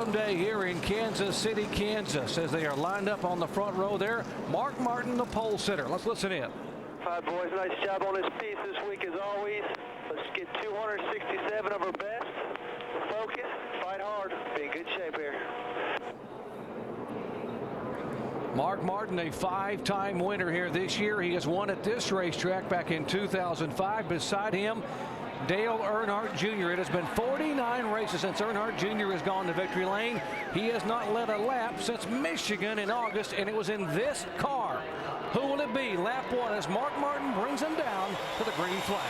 Welcome day here in Kansas City, Kansas, as they are lined up on the front row there. Mark Martin, the pole sitter. Let's listen in. All right, boys, nice job on this piece this week as always. Let's get 267 of our best. Focus, fight hard, be in good shape here. Mark Martin, a 5-time winner here this year. He has won at this racetrack back in 2005. Beside him, Dale Earnhardt Jr. It has been 49 races since Earnhardt Jr. has gone to victory lane. He has not led a lap since Michigan in August, and it was in this car. Who will it be? Lap 1 as Mark Martin brings him down to the green flag.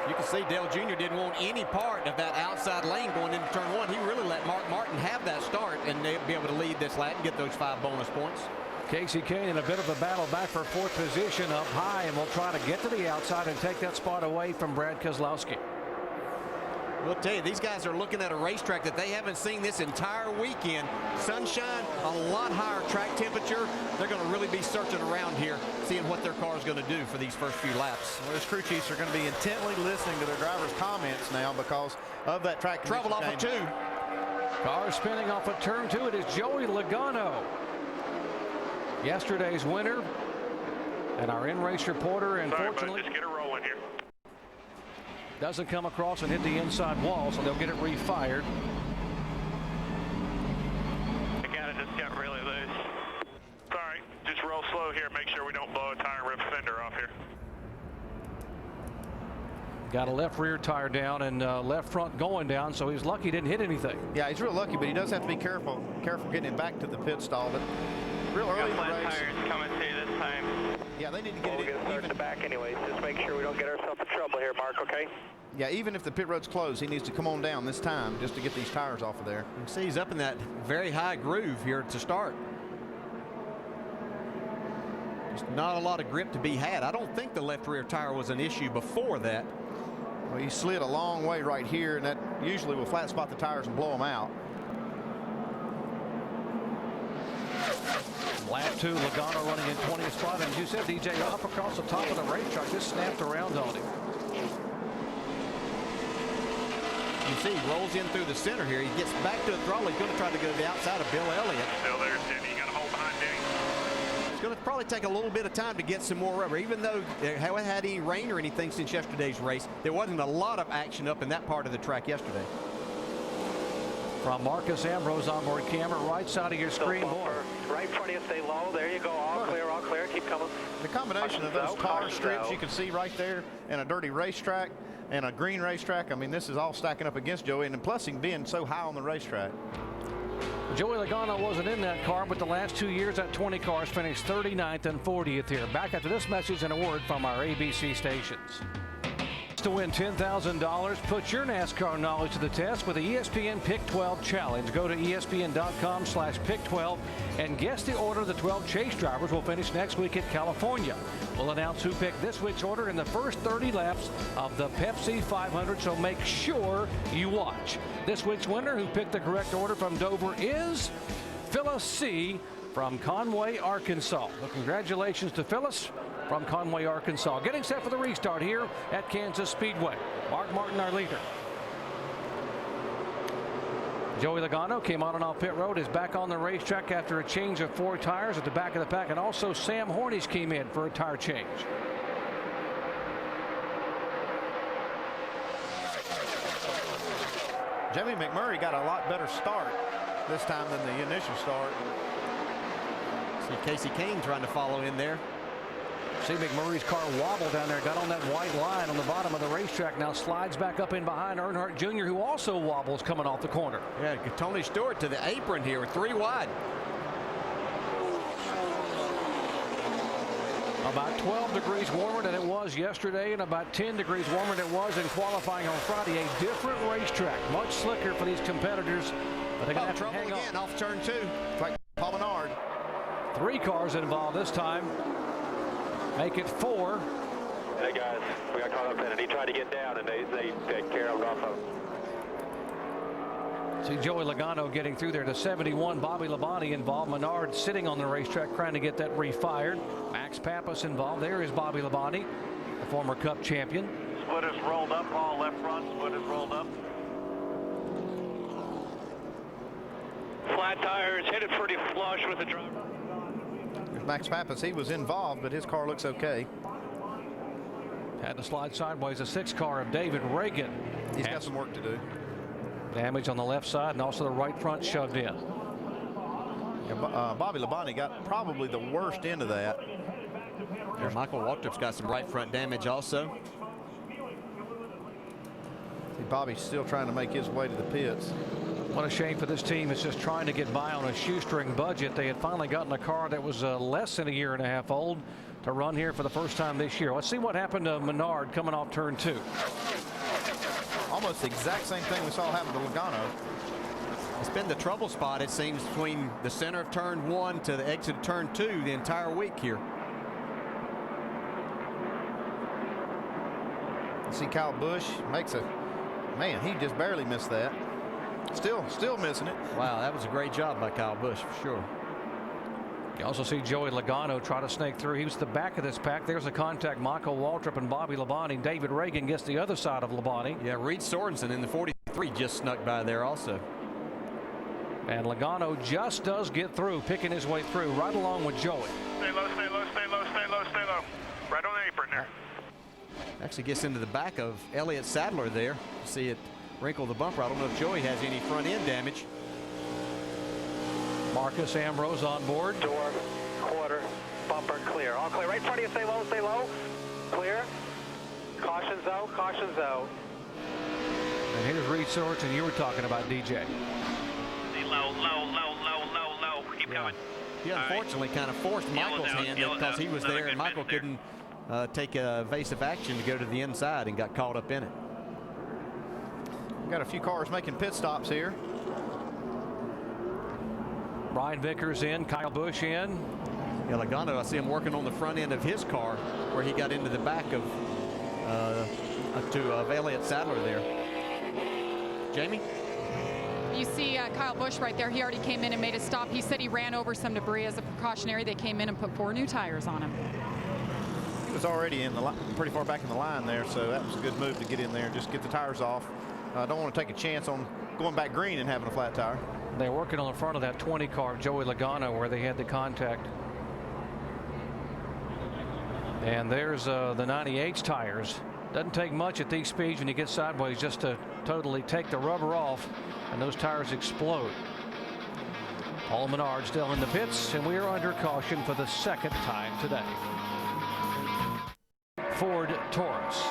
You can see Dale Jr. didn't want any part of that outside lane going into turn 1. He really let Mark Martin have that start and they'll be able to lead this lap and get those 5 bonus points. Casey Kane in a bit of a battle back for 4th position up high, and will try to get to the outside and take that spot away from Brad Keselowski. We'll tell you, these guys are looking at a racetrack that they haven't seen this entire weekend. Sunshine, a lot higher track temperature. They're going to really be searching around here, seeing what their car is going to do for these first few laps. Well, those crew chiefs are going to be intently listening to their drivers' comments now because of that track trouble off of 2. Car spinning off of turn 2. It is Joey Logano, yesterday's winner, and our in-race reporter, unfortunately, just get it rolling here. Doesn't come across and hit the inside wall, so they'll get it refired. It just got really loose. Sorry, just roll slow here. Make sure we don't blow a tire and rip fender off here. Got a left rear tire down and left front going down, so he's lucky he didn't hit anything. Yeah, he's real lucky, but he does have to be careful getting it back to the pit stall. But real early in the race. Tires coming to this time. Yeah, they need to get We'll get started in the back anyways. Just make sure we don't get ourselves in trouble here, Mark, okay? Yeah, even if the pit road's closed, he needs to come on down this time just to get these tires off of there. You can see he's up in that very high groove here to start. Just not a lot of grip to be had. I don't think the left rear tire was an issue before that. Well, he slid a long way right here, and that usually will flat spot the tires and blow them out. Lap 2, Logano running in 20th spot, and as you said, DJ, up across the top of the racetrack, just snapped around on him. You see he rolls in through the center here. He gets back to the throttle. He's going to try to go to the outside of Bill Elliott. Still there, Denny. You got to hold behind Denny. It's going to probably take a little bit of time to get some more rubber. Even though they haven't had any rain or anything since yesterday's race, there wasn't a lot of action up in that part of the track yesterday. From Marcus Ambrose onboard camera, right side of your screen. Right in front of you, stay low. There you go. All clear, keep coming. The combination of those tar strips you can see right there and a dirty racetrack and a green racetrack, I mean, this is all stacking up against Joey, and plus him being so high on the racetrack. Joey Logano wasn't in that car, but the last 2 years that 20 cars finished 39th and 40th here. Back after this message and a word from our ABC stations. To win $10,000, put your NASCAR knowledge to the test with the ESPN Pick 12 Challenge. Go to ESPN.com/Pick12 and guess the order the 12 chase drivers will finish next week at California. We'll announce who picked this week's order in the first 30 laps of the Pepsi 500, so make sure you watch. This week's winner who picked the correct order from Dover is Phyllis C. from Conway, Arkansas. Well, congratulations to Phyllis from Conway, Arkansas. Getting set for the restart here at Kansas Speedway. Mark Martin, our leader. Joey Logano came on and off pit road, is back on the racetrack after a change of 4 tires at the back of the pack, and also Sam Hornish came in for a tire change. Jamie McMurray got a lot better start this time than the initial start. See Casey Kane trying to follow in there. See McMurray's car wobble down there, got on that white line on the bottom of the racetrack, now slides back up in behind Earnhardt Jr., who also wobbles coming off the corner. Yeah, Tony Stewart to the apron here with 3 wide. About 12 degrees warmer than it was yesterday and about 10 degrees warmer than it was in qualifying on Friday. A different racetrack, much slicker for these competitors, but they're going to have to hang again on. Off turn 2. Like Paul Menard. 3 cars involved this time. Make it 4. Hey guys, we got caught up in it. He tried to get down and they carried him off of him. See Joey Logano getting through there to 71. Bobby Labonte involved. Menard sitting on the racetrack trying to get that refired. Max Pappas involved. There is Bobby Labonte, the former Cup champion. Split is rolled up, Paul. Left front, split is rolled up. Flat tires, hit it pretty flush with the driver. There's Max Pappas. He was involved, but his car looks okay. Had to slide sideways. A 6 car of David Reagan. He's got some work to do. Damage on the left side and also the right front shoved in. Yeah, Bobby Labonte got probably the worst end of that. Yeah, Michael Waltrip's got some right front damage also. See, Bobby's still trying to make his way to the pits. What a shame for this team. It's just trying to get by on a shoestring budget. They had finally gotten a car that was less than a year and a half old to run here for the first time this year. Let's see what happened to Menard coming off turn 2. Almost the exact same thing we saw happen to Logano. It's been the trouble spot, it seems, between the center of turn 1 to the exit of turn 2 the entire week here. See Kyle Busch makes a, man, he just barely missed that. Still missing it. Wow, that was a great job by Kyle Busch for sure. You also see Joey Logano try to snake through. He was the back of this pack. There's a contact. Michael Waltrip and Bobby Labonte. David Reagan gets the other side of Labonte. Yeah, Reed Sorensen in the 43 just snuck by there also. And Logano just does get through, picking his way through right along with Joey. Stay low, stay low, stay low, stay low, stay low. Right on the apron there. Actually gets into the back of Elliott Sadler there. You see it wrinkle the bumper. I don't know if Joey has any front end damage. Marcus Ambrose on board. Door, quarter, bumper, clear. All clear. Right in front of you. Stay low, stay low. Clear. Caution's out, caution's out. And here's Reed Sorensen. You were talking about DJ. Stay low, low, low, low, low, low. Keep going. He unfortunately kind of forced Michael's hand because he was there and Michael couldn't take evasive action to go to the inside and got caught up in it. Got a few cars making pit stops here. Brian Vickers in, Kyle Busch in. Yeah, Logano, I see him working on the front end of his car where he got into the back of Elliott Sadler there. Jamie? You see Kyle Busch right there. He already came in and made a stop. He said he ran over some debris as a precautionary. They came in and put 4 new tires on him. He was already in the pretty far back in the line there, so that was a good move to get in there, just get the tires off. Don't want to take a chance on going back green and having a flat tire. They're working on the front of that 20 car, Joey Logano, where they had the contact. And there's the 98's tires. Doesn't take much at these speeds when you get sideways just to totally take the rubber off, and those tires explode. Paul Menard still in the pits, and we are under caution for the second time today. Ford Taurus.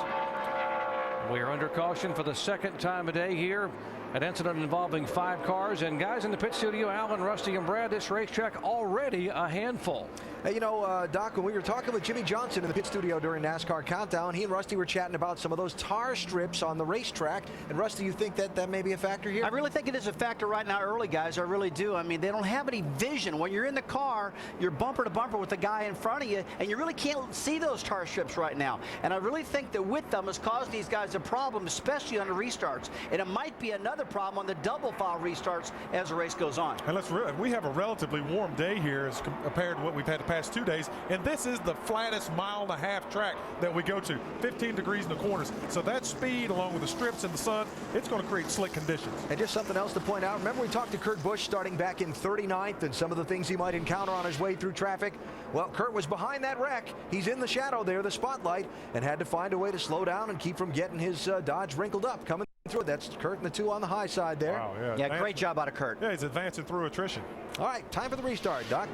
We are under caution for the second time today here. An incident involving 5 cars, and guys in the pit studio, Alan, Rusty, and Brad, this racetrack already a handful. Hey, you know, Doc, when we were talking with Jimmy Johnson in the pit studio during NASCAR Countdown, he and Rusty were chatting about some of those tar strips on the racetrack. And Rusty, you think that may be a factor here? I really think it is a factor right now early, guys. I really do. I mean, they don't have any vision. When you're in the car, you're bumper to bumper with the guy in front of you, and you really can't see those tar strips right now. And I really think that with them has caused these guys a problem, especially on the restarts. And it might be another problem on the double file restarts as the race goes on. And we have a relatively warm day here as compared to what we've had the past 2 days. And this is the flattest 1.5 mile track that we go to, 15 degrees in the corners. So that speed, along with the strips in the sun, it's going to create slick conditions. And just something else to point out. Remember we talked to Kurt Busch starting back in 39th and some of the things he might encounter on his way through traffic. Well, Kurt was behind that wreck. He's in the shadow there, the spotlight, and had to find a way to slow down and keep from getting his Dodge wrinkled up. Coming through. That's Kurt and the 2 on the high side there. Wow, yeah, great job out of Kurt. Yeah, he's advancing through attrition. All right, time for the restart, Doc.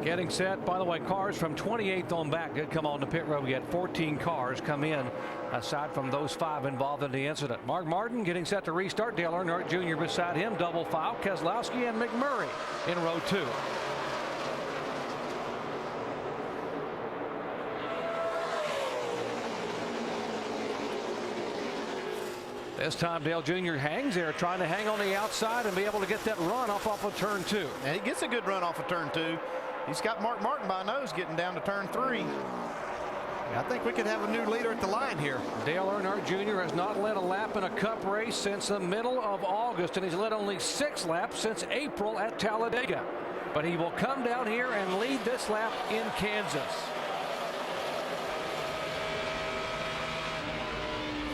Getting set. By the way, cars from 28th on back did come on the pit road. We had 14 cars come in, aside from those 5 involved in the incident. Mark Martin getting set to restart. Dale Earnhardt Jr. beside him. Double file. Keselowski and McMurray in row 2. This time Dale Jr. hangs there, trying to hang on the outside and be able to get that run off of turn 2. And he gets a good run off of turn 2. He's got Mark Martin by nose getting down to turn 3. I think we could have a new leader at the line here. Dale Earnhardt Jr. has not led a lap in a Cup race since the middle of August, and he's led only 6 laps since April at Talladega. But he will come down here and lead this lap in Kansas.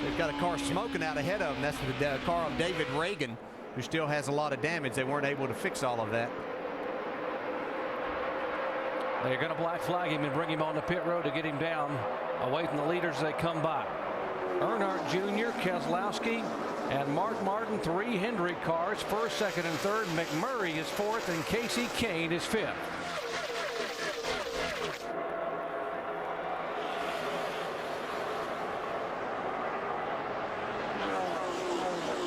They've got a car smoking out ahead of them. That's the car of David Reagan, who still has a lot of damage. They weren't able to fix all of that. They're going to black flag him and bring him on the pit road to get him down away from the leaders as they come by. Earnhardt Jr., Keselowski, and Mark Martin, 3 Hendrick cars, 1st, 2nd, and 3rd. McMurray is 4th, and Casey Kane is 5th.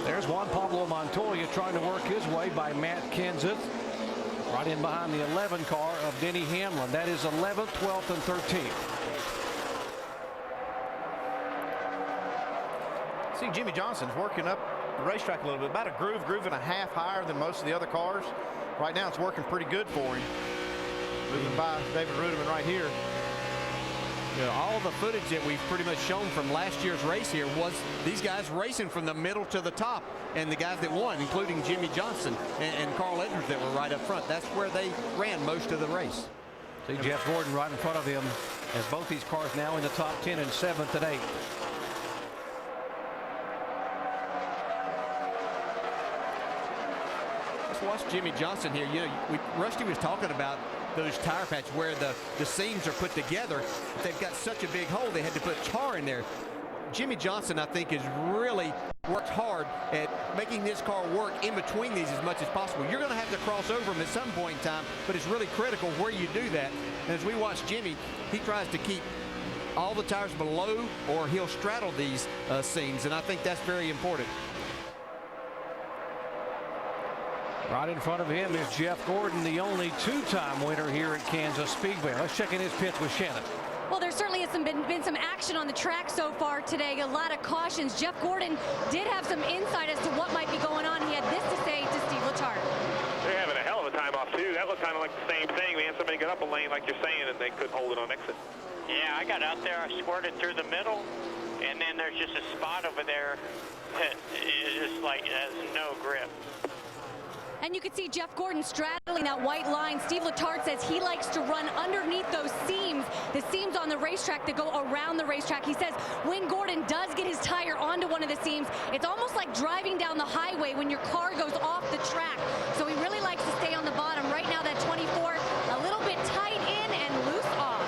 There's Juan Pablo Montoya trying to work his way by Matt Kenseth. Right in behind the 11 car of Denny Hamlin. That is 11th, 12th, and 13th. See, Jimmy Johnson's working up the racetrack a little bit, about a groove and a half higher than most of the other cars. Right now it's working pretty good for him. Moving by David Rudiman right here. You know, all the footage that we've pretty much shown from last year's race here was these guys racing from the middle to the top, and the guys that won, including Jimmy Johnson and Carl Edwards, that were right up front. That's where they ran most of the race. See Jeff Gordon right in front of him as both these cars now in the top 10 and 7th and 8th. Let's watch Jimmy Johnson here. You know, Rusty was talking about those tire patches where the seams are put together. They've got such a big hole, they had to put tar in there. Jimmy Johnson, I think, has really worked hard at making this car work in between these as much as possible. You're going to have to cross over them at some point in time, but it's really critical where you do that. And as we watch Jimmy, he tries to keep all the tires below, or he'll straddle these seams, and I think that's very important. Right in front of him is Jeff Gordon, the only 2-time winner here at Kansas Speedway. Let's check in his pits with Shannon. Well, there certainly has been some action on the track so far today. A lot of cautions. Jeff Gordon did have some insight as to what might be going on. He had this to say to Steve Letarte. They're having a hell of a time off, too. That looked kind of like the same thing. They had somebody get up a lane, like you're saying, and they couldn't hold it on exit. Yeah, I got out there, I squirted through the middle, and then there's just a spot over there that is just like, it has no grip. And you can see Jeff Gordon straddling that white line. Steve Letarte says he likes to run underneath those seams, the seams on the racetrack that go around the racetrack. He says when Gordon does get his tire onto one of the seams, it's almost like driving down the highway when your car goes off the track. So he really likes to stay on the bottom. Right now, that 24, a little bit tight in and loose off.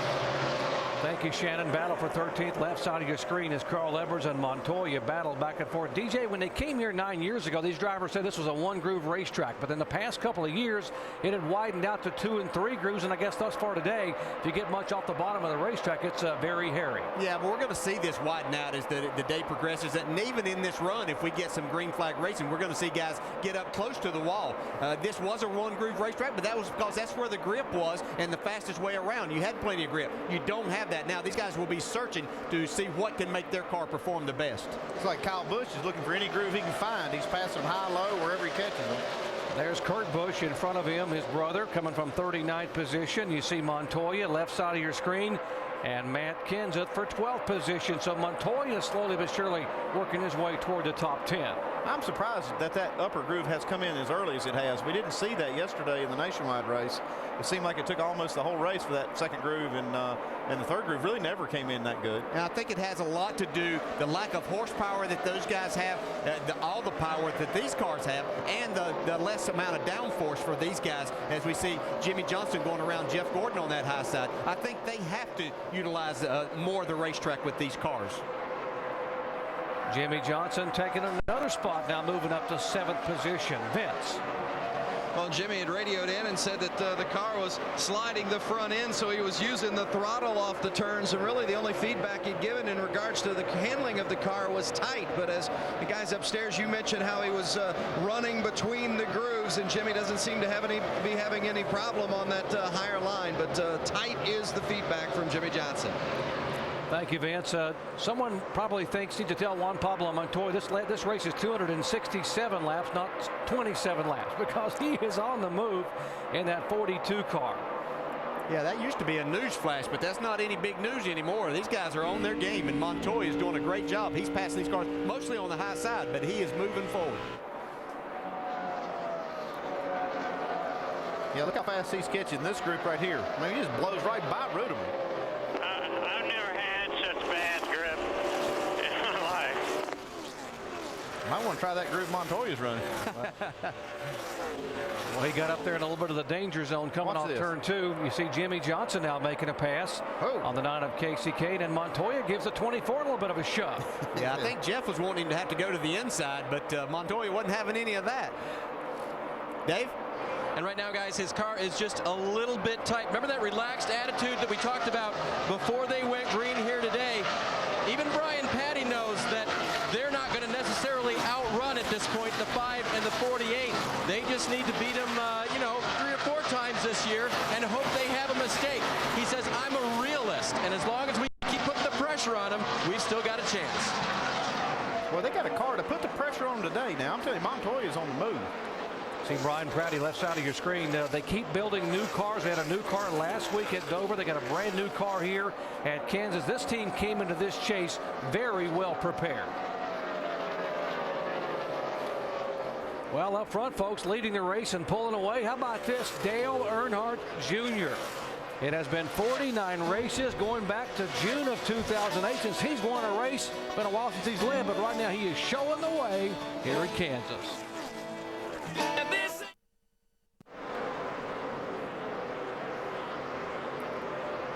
Thank you, Shannon. Battle for 13th. Left side of your screen is Carl Edwards and Montoya battle back and forth. DJ, when they came here 9 years ago, these drivers said this was a 1-groove racetrack. But in the past couple of years, it had widened out to 2 and 3 grooves. And I guess thus far today, if you get much off the bottom of the racetrack, it's very hairy. Yeah, but we're going to see this widen out as the day progresses. And even in this run, if we get some green flag racing, we're going to see guys get up close to the wall. This was a 1-groove racetrack, but that was because that's where the grip was and the fastest way around. You had plenty of grip. You don't have that now. These guys will be searching to see what can make their car perform the best. It's like Kyle Busch is looking for any groove he can find. He's passing high, low, wherever he catches them. There's Kurt Busch in front of him, his brother, coming from 39th position. You see Montoya, left side of your screen, and Matt Kenseth for 12th position. So Montoya slowly but surely working his way toward the top 10. I'm surprised that upper groove has come in as early as it has. We didn't see that yesterday in the nationwide race. It seemed like it took almost the whole race for that second groove, and the third groove really never came in that good. And I think it has a lot to do, the lack of horsepower that those guys have, all the power that these cars have, and the less amount of downforce for these guys as we see Jimmy Johnson going around Jeff Gordon on that high side. I think they have to utilize more of the racetrack with these cars. Jimmy Johnson taking another spot now, moving up to 7th position. Vince. Well, Jimmy had radioed in and said that the car was sliding the front end, so he was using the throttle off the turns, and really the only feedback he'd given in regards to the handling of the car was tight. But as the guys upstairs, you mentioned how he was running between the grooves, and Jimmy doesn't seem to be having any problem on that higher line, but tight is the feedback from Jimmy Johnson. Thank you, Vince. Someone probably thinks, need to tell Juan Pablo Montoya this race is 267 laps, not 27 laps, because he is on the move in that 42 car. Yeah, that used to be a news flash, but that's not any big news anymore. These guys are on their game, and Montoya is doing a great job. He's passing these cars mostly on the high side, but he is moving forward. Yeah, look how fast he's catching this group right here. I mean, he just blows right by Ruderman. I've never had such bad grip in my life. Might want to try that groove Montoya's running. Well, he got up there in a little bit of the danger zone coming off turn 2. You see Jimmy Johnson now making a pass on the 9 of Casey Kane, and Montoya gives the 24 a little bit of a shove. Yeah, I think Jeff was wanting him to have to go to the inside, but Montoya wasn't having any of that. Dave? And right now, guys, his car is just a little bit tight. Remember that relaxed attitude that we talked about before they went green here today? Even Brian Patty knows that they're not going to necessarily outrun at this point the 5 and the 48. They just need to beat them, 3 or 4 times this year and hope they have a mistake. He says, I'm a realist, and as long as we keep putting the pressure on them, we've still got a chance. Well, they got a car to put the pressure on today. Now, I'm telling you, Montoya's on the move. See Brian Pratty left side of your screen. They keep building new cars. They had a new car last week at Dover. They got a brand new car here at Kansas. This team came into this chase very well prepared. Well, up front, folks, leading the race and pulling away. How about this? Dale Earnhardt Jr. It has been 49 races going back to June of 2008 since he's won a race. Been a while since he's led, but right now he is showing the way here at Kansas.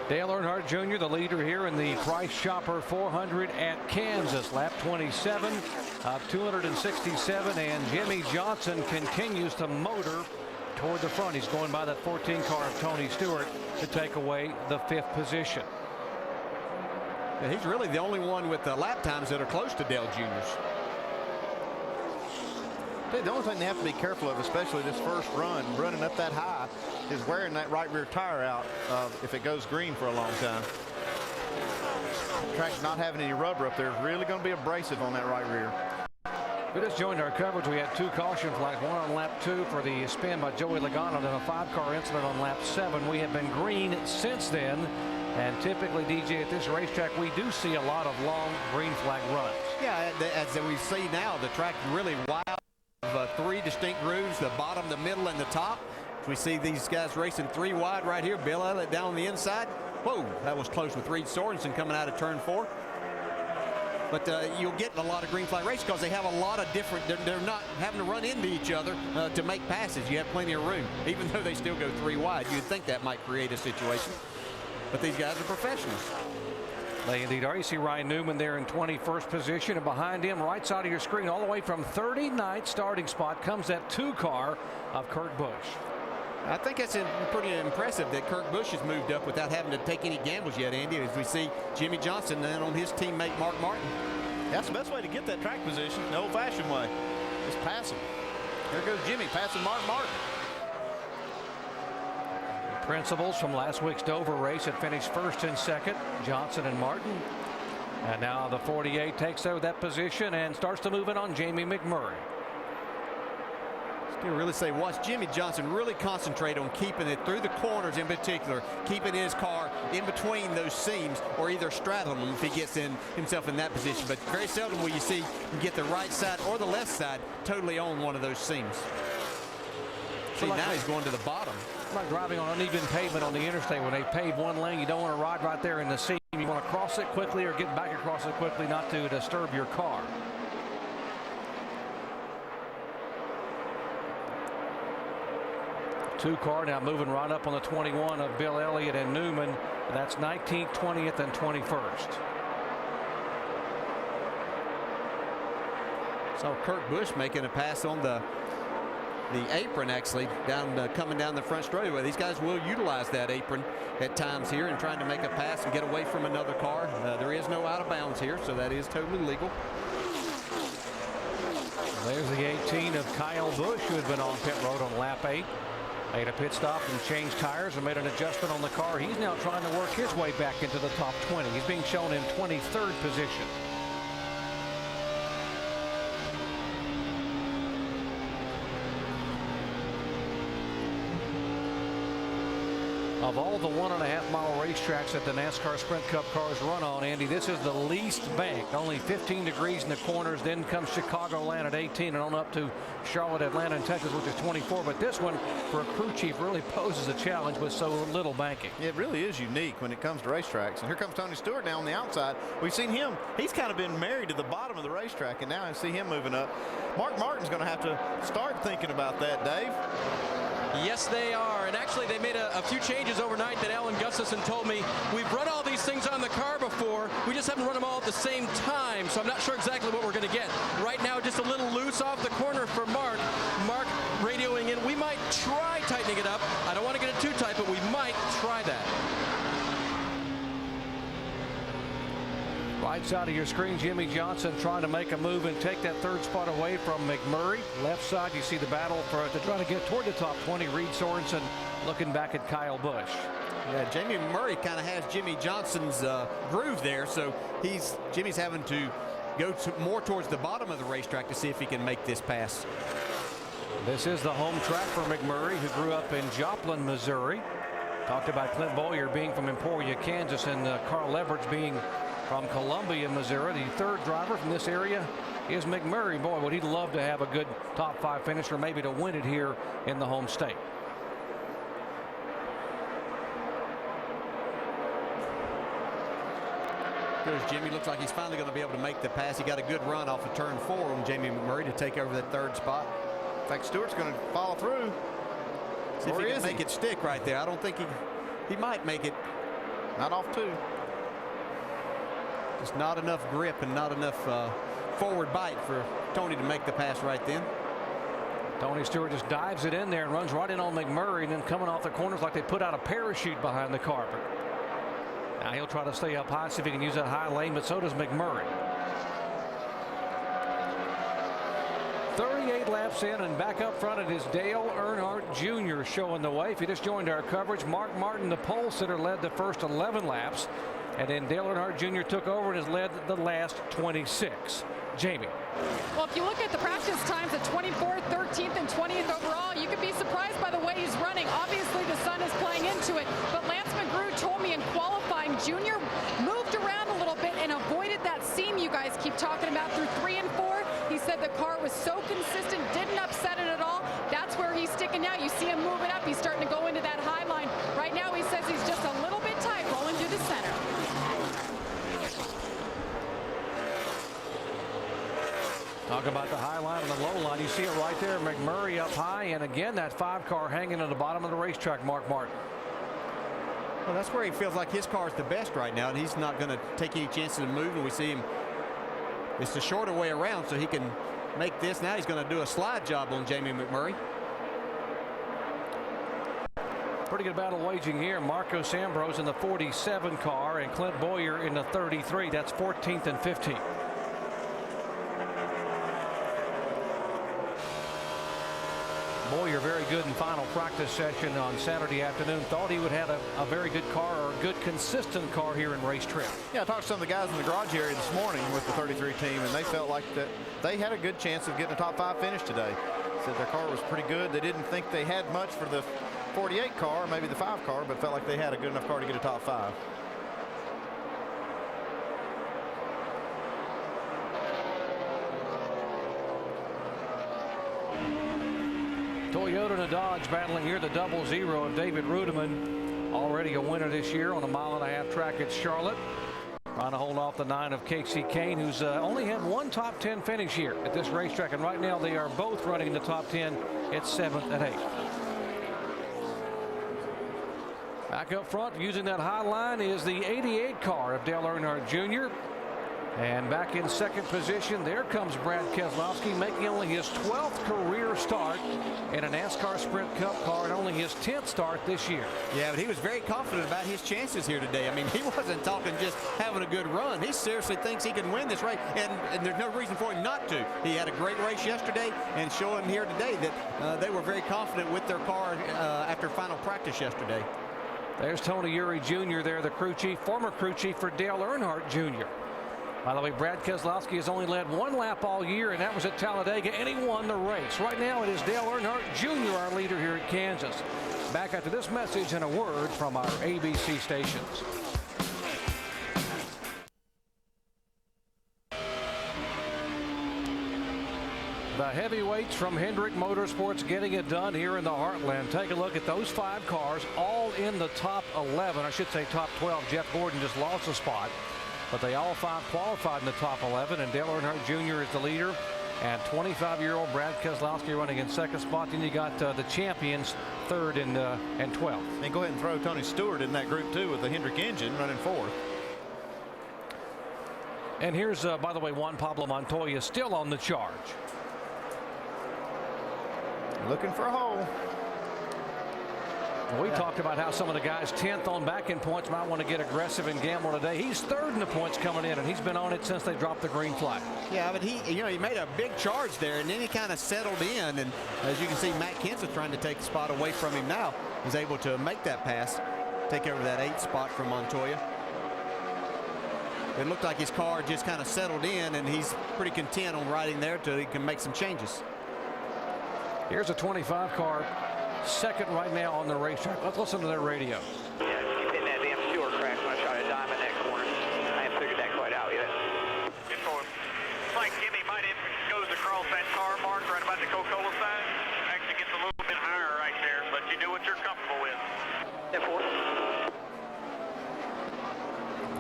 Dale Earnhardt Jr., the leader here in the Price Chopper 400 at Kansas. Lap 27 of 267, and Jimmy Johnson continues to motor toward the front. He's going by that 14 car of Tony Stewart to take away the 5th position. Yeah, he's really the only one with the lap times that are close to Dale Jr.'s. The only thing they have to be careful of, especially this first run, running up that high, is wearing that right rear tire out if it goes green for a long time. The track's not having any rubber up there is really going to be abrasive on that right rear. We just joined our coverage. We had 2 caution flags, one on lap 2 for the spin by Joey Logano, and then a 5-car incident on lap 7. We have been green since then, and typically, DJ, at this racetrack, we do see a lot of long green flag runs. Yeah, as we see now, the track really wild. 3 distinct grooves, the bottom, the middle, and the top. We see these guys racing 3 wide right here. Bill Elliott down on the inside. Whoa, that was close with Reed Sorensen coming out of turn 4. But you'll get a lot of green flag races because they have a lot of different, they're not having to run into each other to make passes. You have plenty of room, even though they still go 3 wide. You'd think that might create a situation. But these guys are professionals. They indeed are. You see Ryan Newman there in 21st position, and behind him, right side of your screen, all the way from 39th starting spot, comes that 2 car of Kurt Busch. I think that's pretty impressive that Kurt Busch has moved up without having to take any gambles yet, Andy, as we see Jimmy Johnson then on his teammate Mark Martin. That's the best way to get that track position, the old-fashioned way. Just pass him. There goes Jimmy passing Mark Martin. Principals from last week's Dover race had finished 1st and 2nd, Johnson and Martin. And now the 48 takes over that position and starts to move in on Jamie McMurray. You really say, watch Jimmy Johnson really concentrate on keeping it through the corners in particular, keeping his car in between those seams or either straddling them if he gets himself in that position. But very seldom will you see him get the right side or the left side totally on one of those seams. See, now he's going to the bottom. Like driving on uneven pavement on the interstate. When they pave one lane, you don't want to ride right there in the seam. You want to cross it quickly or get back across it quickly, not to disturb your car. Two car now moving right up on the 21 of Bill Elliott and Newman. That's 19th, 20th, and 21st. So Kurt Busch making a pass on the apron, actually, coming down the front straightaway. These guys will utilize that apron at times here and trying to make a pass and get away from another car. There is no out of bounds here, so that is totally legal. There's the 18 of Kyle Busch, who had been on pit road on lap 8. Made a pit stop and changed tires and made an adjustment on the car. He's now trying to work his way back into the top 20. He's being shown in 23rd position. Of all the 1.5-mile racetracks that the NASCAR Sprint Cup cars run on, Andy, this is the least banked. Only 15 degrees in the corners. Then comes Chicagoland at 18 and on up to Charlotte, Atlanta, and Texas, which is 24. But this one, for a crew chief, really poses a challenge with so little banking. It really is unique when it comes to racetracks. And here comes Tony Stewart now on the outside. We've seen him. He's kind of been married to the bottom of the racetrack, and now I see him moving up. Mark Martin's going to have to start thinking about that, Dave. Yes, they are. And actually, they made a few changes overnight that Alan Gustafson told me. We've run all these things on the car before. We just haven't run them all at the same time. So I'm not sure exactly what we're going to get. Right now, just a little loose off the corner for Mark. Mark radioing in. We might try tightening it up. I don't want to get it too tight, but we might try that. Right side of your screen, Jimmy Johnson trying to make a move and take that third spot away from McMurray. Left side, you see the battle to try to get toward the top 20. Reed Sorensen looking back at Kyle Busch. Yeah, Jamie McMurray kind of has Jimmy Johnson's groove there, so Jimmy's having to go more towards the bottom of the racetrack to see if he can make this pass. This is the home track for McMurray, who grew up in Joplin, Missouri. Talked about Clint Bowyer being from Emporia, Kansas, and Carl Leverage being from Columbia, Missouri. The third driver from this area is McMurray. Boy, would he love to have a good top 5 finish, or maybe to win it here in the home state. There's Jimmy. Looks like he's finally going to be able to make the pass. He got a good run off of turn 4 on Jamie McMurray to take over that third spot. In fact, Stewart's going to follow through. See if he can make it stick right there. I don't think he might make it. Not off 2. Just not enough grip and not enough forward bite for Tony to make the pass right then. Tony Stewart just dives it in there and runs right in on McMurray, and then coming off the corners like they put out a parachute behind the car. Now he'll try to stay up high, see if he can use that high lane, but so does McMurray. 38 laps in, and back up front it is Dale Earnhardt Jr. showing the way. If you just joined our coverage, Mark Martin, the pole sitter, led the first 11 laps. And then Dale Earnhardt Jr. took over and has led the last 26. Jamie. Well, if you look at the practice times at 24th, 13th, and 20th overall, you could be surprised by the way he's running. Obviously, the sun is playing into it. But Lance McGrew told me in qualifying, Jr. moved around a little bit and avoided that seam you guys keep talking about through 3 and 4. He said the car was so consistent, didn't upset it at all. That's where he's sticking now. You see him moving up. He's starting to go into that high line. Right now, he says he's just a little bit tight rolling through the center. Talk about the high line and the low line. You see it right there. McMurray up high, and again that 5 car hanging at the bottom of the racetrack. Mark Martin. Well, that's where he feels like his car is the best right now, and he's not going to take any chances to move. And we see him. It's the shorter way around, so he can make this. Now he's going to do a slide job on Jamie McMurray. Pretty good battle waging here. Marcos Ambrose in the 47 car and Clint Bowyer in the 33. That's 14th and 15th. Bowyer very good in final practice session on Saturday afternoon. Thought he would have a very good car, or a good consistent car here in race trip. Yeah, I talked to some of the guys in the garage area this morning with the 33 team, and they felt like that they had a good chance of getting a top 5 finish today. Said their car was pretty good. They didn't think they had much for the 48 car, maybe the 5 car, but felt like they had a good enough car to get a top 5. Toyota and a Dodge battling here. The 00 of David Rudiman, already a winner this year on a 1.5-mile track at Charlotte. Trying to hold off the 9 of Casey Kane, who's only had 1 top 10 finish here at this racetrack. And right now they are both running in the top 10 at 7th and 8th. Back up front using that high line is the 88 car of Dale Earnhardt Jr. And back in second position, there comes Brad Keselowski, making only his 12th career start in a NASCAR Sprint Cup car and only his 10th start this year. Yeah, but he was very confident about his chances here today. I mean, he wasn't talking just having a good run. He seriously thinks he can win this race, and there's no reason for him not to. He had a great race yesterday, and showing here today that they were very confident with their car after final practice yesterday. There's Tony Eury Jr. there, the crew chief, former crew chief for Dale Earnhardt Jr. By the way, Brad Keselowski has only led 1 lap all year, and that was at Talladega, and he won the race. Right now, it is Dale Earnhardt Jr., our leader here at Kansas. Back after this message and a word from our ABC stations. The heavyweights from Hendrick Motorsports getting it done here in the Heartland. Take a look at those 5 cars, all in the top 11. I should say top 12. Jeff Gordon just lost a spot, but they all 5 qualified in the top 11, and Dale Earnhardt Jr. is the leader, and 25-year-old Brad Keselowski running in second spot. Then you got the champions third and 12th. And go ahead and throw Tony Stewart in that group too with the Hendrick engine running fourth. And here's, by the way, Juan Pablo Montoya still on the charge. Looking for a hole. We talked about how some of the guys 10th on back end points might want to get aggressive and gamble today. He's third in the points coming in, and he's been on it since they dropped the green flag. Yeah, but he made a big charge there, and then he kind of settled in. And as you can see, Matt Kenseth trying to take the spot away from him now. He's able to make that pass, take over that 8th spot from Montoya. It looked like his car just kind of settled in, and he's pretty content on riding there till he can make some changes. Here's a 25 car, second right now on the racetrack. Let's listen to their radio. Yeah, just keep hitting that damn sewer crack when I try to dive in that corner. I haven't figured that quite out yet. It's like Jimmy might have goes across that car mark right about the Coca-Cola sign. Actually gets a little bit higher right there, but you do what you're comfortable with. Yeah, fourth.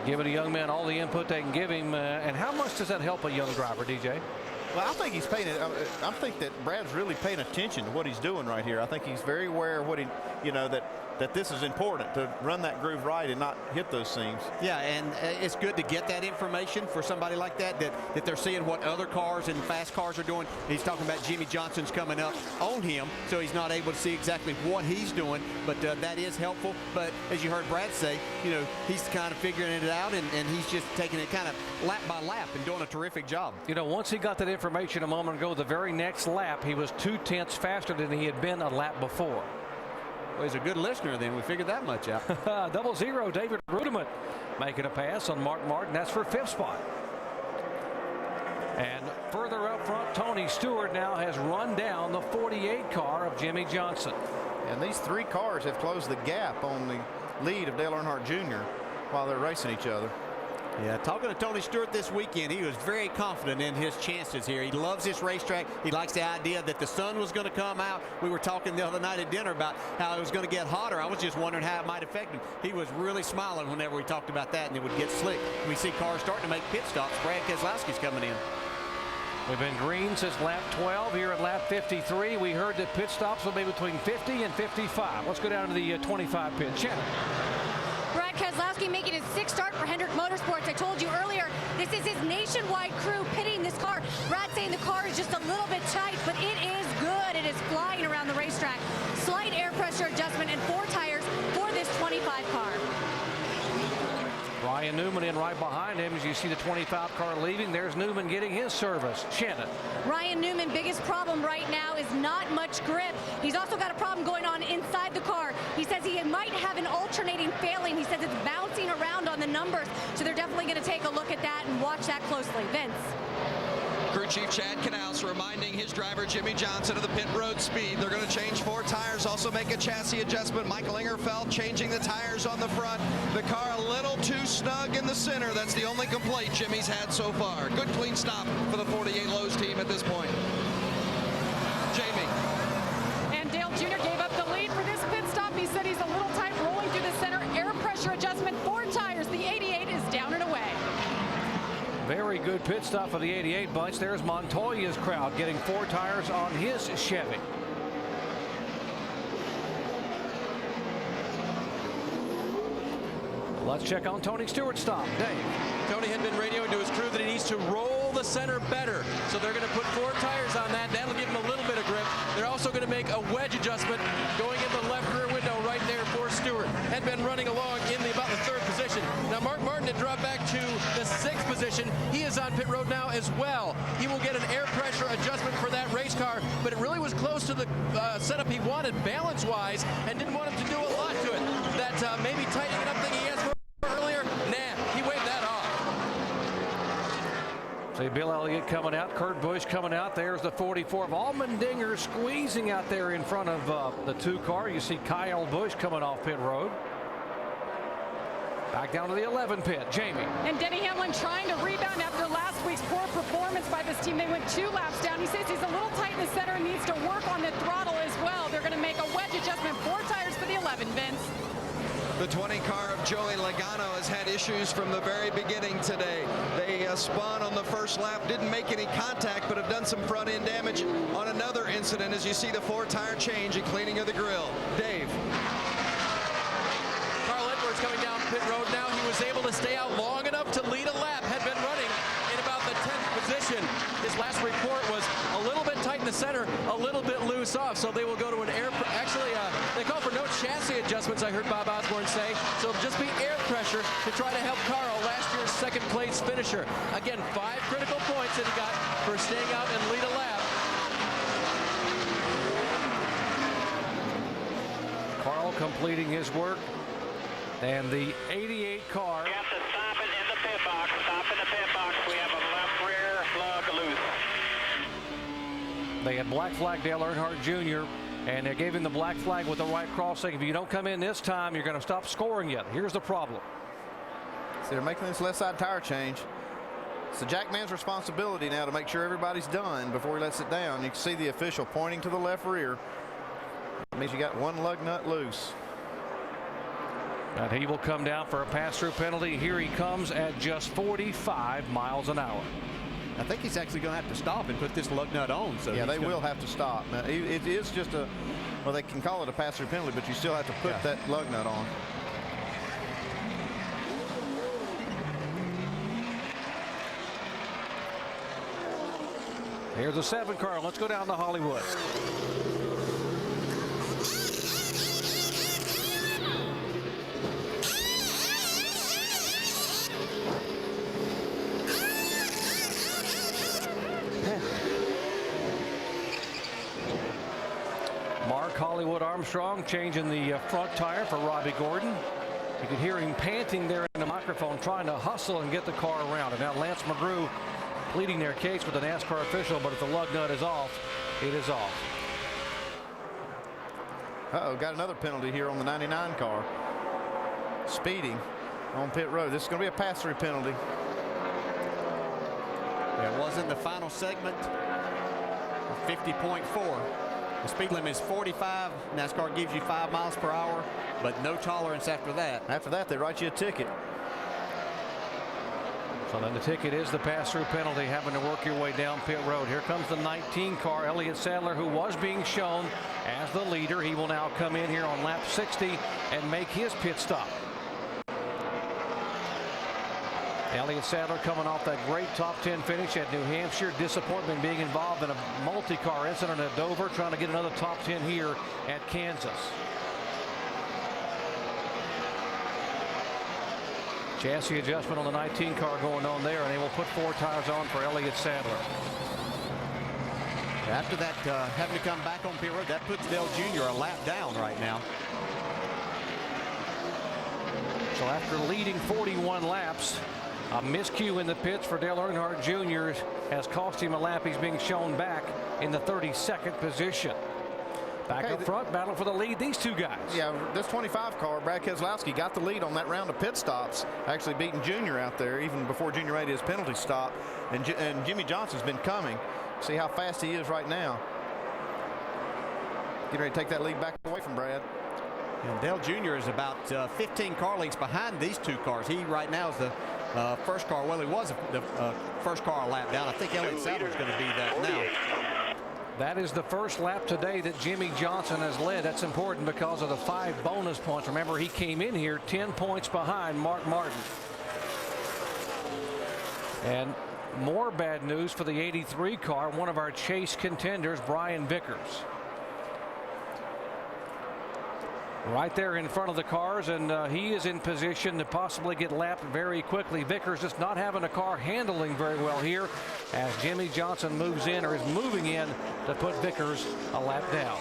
Giving a young man all the input they can give him. And how much does that help a young driver, DJ? Well, I think he's paying it. I think that Brad's really paying attention to what he's doing right here. I think he's very aware of what he, that this is important to run that groove right and not hit those seams. Yeah, and it's good to get that information for somebody like that they're seeing what other cars and fast cars are doing. He's talking about Jimmy Johnson's coming up on him, so he's not able to see exactly what he's doing, but that is helpful. But as you heard Brad say, he's kind of figuring it out, and he's just taking it kind of lap by lap and doing a terrific job. Once he got that information a moment ago, the very next lap, he was 2/10 faster than he had been a lap before. Well, he's a good listener then. We figured that much out. 0-0, David Rudiman making a pass on Mark Martin. That's for 5th spot. And further up front, Tony Stewart now has run down the 48 car of Jimmy Johnson. And these 3 cars have closed the gap on the lead of Dale Earnhardt Jr. while they're racing each other. Yeah, talking to Tony Stewart this weekend, he was very confident in his chances here. He loves this racetrack. He likes the idea that the sun was going to come out. We were talking the other night at dinner about how it was going to get hotter. I was just wondering how it might affect him. He was really smiling whenever we talked about that, and it would get slick. We see cars starting to make pit stops. Brad Keselowski's coming in. We've been green since lap 12. Here at lap 53, we heard that pit stops will be between 50 and 55. Let's go down to the 25 pit. Shannon. Brad Keselowski making his 6th start for Hendrick Motorsports. I told you earlier, this is his nationwide crew pitting this car. Brad saying the car is just a little bit tight, but it is good. It is flying around the racetrack. Slight air pressure adjustment and 4 tires for this 25 car. Ryan Newman in right behind him as you see the 25 car leaving. There's Newman getting his service. Shannon. Ryan Newman, biggest problem right now is not much grip. He's also got a problem going on inside the car. He says he might have an alternating failing. He says it's bouncing around on the numbers. So they're definitely going to take a look at that and watch that closely. Vince. Crew Chief Chad Knaus reminding his driver Jimmy Johnson of the pit road speed. They're going to change 4 tires, also make a chassis adjustment. Michael Ingerfeld changing the tires on the front. The car a little too snug in the center. That's the only complaint Jimmy's had so far. Good clean stop for the 48 Lowe's team at this point. Jamie. And Dale Jr. gave up the lead for this pit stop. He said he's a little tight rolling through the center. Air pressure adjustment, 4 tires. The 88 is down and away. Very good pit stop for the 88 bunch. There's Montoya's crowd getting 4 tires on his Chevy. Let's check on Tony Stewart's stop. Dave. Tony had been radioing to his crew that he needs to roll the center better. So they're going to put 4 tires on that. That'll give him a little bit of grip. They're also going to make a wedge adjustment going in the left rear window right there for Stewart. Had been running along in about the 3rd position. Now Mark Martin had dropped back to the 6th position. He is on pit road now as well. He will get an air pressure adjustment for that race car, but it really was close to the setup he wanted balance-wise and didn't want him to do a lot to it. That maybe tightening it up thing he asked for earlier, nah, he waved that off. See Bill Elliott coming out, Kurt Busch coming out. There's the 44 of Allmendinger squeezing out there in front of the 2 car. You see Kyle Busch coming off pit road. Back down to the 11 pit, Jamie. And Denny Hamlin trying to rebound after last week's poor performance by this team. They went 2 laps down. He says he's a little tight in the center and needs to work on the throttle as well. They're going to make a wedge adjustment, 4 tires for the 11, Vince. The 20 car of Joey Logano has had issues from the very beginning today. They spun on the first lap, didn't make any contact, but have done some front end damage on another incident as you see the 4 tire change and cleaning of the grill. Dave. Carl Edwards coming down pit road now. He was able to stay out long enough to lead a lap. Had been running in about the 10th position. His last report was a little bit tight in the center, a little bit loose off. So they will go to an air. Actually, they call for no chassis adjustments, I heard Bob Osborne say. So it'll just be air pressure to try to help Carl, last year's 2nd place finisher. Again, 5 critical points that he got for staying out and lead a lap. Carl completing his work. And the 88 car. You have to stop it in the pit box. Stop in the pit box. We have a left rear lug loose. They had black flag Dale Earnhardt Jr. and they gave him the black flag with the right crossing. If you don't come in this time, you're going to stop scoring yet. Here's the problem. See, they're making this left side tire change. It's the Jackman's responsibility now to make sure everybody's done before he lets it down. You can see the official pointing to the left rear. That means you got 1 lug nut loose. And he will come down for a pass-through penalty. Here he comes at just 45 miles an hour. I think he's actually going to have to stop and put this lug nut on. So yeah, they will have to stop. Now, it is just a, well, they can call it a pass-through penalty, but you still have to put that lug nut on. Here's the 7 car. Let's go down to Hollywood. Mark Hollywood Armstrong changing the front tire for Robbie Gordon. You can hear him panting there in the microphone, trying to hustle and get the car around. And now Lance McGrew pleading their case with the NASCAR official, but if the lug nut is off, it is off. Uh-oh, got another penalty here on the 99 car. Speeding on pit road. This is going to be a pass-through penalty. It was in the final segment. 50.4. The speed limit is 45. NASCAR gives you 5 miles per hour, but no tolerance after that. After that, they write you a ticket. So then the ticket is the pass-through penalty, having to work your way down pit road. Here comes the 19 car, Elliott Sadler, who was being shown as the leader. He will now come in here on lap 60 and make his pit stop. Elliott Sadler coming off that great top 10 finish at New Hampshire. Disappointment being involved in a multi-car incident at Dover, trying to get another top 10 here at Kansas. Chassis adjustment on the 19 car going on there, and they will put 4 tires on for Elliott Sadler. After that, having to come back on pit road, that puts Dale Jr. a lap down right now. So after leading 41 laps, a miscue in the pits for Dale Earnhardt Jr. has cost him a lap. He's being shown back in the 32nd position. Back up front, battle for the lead, these 2 guys. Yeah, this 25 car, Brad Keselowski, got the lead on that round of pit stops, actually beating Junior out there even before Junior made his penalty stop. And Jimmy Johnson's been coming. See how fast he is right now. Getting ready to take that lead back away from Brad. And Dale Jr. is about 15 car lengths behind these 2 cars. He right now is the first car. Well, he was the first car a lap down. I think Elliott Sadler's going to be that now. That is the first lap today that Jimmy Johnson has led. That's important because of the 5 bonus points. Remember, he came in here 10 points behind Mark Martin. And more bad news for the 83 car, one of our chase contenders, Brian Vickers. Right there in front of the cars, and he is in position to possibly get lapped very quickly. Vickers just not having a car handling very well here as Jimmy Johnson moves in, or is moving in, to put Vickers a lap down.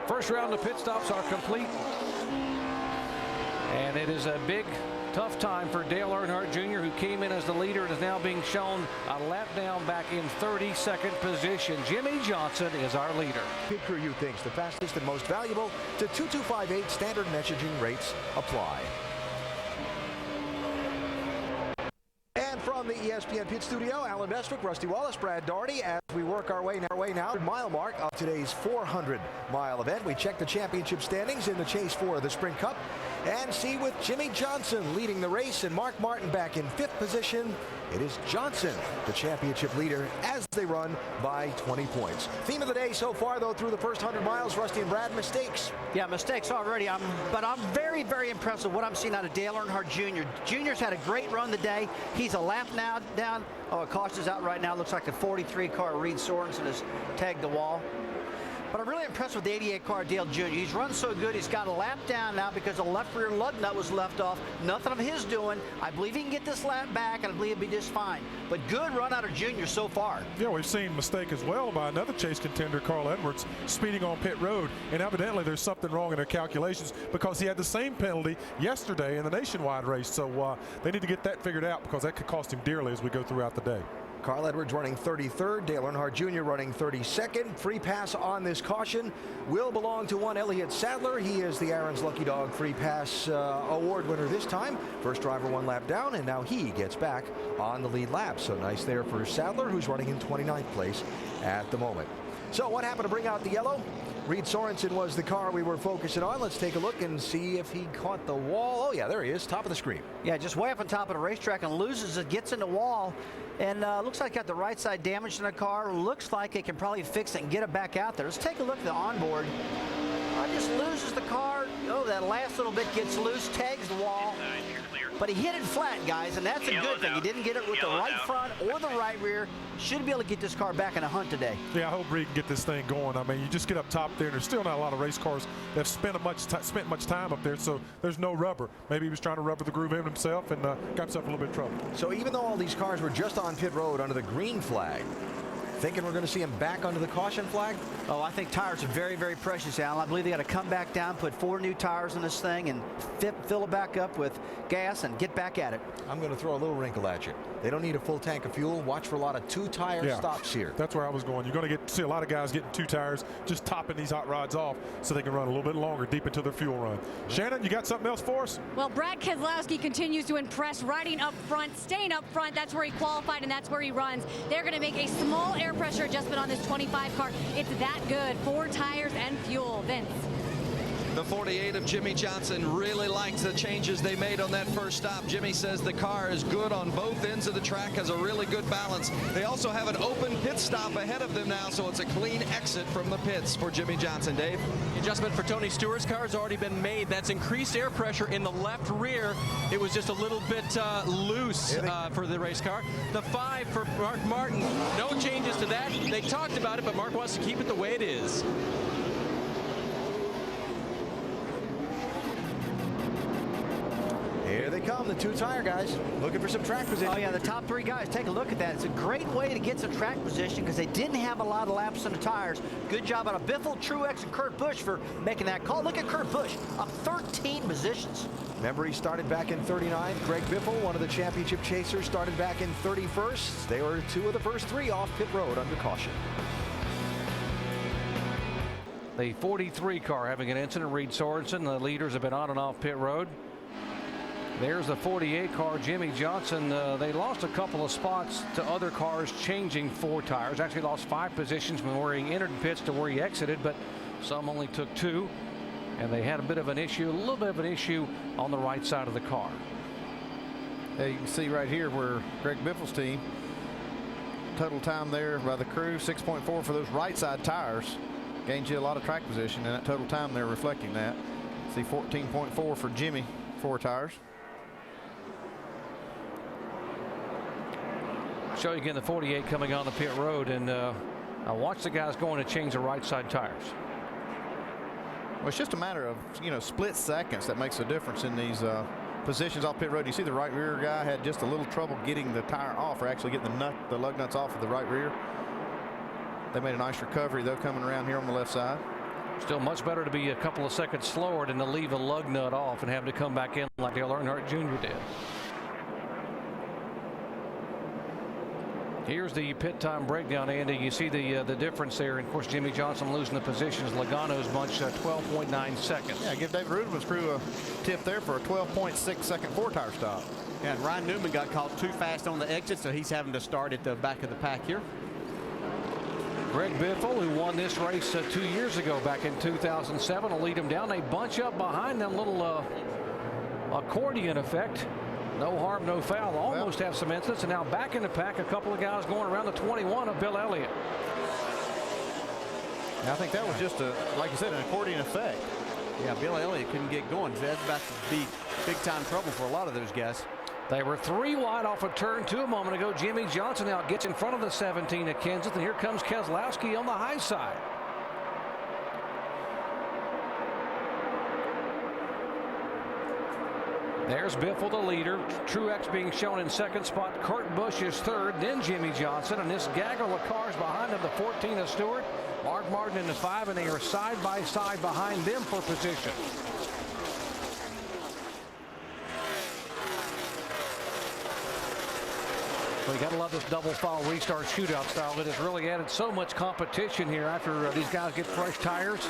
First round of pit stops are complete, and it is a big Tough time for Dale Earnhardt Jr., who came in as the leader and is now being shown a lap down back in 32nd position. Jimmy Johnson is our leader. Pit Crew U thinks the fastest and most valuable to 2258 standard messaging rates apply. And from the ESPN Pit Studio, Alan Bestwick, Rusty Wallace, Brad Daugherty, as we work our way now, mile mark of today's 400-mile event. We check the championship standings in the chase for the Sprint Cup and see with Jimmy Johnson leading the race and Mark Martin back in 5th position. It is Johnson, the championship leader, as they run by 20 points. Theme of the day so far, though, through the first 100 miles, Rusty and Brad, mistakes. Yeah, mistakes already. But I'm very, very impressed with what I'm seeing out of Dale Earnhardt Jr. Jr.'s had a great run today. He's a lap now down. Oh, a caution's out right now. Looks like the 43 car Reed Sorensen has tagged the wall. But I'm really impressed with the 88 car Dale Jr. He's run so good. He's got a lap down now because the left rear lug nut was left off. Nothing of his doing. I believe he can get this lap back, and I believe he'll be just fine. But good run out of Jr. so far. Yeah, we've seen mistake as well by another chase contender, Carl Edwards, speeding on pit road. And evidently there's something wrong in their calculations because he had the same penalty yesterday in the nationwide race. So they need to get that figured out because that could cost him dearly as we go throughout the day. Carl Edwards running 33rd, Dale Earnhardt Jr. running 32nd. Free pass on this caution will belong to one Elliott Sadler. He is the Aaron's Lucky Dog Free Pass award winner this time. First driver one lap down, and now he gets back on the lead lap. So nice there for Sadler, who's running in 29th place at the moment. So what happened to bring out the yellow? Reed Sorensen was the car we were focusing on. Let's take a look and see if he caught the wall. Oh, yeah, there he is, top of the screen. Yeah, just way up on top of the racetrack and loses it, gets in the wall. And looks like got the right side damage in the car. Looks like it can probably fix it and get it back out there. Let's take a look at the onboard. Just loses the car. Oh, that last little bit gets loose, tags the wall. But he hit it flat, guys, and that's a good thing. He didn't get it with the right front or the right rear. Should be able to get this car back in a hunt today. Yeah, I hope Reed can get this thing going. I mean, you just get up top there, and there's still not a lot of race cars that have spent much time up there, so there's no rubber. Maybe he was trying to rubber the groove in himself and got himself a little bit of trouble. So even though all these cars were just on pit road under the green flag, thinking we're going to see him back under the caution flag? Oh, I think tires are very, very precious, Alan. I believe they got to come back down, put 4 new tires in this thing, and fill it back up with gas and get back at it. I'm going to throw a little wrinkle at you. They don't need a full tank of fuel. Watch for a lot of 2-tire stops here. That's where I was going. You're going to see a lot of guys getting 2 tires, just topping these hot rods off so they can run a little bit longer deep into their fuel run. Shannon, you got something else for us? Well, Brad Keselowski continues to impress, riding up front, staying up front. That's where he qualified, and that's where he runs. They're going to make a small air pressure adjustment on this 25 car. It's that good. 4 tires and fuel. Vince. The 48 of Jimmy Johnson really likes the changes they made on that first stop. Jimmy says the car is good on both ends of the track, has a really good balance. They also have an open pit stop ahead of them now, so it's a clean exit from the pits for Jimmy Johnson. Dave? The adjustment for Tony Stewart's car has already been made. That's increased air pressure in the left rear. It was just a little bit loose for the race car. The 5 for Mark Martin, no changes to that. They talked about it, but Mark wants to keep it the way it is. Here they come, the 2-tire guys, looking for some track position. Oh, yeah, the top 3 guys. Take a look at that. It's a great way to get some track position because they didn't have a lot of laps in the tires. Good job out of Biffle, Truex, and Kurt Busch for making that call. Look at Kurt Busch, up 13 positions. Remember, he started back in 39th. Greg Biffle, one of the championship chasers, started back in 31st. They were 2 of the first 3 off pit road under caution. The 43 car having an incident. Reed Sorensen, the leaders have been on and off pit road. There's the 48 car, Jimmy Johnson. They lost a couple of spots to other cars changing 4 tires. Actually lost 5 positions from where he entered pits to where he exited, but some only took 2. And they had a bit of an issue, a little bit of an issue on the right side of the car. You can see right here where Greg Biffle's team, total time there by the crew, 6.4 for those right side tires. Gains you a lot of track position, and that total time they're reflecting that. See 14.4 for Jimmy, 4 tires. Show you again the 48 coming on the pit road, and I watch the guys going to change the right side tires. Well, it's just a matter of, split seconds that makes a difference in these positions off pit road. You see the right rear guy had just a little trouble getting the tire off, or actually getting the lug nuts off of the right rear. They made a nice recovery though coming around here on the left side. Still much better to be a couple of seconds slower than to leave a lug nut off and have to come back in like Dale Earnhardt Jr. did. Here's the pit time breakdown, Andy. You see the difference there. And of course, Jimmy Johnson losing the positions. Logano's bunch 12.9 seconds. Yeah, give David Rudman's crew a tip there for a 12.6 second 4-tire stop. Yeah, and Ryan Newman got caught too fast on the exit, so he's having to start at the back of the pack here. Greg Biffle, who won this race 2 years ago back in 2007, will lead him down. They bunch up behind them, little accordion effect. No harm, no foul. Almost have some incidents. And now back in the pack, a couple of guys going around the 21 of Bill Elliott. I think that was just like you said, an accordion effect. Yeah, Bill Elliott couldn't get going. That's about to be big time trouble for a lot of those guys. They were 3 wide off of turn 2 a moment ago. Jimmy Johnson now gets in front of the 17 at Kenseth, and here comes Keselowski on the high side. There's Biffle, the leader. Truex being shown in second spot. Kurt Busch is third. Then Jimmy Johnson. And this gaggle of cars behind him, the 14 of Stewart. Mark Martin in the 5, and they are side by side behind them for position. So you got to love this double file restart shootout style. It has really added so much competition here after these guys get fresh tires.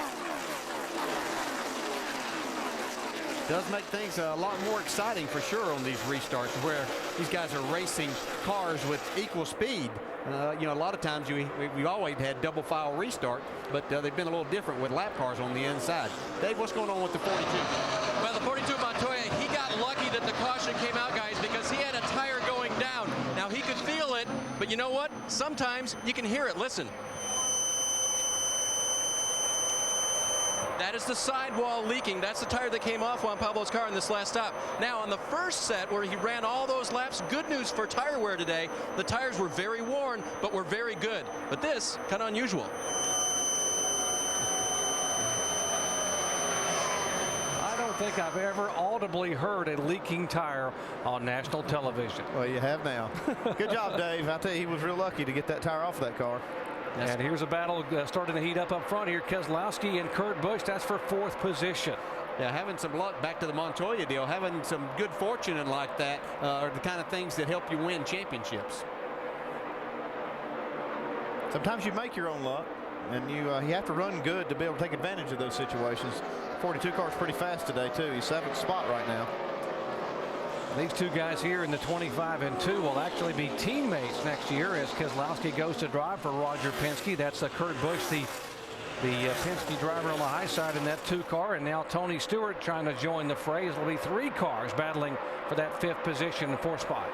Does make things a lot more exciting for sure on these restarts, where these guys are racing cars with equal speed. You know, a lot of times we always had double file restart, but they've been a little different with lap cars on the inside. Dave, what's going on with the 42? Well, the 42 Montoya, he got lucky that the caution came out, guys, because he had a tire going down. Now, he could feel it, but you know what? Sometimes you can hear it. Listen. That is the sidewall leaking. That's the tire that came off Juan Pablo's car in this last stop. Now, on the first set where he ran all those laps, good news for tire wear today. The tires were very worn, but were very good. But this, kind of unusual. I don't think I've ever audibly heard a leaking tire on national television. Well, you have now. Good job, Dave. I tell you, he was real lucky to get that tire off that car. And here's a battle starting to heat up front here. Keselowski and Kurt Busch, that's for 4th position. Yeah, having some luck, back to the Montoya deal, having some good fortune and like that are the kind of things that help you win championships. Sometimes you make your own luck, and you have to run good to be able to take advantage of those situations. 42 car's pretty fast today, too. He's 7th spot right now. These two guys here in the 25 and 2 will actually be teammates next year as Keselowski goes to drive for Roger Penske. That's Kurt Busch, the Penske driver on the high side in that 2 car. And now Tony Stewart trying to join the fray. There'll be 3 cars battling for that 5th position and 4th spot.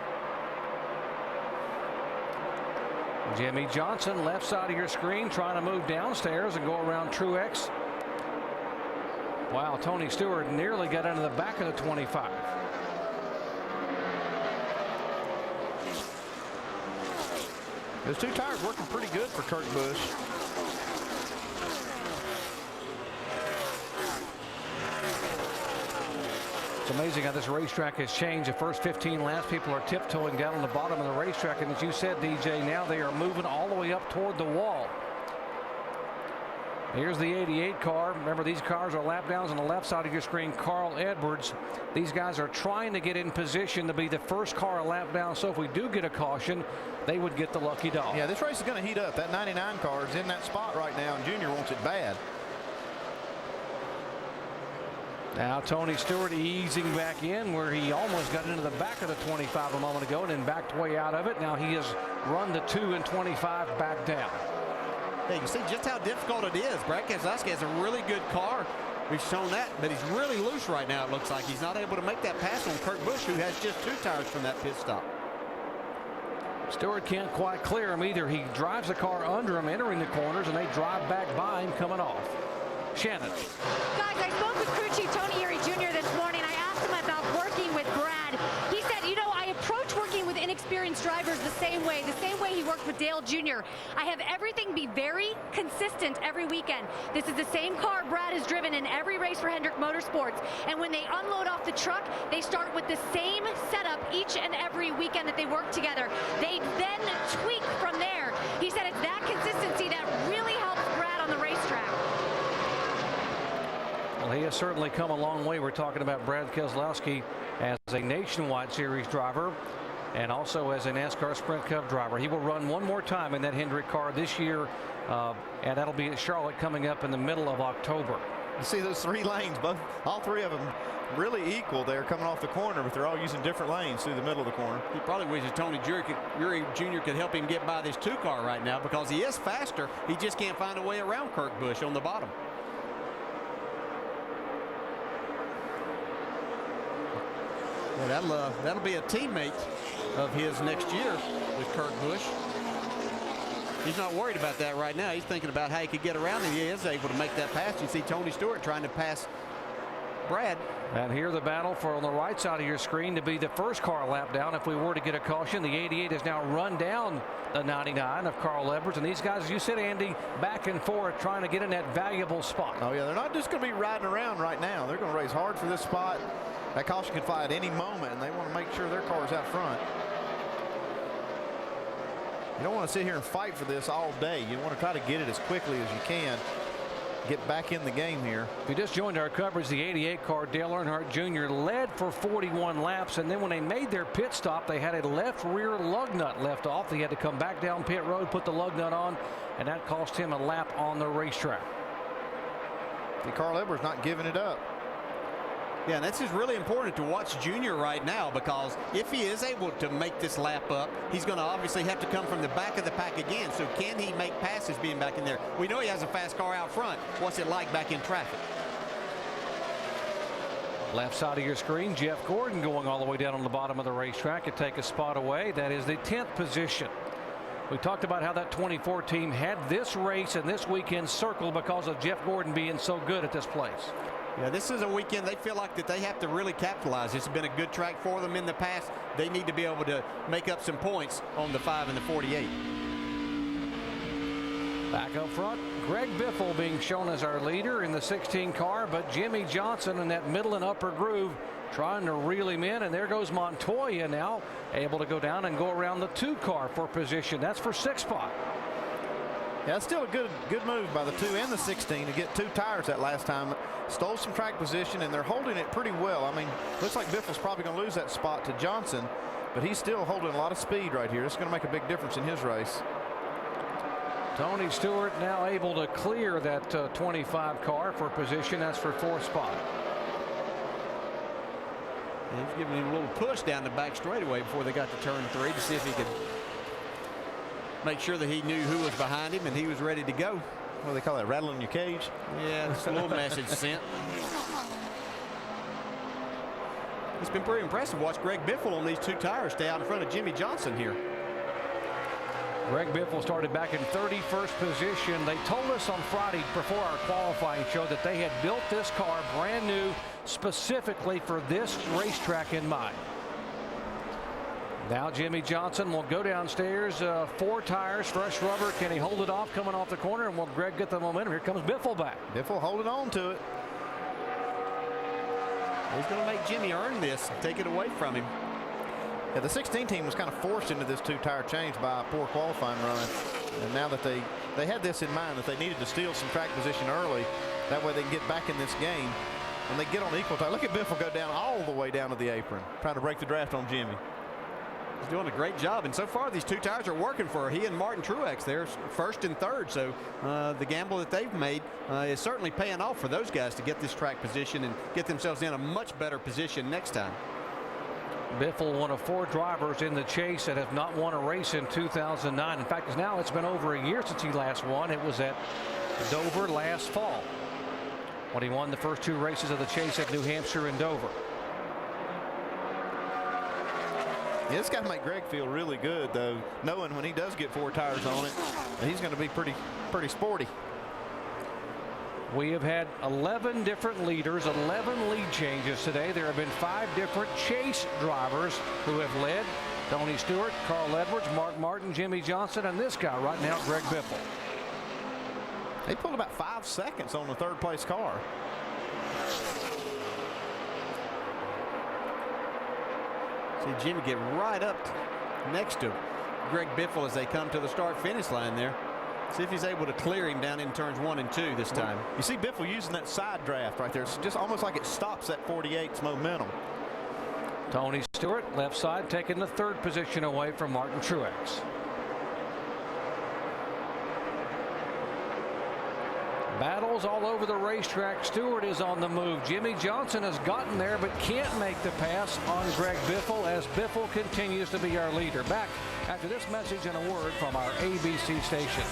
Jimmy Johnson, left side of your screen, trying to move downstairs and go around Truex. Wow, Tony Stewart nearly got into the back of the 25. Those 2 tires working pretty good for Kurt Busch. It's amazing how this racetrack has changed. The first 15 laps, people are tiptoeing down on the bottom of the racetrack. And as you said, DJ, now they are moving all the way up toward the wall. Here's the 88 car. Remember, these cars are lap downs on the left side of your screen. Carl Edwards. These guys are trying to get in position to be the first car a lap down. So if we do get a caution, they would get the lucky dog. Yeah, this race is going to heat up. That 99 car is in that spot right now, and Junior wants it bad. Now Tony Stewart easing back in where he almost got into the back of the 25 a moment ago and then backed way out of it. Now he has run the 2 and 25 back down. Yeah, you can see just how difficult it is. Brad Keselowski has a really good car. We've shown that, but he's really loose right now, it looks like. He's not able to make that pass on Kurt Busch, who has just 2 tires from that pit stop. Stewart can't quite clear him either. He drives the car under him, entering the corners, and they drive back by him coming off. Shannon. Guys, I spoke with crew chief Tony Erie Jr. this morning. I asked him about working with Brad. He said, you know, I approach working with inexperienced drivers the same way he worked with Dale Jr. I have everything be very consistent every weekend. This is the same car Brad has driven in every race for Hendrick Motorsports. And when they unload off the truck, they start with the same setup each and every weekend that they work together. They then tweak from there. He said it's that consistency that really helps Brad on the racetrack. has certainly come a long way. We're talking about Brad Keselowski as a Nationwide Series driver and also as a NASCAR Sprint Cup driver. He will run one more time in that Hendrick car this year, and that'll be at Charlotte coming up in the middle of October. You see those 3 lanes, all 3 of them really equal there coming off the corner, but they're all using different lanes through the middle of the corner. He probably wishes Tony Drury Jr. could help him get by this 2 car right now, because he is faster. He just can't find a way around Kurt Busch on the bottom. Yeah, that'll be a teammate of his next year with Kurt Busch. He's not worried about that right now. He's thinking about how he could get around, and he is able to make that pass. You see Tony Stewart trying to pass Brad. And here the battle for on the right side of your screen to be the first car lap down if we were to get a caution. The 88 has now run down the 99 of Carl Edwards, and these guys, as you said, Andy, back and forth trying to get in that valuable spot. Oh yeah, they're not just going to be riding around right now. They're going to race hard for this spot. That caution could fly at any moment, and they want to make sure their car is out front. You don't want to sit here and fight for this all day. You want to try to get it as quickly as you can. Get back in the game here. If you just joined our coverage, the 88 car, Dale Earnhardt Jr. led for 41 laps, and then when they made their pit stop, they had a left rear lug nut left off. They had to come back down pit road, put the lug nut on, and that cost him a lap on the racetrack. Carl Edwards not giving it up. Yeah, and this is really important to watch Junior right now, because if he is able to make this lap up, he's going to obviously have to come from the back of the pack again. So can he make passes being back in there? We know he has a fast car out front. What's it like back in traffic? Left side of your screen, Jeff Gordon going all the way down on the bottom of the racetrack to take a spot away. That is the 10th position. We talked about how that 24 team had this race and this weekend circled because of Jeff Gordon being so good at this place. Yeah, this is a weekend they feel like that they have to really capitalize. It's been a good track for them in the past. They need to be able to make up some points on the 5 and the 48. Back up front, Greg Biffle being shown as our leader in the 16 car, but Jimmy Johnson in that middle and upper groove trying to reel him in, and there goes Montoya now able to go down and go around the 2 car for position. That's for 6th spot. Yeah, it's still a good move by the 2 and the 16 to get 2 tires that last time. Stole some track position, and they're holding it pretty well. I mean, looks like Biffle's probably going to lose that spot to Johnson, but he's still holding a lot of speed right here. It's going to make a big difference in his race. Tony Stewart now able to clear that 25 car for position. That's for 4th spot. And he's giving him a little push down the back straightaway before they got to turn 3 to see if he could make sure that he knew who was behind him and he was ready to go. What do they call that, rattling your cage? Yeah, it's a little message sent. It's been pretty impressive. Watch Greg Biffle on these 2 tires stay out in front of Jimmy Johnson here. Greg Biffle started back in 31st position. They told us on Friday before our qualifying show that they had built this car brand new specifically for this racetrack in mind. Now Jimmy Johnson will go downstairs, 4 tires, fresh rubber. Can he hold it off coming off the corner? And will Greg get the momentum? Here comes Biffle back. Biffle holding on to it. He's going to make Jimmy earn this and take it away from him. Yeah, the 16 team was kind of forced into this 2-tire change by a poor qualifying run. And now that they had this in mind, that they needed to steal some track position early, that way they can get back in this game. When they get on equal time, look at Biffle go down all the way down to the apron, trying to break the draft on Jimmy. He's doing a great job, and so far these 2 tires are working for he and Martin Truex. They're 1st and 3rd, so the gamble that they've made is certainly paying off for those guys to get this track position and get themselves in a much better position next time. Biffle, one of 4 drivers in the chase that have not won a race in 2009. In fact, it's been over a year since he last won. It was at Dover last fall when he won the first 2 races of the chase at New Hampshire and Dover. Yeah, it's got to make Greg feel really good, though, knowing when he does get 4 tires on it, he's going to be pretty sporty. We have had 11 different leaders, 11 lead changes today. There have been 5 different chase drivers who have led. Tony Stewart, Carl Edwards, Mark Martin, Jimmy Johnson, and this guy right now, Greg Biffle. They pulled about 5 seconds on the 3rd place car. See Jimmy get right up next to Greg Biffle as they come to the start-finish line there. See if he's able to clear him down in turns 1 and 2 this time. You see Biffle using that side draft right there. It's just almost like it stops that 48's momentum. Tony Stewart, left side, taking the 3rd position away from Martin Truex. Battles all over the racetrack. Stewart is on the move. Jimmy Johnson has gotten there but can't make the pass on Greg Biffle as Biffle continues to be our leader. Back after this message and a word from our ABC station.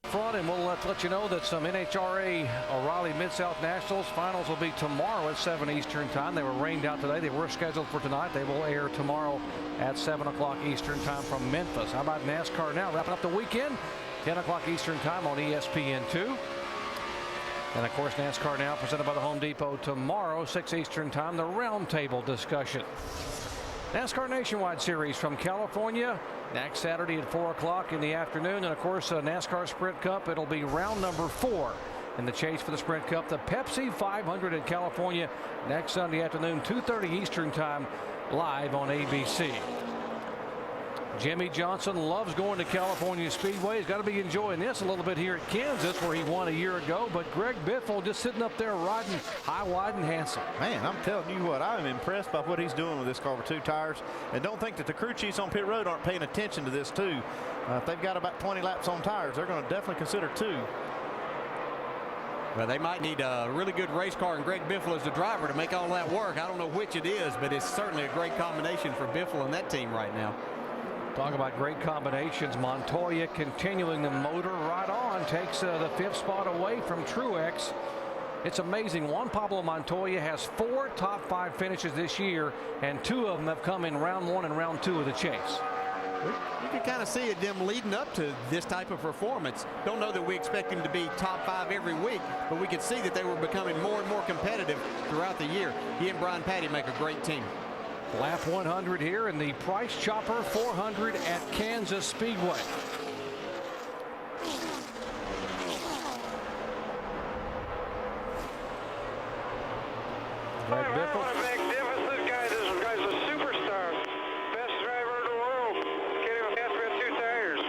Front, and we'll let you know that some NHRA O'Reilly Mid-South Nationals finals will be tomorrow at 7 Eastern time. They were rained out today. They were scheduled for tonight. They will air tomorrow at 7 o'clock Eastern time from Memphis. How about NASCAR now? Wrapping up the weekend. 10 o'clock Eastern time on ESPN2. And of course, NASCAR now presented by the Home Depot tomorrow, 6 Eastern time, the roundtable discussion. NASCAR Nationwide Series from California next Saturday at 4 o'clock in the afternoon. And of course, NASCAR Sprint Cup, it'll be round number 4 in the chase for the Sprint Cup. The Pepsi 500 in California next Sunday afternoon, 2:30 Eastern time, live on ABC. Jimmy Johnson loves going to California Speedway. He's got to be enjoying this a little bit here at Kansas, where he won a year ago. But Greg Biffle just sitting up there riding high, wide, and handsome. Man, I'm telling you what, I'm impressed by what he's doing with this car with 2 tires. And don't think that the crew chiefs on pit road aren't paying attention to this, too. If they've got about 20 laps on tires, they're going to definitely consider 2. Well, they might need a really good race car and Greg Biffle as the driver to make all that work. I don't know which it is, but it's certainly a great combination for Biffle and that team right now. Talk about great combinations. Montoya continuing the motor right on, takes the 5th spot away from Truex. It's amazing. Juan Pablo Montoya has 4 top 5 finishes this year, and 2 of them have come in round 1 and round 2 of the chase. You can kind of see it them leading up to this type of performance. Don't know that we expect him to be top 5 every week, but we could see that they were becoming more and more competitive throughout the year. He and Brian Patty make a great team. Lap 100 here in the Price Chopper 400 at Kansas Speedway. Greg Biffle. What a big difference. This guy's a superstar. Best driver in the world. Can't even pass me on 2 tires.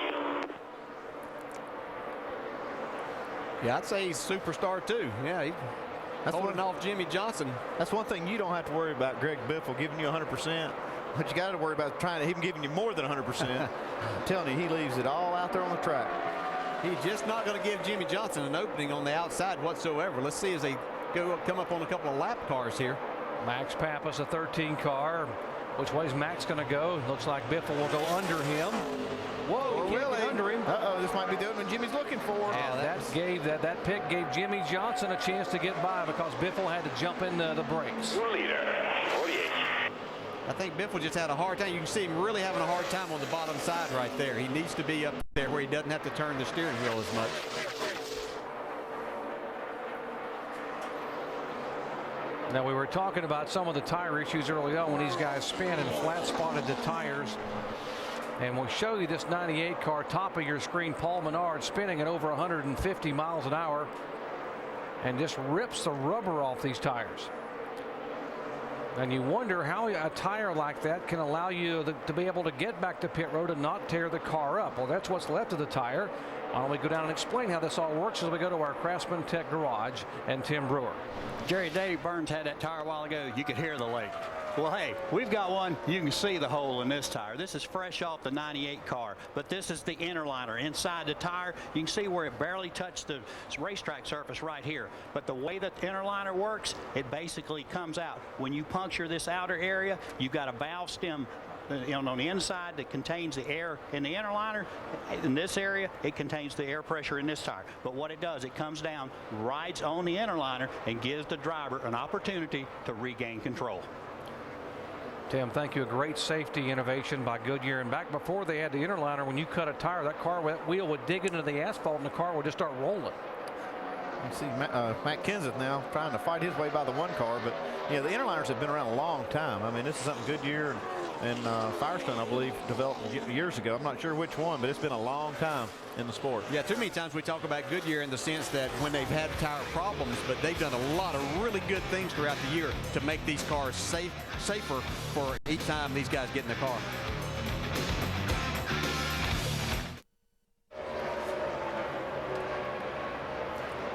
Yeah, I'd say he's a superstar too. Yeah, that's holding off Jimmy Johnson. That's one thing you don't have to worry about, Greg Biffle giving you 100%. What you got to worry about is trying to him giving you more than 100%. I'm telling you, he leaves it all out there on the track. He's just not going to give Jimmy Johnson an opening on the outside whatsoever. Let's see as they come up on a couple of lap cars here. Max Pappas, a 13 car. Which way's Max going to go? Looks like Biffle will go under him. Whoa, really? Under him. Uh-oh, this might be the opening Jimmy's looking for. That pick gave Jimmy Johnson a chance to get by because Biffle had to jump in the brakes. Leader, 48. I think Biffle just had a hard time. You can see him really having a hard time on the bottom side right there. He needs to be up there where he doesn't have to turn the steering wheel as much. Now, we were talking about some of the tire issues early on when these guys spin and flat spotted the tires. And we'll show you this 98 car, top of your screen, Paul Menard spinning at over 150 miles an hour and just rips the rubber off these tires. And you wonder how a tire like that can allow you to be able to get back to pit road and not tear the car up. Well, that's what's left of the tire. Why don't we go down and explain how this all works as we go to our Craftsman Tech Garage and Tim Brewer. Jerry, Dave Burns had that tire a while ago. You could hear the leak. Well, hey, we've got one. You can see the hole in this tire. This is fresh off the 98 car, but this is the inner liner. Inside the tire, you can see where it barely touched the racetrack surface right here. But the way that the inner liner works, it basically comes out. When you puncture this outer area, you've got a valve stem on the inside that contains the air in the inner liner. In this area, it contains the air pressure in this tire. But what it does, it comes down, rides on the inner liner, and gives the driver an opportunity to regain control. Tim, thank you. A great safety innovation by Goodyear. And back before they had the inner liner, when you cut a tire, that wheel would dig into the asphalt and the car would just start rolling. You see Matt Kenseth now trying to fight his way by the 1 car, but yeah, the inner liners have been around a long time. I mean, this is something Goodyear and Firestone, I believe, developed years ago. I'm not sure which one, but it's been a long time in the sport. Yeah, too many times we talk about Goodyear in the sense that when they've had tire problems, but they've done a lot of really good things throughout the year to make these cars safer for each time these guys get in the car.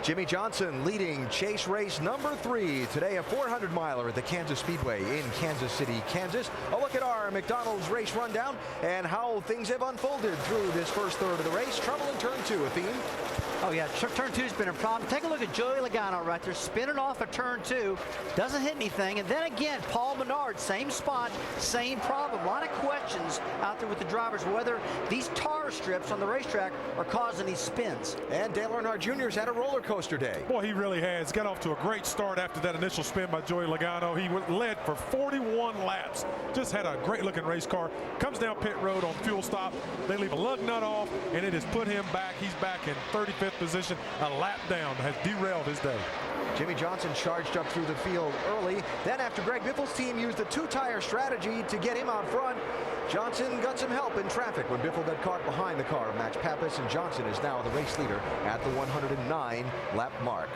Jimmy Johnson leading chase race number 3 today, a 400-miler at the Kansas Speedway in Kansas City, Kansas. A look at our McDonald's race rundown and how things have unfolded through this first third of the race. Trouble in turn 2, Athene. Oh, yeah, turn 2's been a problem. Take a look at Joey Logano right there, spinning off of turn 2. Doesn't hit anything. And then again, Paul Menard, same spot, same problem. A lot of questions out there with the drivers whether these tar strips on the racetrack are causing these spins. And Dale Earnhardt Jr.'s had a roller coaster day. Boy, he really has. Got off to a great start after that initial spin by Joey Logano. He led for 41 laps. Just had a great-looking race car. Comes down pit road on fuel stop. They leave a lug nut off, and it has put him back. He's back in 35th position, a lap down, has derailed his day. Jimmy Johnson charged up through the field early. Then after Greg Biffle's team used the 2-tire strategy to get him out front, Johnson got some help in traffic when Biffle got caught behind the car of Max Pappas, and Johnson is now the race leader at the 109 lap mark.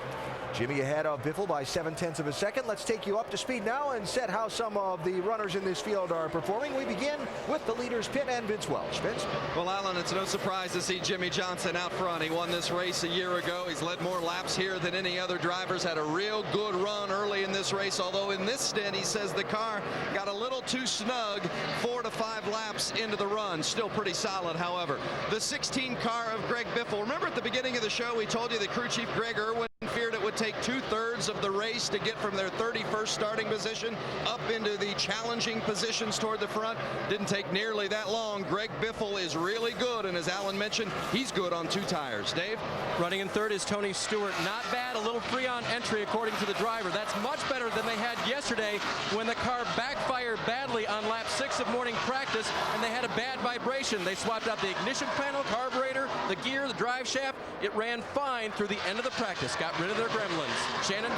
Jimmy ahead of Biffle by 0.7 of a second. Let's take you up to speed now and set how some of the runners in this field are performing. We begin with the leaders, Pitt and Vince Welch. Vince? Well, Alan, it's no surprise to see Jimmy Johnson out front. He won this race a year ago. He's led more laps here than any other drivers. Had a real good run early in this race, although in this stint he says the car got a little too snug 4 to 5 laps into the run. Still pretty solid, however. The 16 car of Greg Biffle. Remember at the beginning of the show we told you that crew chief Greg Irwin feared it would take 2/3 of the race to get from their 31st starting position up into the challenging positions toward the front. Didn't take nearly that long. Greg Biffle is really good, and as Alan mentioned, he's good on 2 tires. Dave? Running in third is Tony Stewart. Not bad, a little free on entry according to the driver. That's much better than they had yesterday when the car backfired badly on lap 6 of morning practice and they had a bad vibration. They swapped out the ignition panel, carburetor, the gear, the drive shaft. It ran fine through the end of the practice. Got rid of their gremlins. Shannon?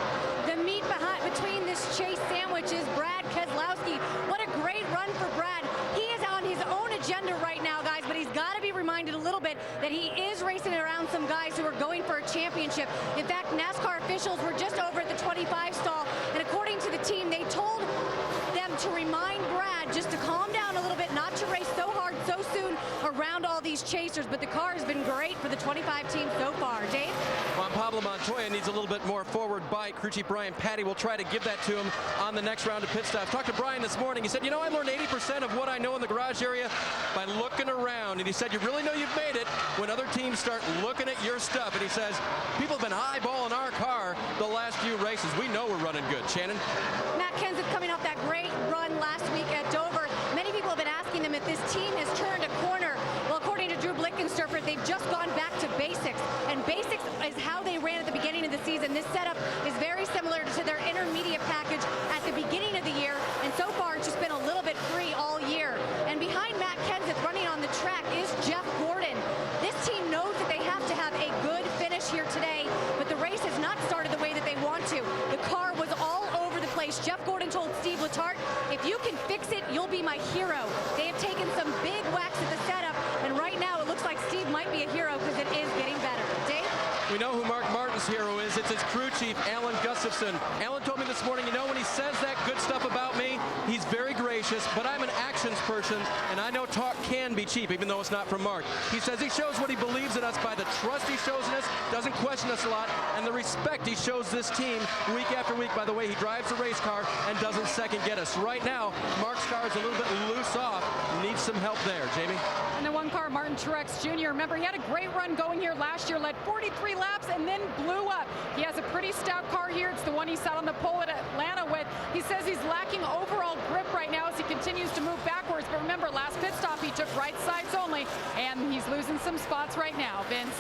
The meat between this chase sandwich is Brad Keselowski. What a great run for Brad. He is on his own agenda right now, guys, but he's got to be reminded a little bit that he is racing around some guys who are going for a championship. In fact, NASCAR officials were just over at the 25 stall, and according to the team, they told them to remind Brad just to calm down a little bit, not to race so hard so soon around all these chasers, but the car has been great for the 25 team so far. Dave? Juan Pablo Montoya needs a little bit more forward bite. Crew chief Brian Patty will try to give that to him on the next round of pit stops. Talked to Brian this morning. He said, you know, I learned 80% of what I know in the garage area by looking around. And he said, you really know you've made it when other teams start looking at your stuff. And he says, people have been eyeballing our car the last few races. We know we're running good. Shannon? Matt Kenseth coming off that great run last week at Dover. Many people have been asking them if this team has turned a corner. Well, according to Drew Blickensturfer, they've just gone back to basics. And basics is how they ran at the beginning of the season. This setup is very similar to their intermediate package at the beginning of the year. And so far, it's just been a little bit free all year. And behind Matt Kenseth running on the track is Jeff Gordon. This team knows that they have to have a good finish here today, but the race has not started the way that they want to. The car was all over the place. Jeff Gordon told Steve Letarte, if you can fix it, you'll be my hero. They have taken some big whacks at the setup, and right now it looks like Steve might be a hero because it is getting better. Dave? We know who Mark Martin's hero is. It's his crew chief, Alan Gustafson. Alan told me this morning, you know, when he says that good stuff about me, he's very gracious, but I'm an actions person, and I know talk can be cheap, even though it's not from Mark. He says he shows what he believes in us by the trust he shows in us, doesn't question us a lot, and the respect he shows this team week after week by the way he drives the race car and doesn't second get us. Right now, Mark's car is a little bit loose off. Needs some help there. Jamie? And the one car, Martin Truex Jr. Remember, he had a great run going here last year, led 43 laps and then blew up. He has a pretty stout car here. It's the one he sat on the pole at Atlanta with. He says he's lacking overall grip right now as he continues to move backwards. But remember, last pit stop, he took right sides only, and he's losing some spots right now. Vince?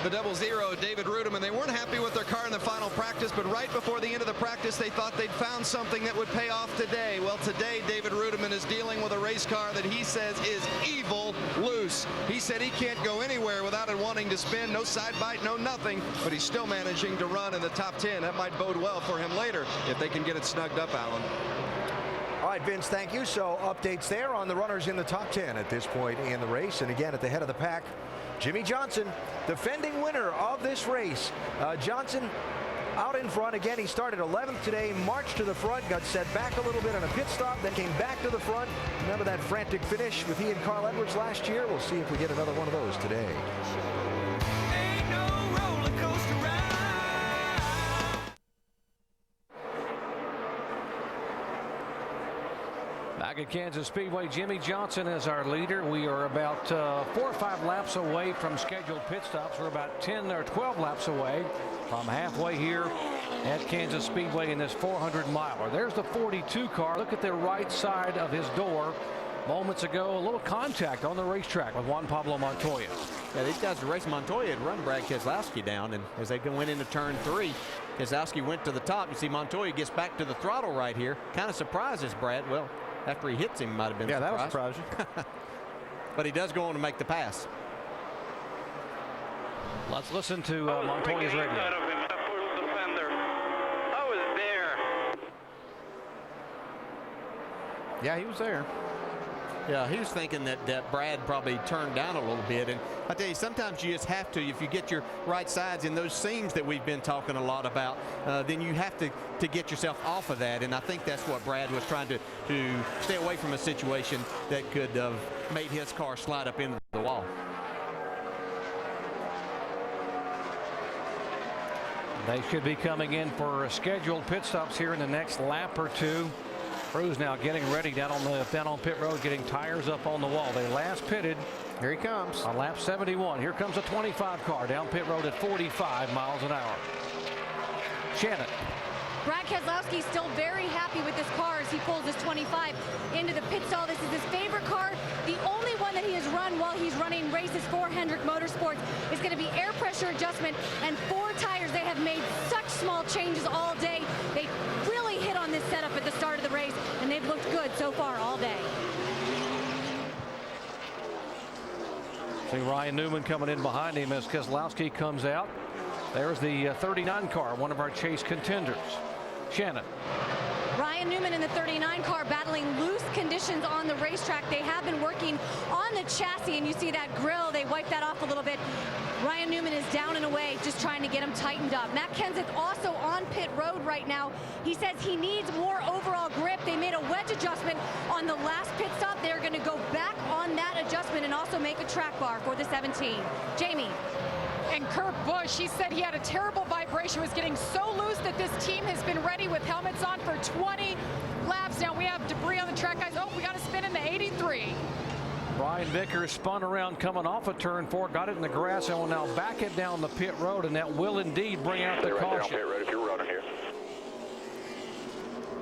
The 00, David Rudeman. They weren't happy with their car in the final practice, but right before the end of the practice, they thought they'd found something that would pay off today. Well, today, David Rudeman is dealing with a race car that he says is evil loose. He said he can't go anywhere without it wanting to spin. No side bite, no nothing, but he's still managing to run in the top 10. That might bode well for him later if they can get it snugged up, Alan. All right, Vince, thank you. So updates there on the runners in the top 10 at this point in the race. And again, at the head of the pack, Jimmy Johnson, defending winner of this race. Johnson out in front again. He started 11th today, marched to the front, got set back a little bit on a pit stop, then came back to the front. Remember that frantic finish with he and Carl Edwards last year? We'll see if we get another one of those today. Ain't no roller coaster ride. Back at Kansas Speedway, Jimmy Johnson is our leader. We are about 4 or 5 laps away from scheduled pit stops. We're about 10 or 12 laps away from halfway here at Kansas Speedway in this 400-miler. There's the 42 car. Look at the right side of his door. Moments ago, a little contact on the racetrack with Juan Pablo Montoya. Yeah, these guys are racing. Montoya had run Brad Keselowski down, and as they went into turn 3, Keselowski went to the top. You see Montoya gets back to the throttle right here. Kind of surprises Brad. Well, after he hits him, might have been yeah, surprised. that was surprising. But he does go on to make the pass. Let's listen to Montoya's radio. I was there. Yeah, he was there. Yeah, he was thinking that Brad probably turned down a little bit. And I tell you, sometimes you just have to, if you get your right sides in those seams that we've been talking a lot about, then you have to get yourself off of that. And I think that's what Brad was trying to stay away from a situation that could have made his car slide up into the wall. They should be coming in for scheduled pit stops here in the next lap or two. Crew's now getting ready down on pit road, getting tires up on the wall. They last pitted. Here he comes. On lap 71. Here comes a 25 car down pit road at 45 miles an hour. Shannon. Brad Keselowski still very happy with this car as he pulls his 25 into the pit stall. This is his favorite car. The only one that he has run while he's running races for Hendrick Motorsports is going to be air pressure adjustment and 4 tires. They have made such small changes all day. They really hit on this setup at the start of the race, and they've looked good so far all day. See Ryan Newman coming in behind him as Keselowski comes out. There's the 39 car, one of our chase contenders. Shannon. Ryan Newman in the 39 car battling loose conditions on the racetrack. They have been working on the chassis, and you see that grill. They wiped that off a little bit. Ryan Newman is down and away, just trying to get him tightened up. Matt Kenseth also on pit road right now. He says he needs more overall grip. They made a wedge adjustment on the last pit stop. They're going to go back on that adjustment and also make a track bar for the 17. Jamie. And Kurt Busch, he said he had a terrible vibration, was getting so loose that this team has been ready with helmets on for 20 laps. Now we have debris on the track, guys. Oh, we got to spin in the 83. Brian Vickers spun around coming off of turn 4, got it in the grass, and will now back it down the pit road, and that will indeed bring out the caution. Pit road if you're running here.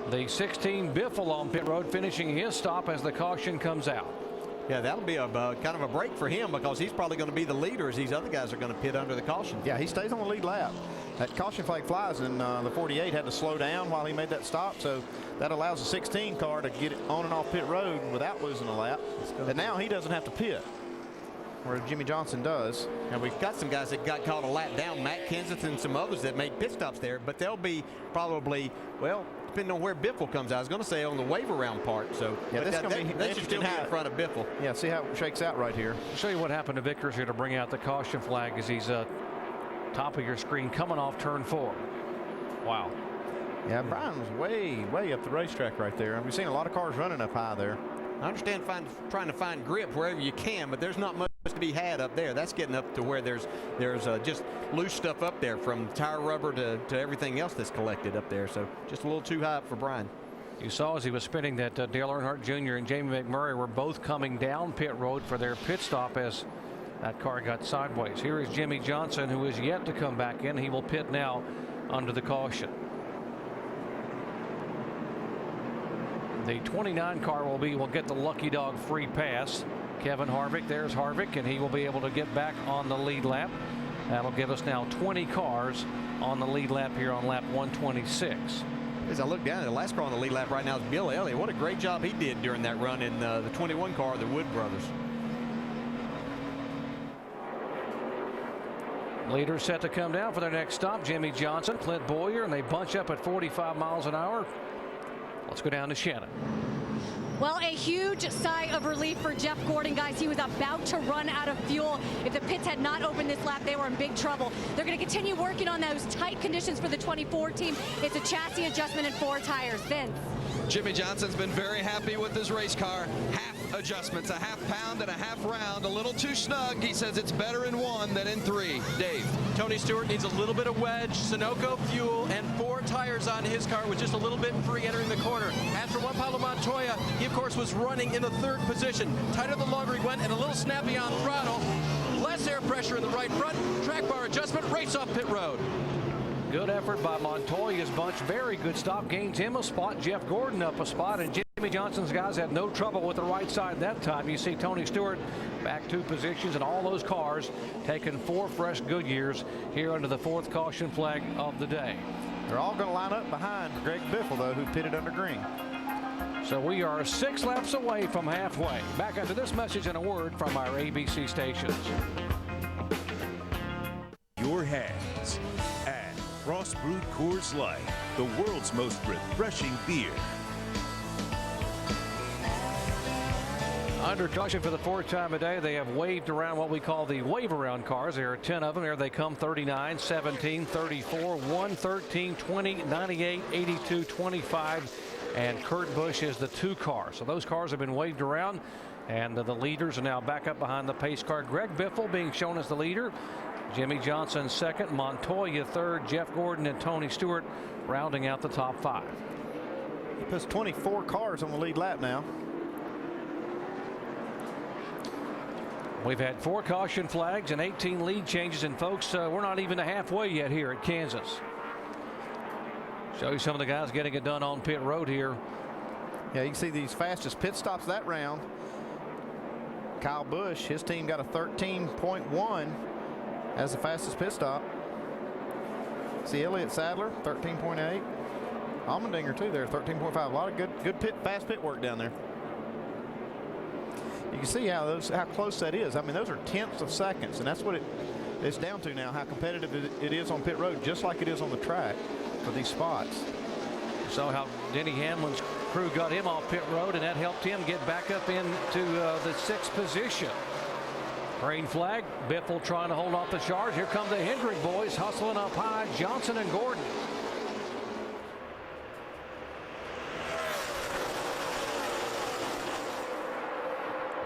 The 16 Biffle on pit road finishing his stop as the caution comes out. Yeah, that'll be a kind of a break for him because he's probably going to be the leader as these other guys are going to pit under the caution. Yeah, he stays on the lead lap. That caution flag flies, and the 48 had to slow down while he made that stop, so that allows the 16 car to get it on and off pit road without losing a lap. And now he doesn't have to pit, where Jimmy Johnson does. And we've got some guys that got caught a lap down, Matt Kenseth and some others that made pit stops there, but they'll be probably, well, depending on where Biffle comes out. I was going to say on the wave around part. So yeah, this is going to be they should still be in front of Biffle. Yeah, see how it shakes out right here. I'll show you what happened to Vickers here to bring out the caution flag as he's top of your screen coming off turn 4. Wow. Yeah, Brian was way up the racetrack right there. And we've seen a lot of cars running up high there. I understand trying to find grip wherever you can, but there's not much to be had up there. That's getting up to where there's just loose stuff up there, from tire rubber to everything else that's collected up there. So just a little too high up for Brian. You saw as he was spinning that Dale Earnhardt Jr. and Jamie McMurray were both coming down pit road for their pit stop as that car got sideways. Here is Jimmy Johnson, who is yet to come back in. He will pit now under the caution. The 29 car will get the lucky dog free pass. Kevin Harvick, there's Harvick, and he will be able to get back on the lead lap. That'll give us now 20 cars on the lead lap here on lap 126. As I look down, the last car on the lead lap right now is Bill Elliott. What a great job he did during that run in the 21 car of the Wood brothers. Leaders set to come down for their next stop. Jimmy Johnson, Clint Boyer, and they bunch up at 45 miles an hour. Let's go down to Shannon. Well, a huge sigh of relief for Jeff Gordon, guys. He was about to run out of fuel. If the pits had not opened this lap, they were in big trouble. They're going to continue working on those tight conditions for the 24 team. It's a chassis adjustment and 4 tires. Vince. Jimmy Johnson's been very happy with his race car. Half adjustments, a half pound and a half round, a little too snug. He says it's better in 1 than in 3. Dave. Tony Stewart needs a little bit of wedge, Sunoco fuel, and 4 tires on his car with just a little bit free entering the corner. As for Juan Pablo Montoya, he of course was running in the 3rd position. Tighter the longer he went and a little snappy on throttle. Less air pressure in the right front. Track bar adjustment, race off pit road. Good effort by Montoya's bunch. Very good stop. Gains him a spot. Jeff Gordon up a spot. And Jimmy Johnson's guys had no trouble with the right side that time. You see Tony Stewart back 2 positions, and all those cars taking 4 fresh Goodyears here under the 4th caution flag of the day. They're all going to line up behind Greg Biffle, though, who pitted under green. So we are 6 laps away from halfway. Back after this message and a word from our ABC stations. Your hands and Frost Brewed Coors Light, the world's most refreshing beer. Under caution for the 4th time a day. They have waved around what we call the wave around cars. There are 10 of them. Here they come: 39, 17, 34, 1, 13, 20, 98, 82, 25. And Kurt Busch is the 2 car. So those cars have been waved around. And the leaders are now back up behind the pace car. Greg Biffle being shown as the leader. Jimmy Johnson 2nd. Montoya 3rd. Jeff Gordon and Tony Stewart rounding out the top 5. He puts 24 cars on the lead lap now. We've had 4 caution flags and 18 lead changes, and folks, we're not even halfway yet here at Kansas. Show you some of the guys getting it done on pit road here. Yeah, you can see these fastest pit stops that round. Kyle Busch, his team got a 13.1 as the fastest pit stop. See Elliott Sadler, 13.8. Allmendinger too there, 13.5. A lot of good fast pit work down there. You can see how close that is. I mean, those are tenths of seconds, and that's what it's down to now, how competitive it is on pit road, just like it is on the track for these spots. So how Denny Hamlin's crew got him off pit road, and that helped him get back up into the 6th position. Green flag. Biffle trying to hold off the charge. Here come the Hendrick boys hustling up high. Johnson and Gordon.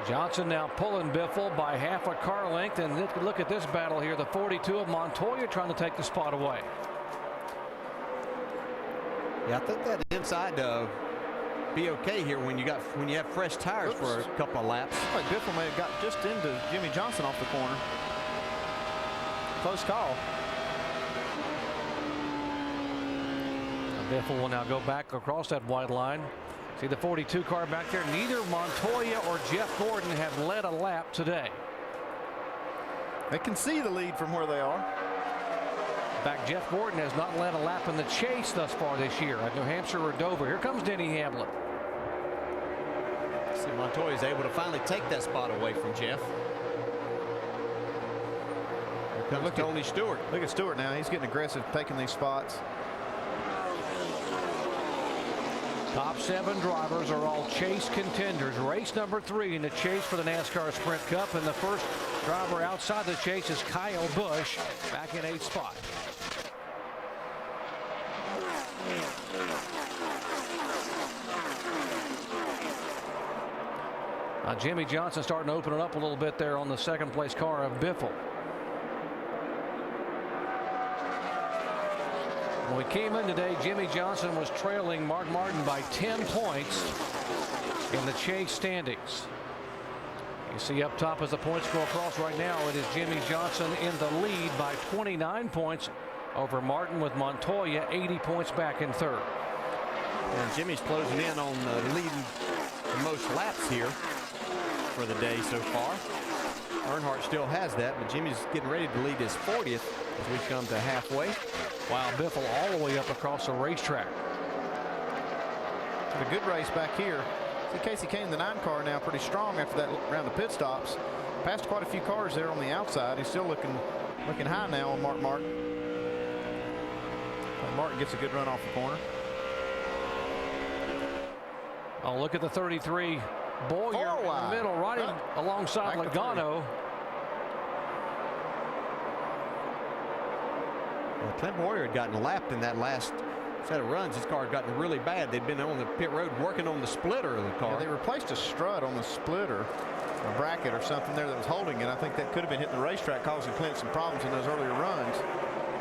Johnson now pulling Biffle by half a car length, and look at this battle here. The 42 of Montoya trying to take the spot away. Yeah, I think that inside be okay here when you have fresh tires for a couple of laps. Like Biffle may have got just into Jimmy Johnson off the corner. Close call. Biffle will now go back across that white line. See the 42 car back there. Neither Montoya or Jeff Gordon have led a lap today. They can see the lead from where they are. In fact, Jeff Gordon has not led a lap in the chase thus far this year at New Hampshire or Dover. Here comes Denny Hamlin. See, Montoya is able to finally take that spot away from Jeff. Here comes Tony Stewart. Look at Stewart now. He's getting aggressive, taking these spots. Top 7 drivers are all chase contenders. Race number 3 in the chase for the NASCAR Sprint Cup, and the first driver outside the chase is Kyle Busch, back in 8th spot. Now Jimmy Johnson starting to open it up a little bit there on the 2nd place car of Biffle. When we came in today, Jimmy Johnson was trailing Mark Martin by 10 points in the chase standings. You see up top as the points go across right now, it is Jimmy Johnson in the lead by 29 points over Martin, with Montoya 80 points back in 3rd. And Jimmy's closing in on leading the most laps here for the day so far. Earnhardt still has that, but Jimmy's getting ready to lead his 40th as we come to halfway. Wow, Biffle all the way up across the racetrack. A good race back here. See Casey Kane, the 9 car, now pretty strong after that round of pit stops. Passed quite a few cars there on the outside. He's still looking high now on Mark Martin. Martin gets a good run off the corner. Oh, look at the 33. Boyer in the middle, right alongside Logano. Well, Clint Boyer had gotten lapped in that last set of runs. His car had gotten really bad. They'd been on the pit road working on the splitter of the car. Yeah, they replaced a strut on the splitter, a bracket or something there that was holding it. I think that could have been hitting the racetrack, causing Clint some problems in those earlier runs.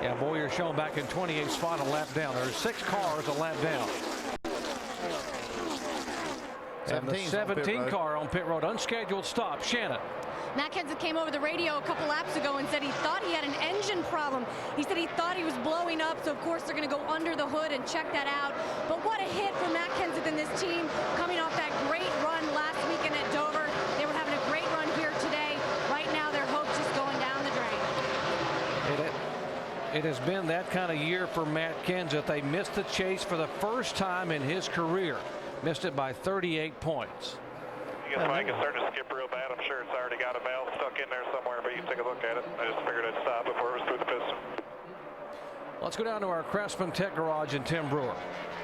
Yeah, Boyer shown back in 28th spot, a lap down. There's 6 cars a lap down. And the 17 car on pit road, unscheduled stop. Shannon. Matt Kenseth came over the radio a couple laps ago and said he thought he had an engine problem. He said he thought he was blowing up, so of course they're going to go under the hood and check that out. But what a hit for Matt Kenseth and this team, coming off that great run last weekend at Dover. They were having a great run here today. Right now their hope's just going down the drain. It has been that kind of year for Matt Kenseth. They missed the chase for the first time in his career. Missed it by 38 points. You guys might get starting to skip real bad. I'm sure it's already got a valve stuck in there somewhere, but you can take a look at it. I just figured I'd stop before it was through the piston. Let's go down to our Craftsman Tech Garage and Tim Brewer.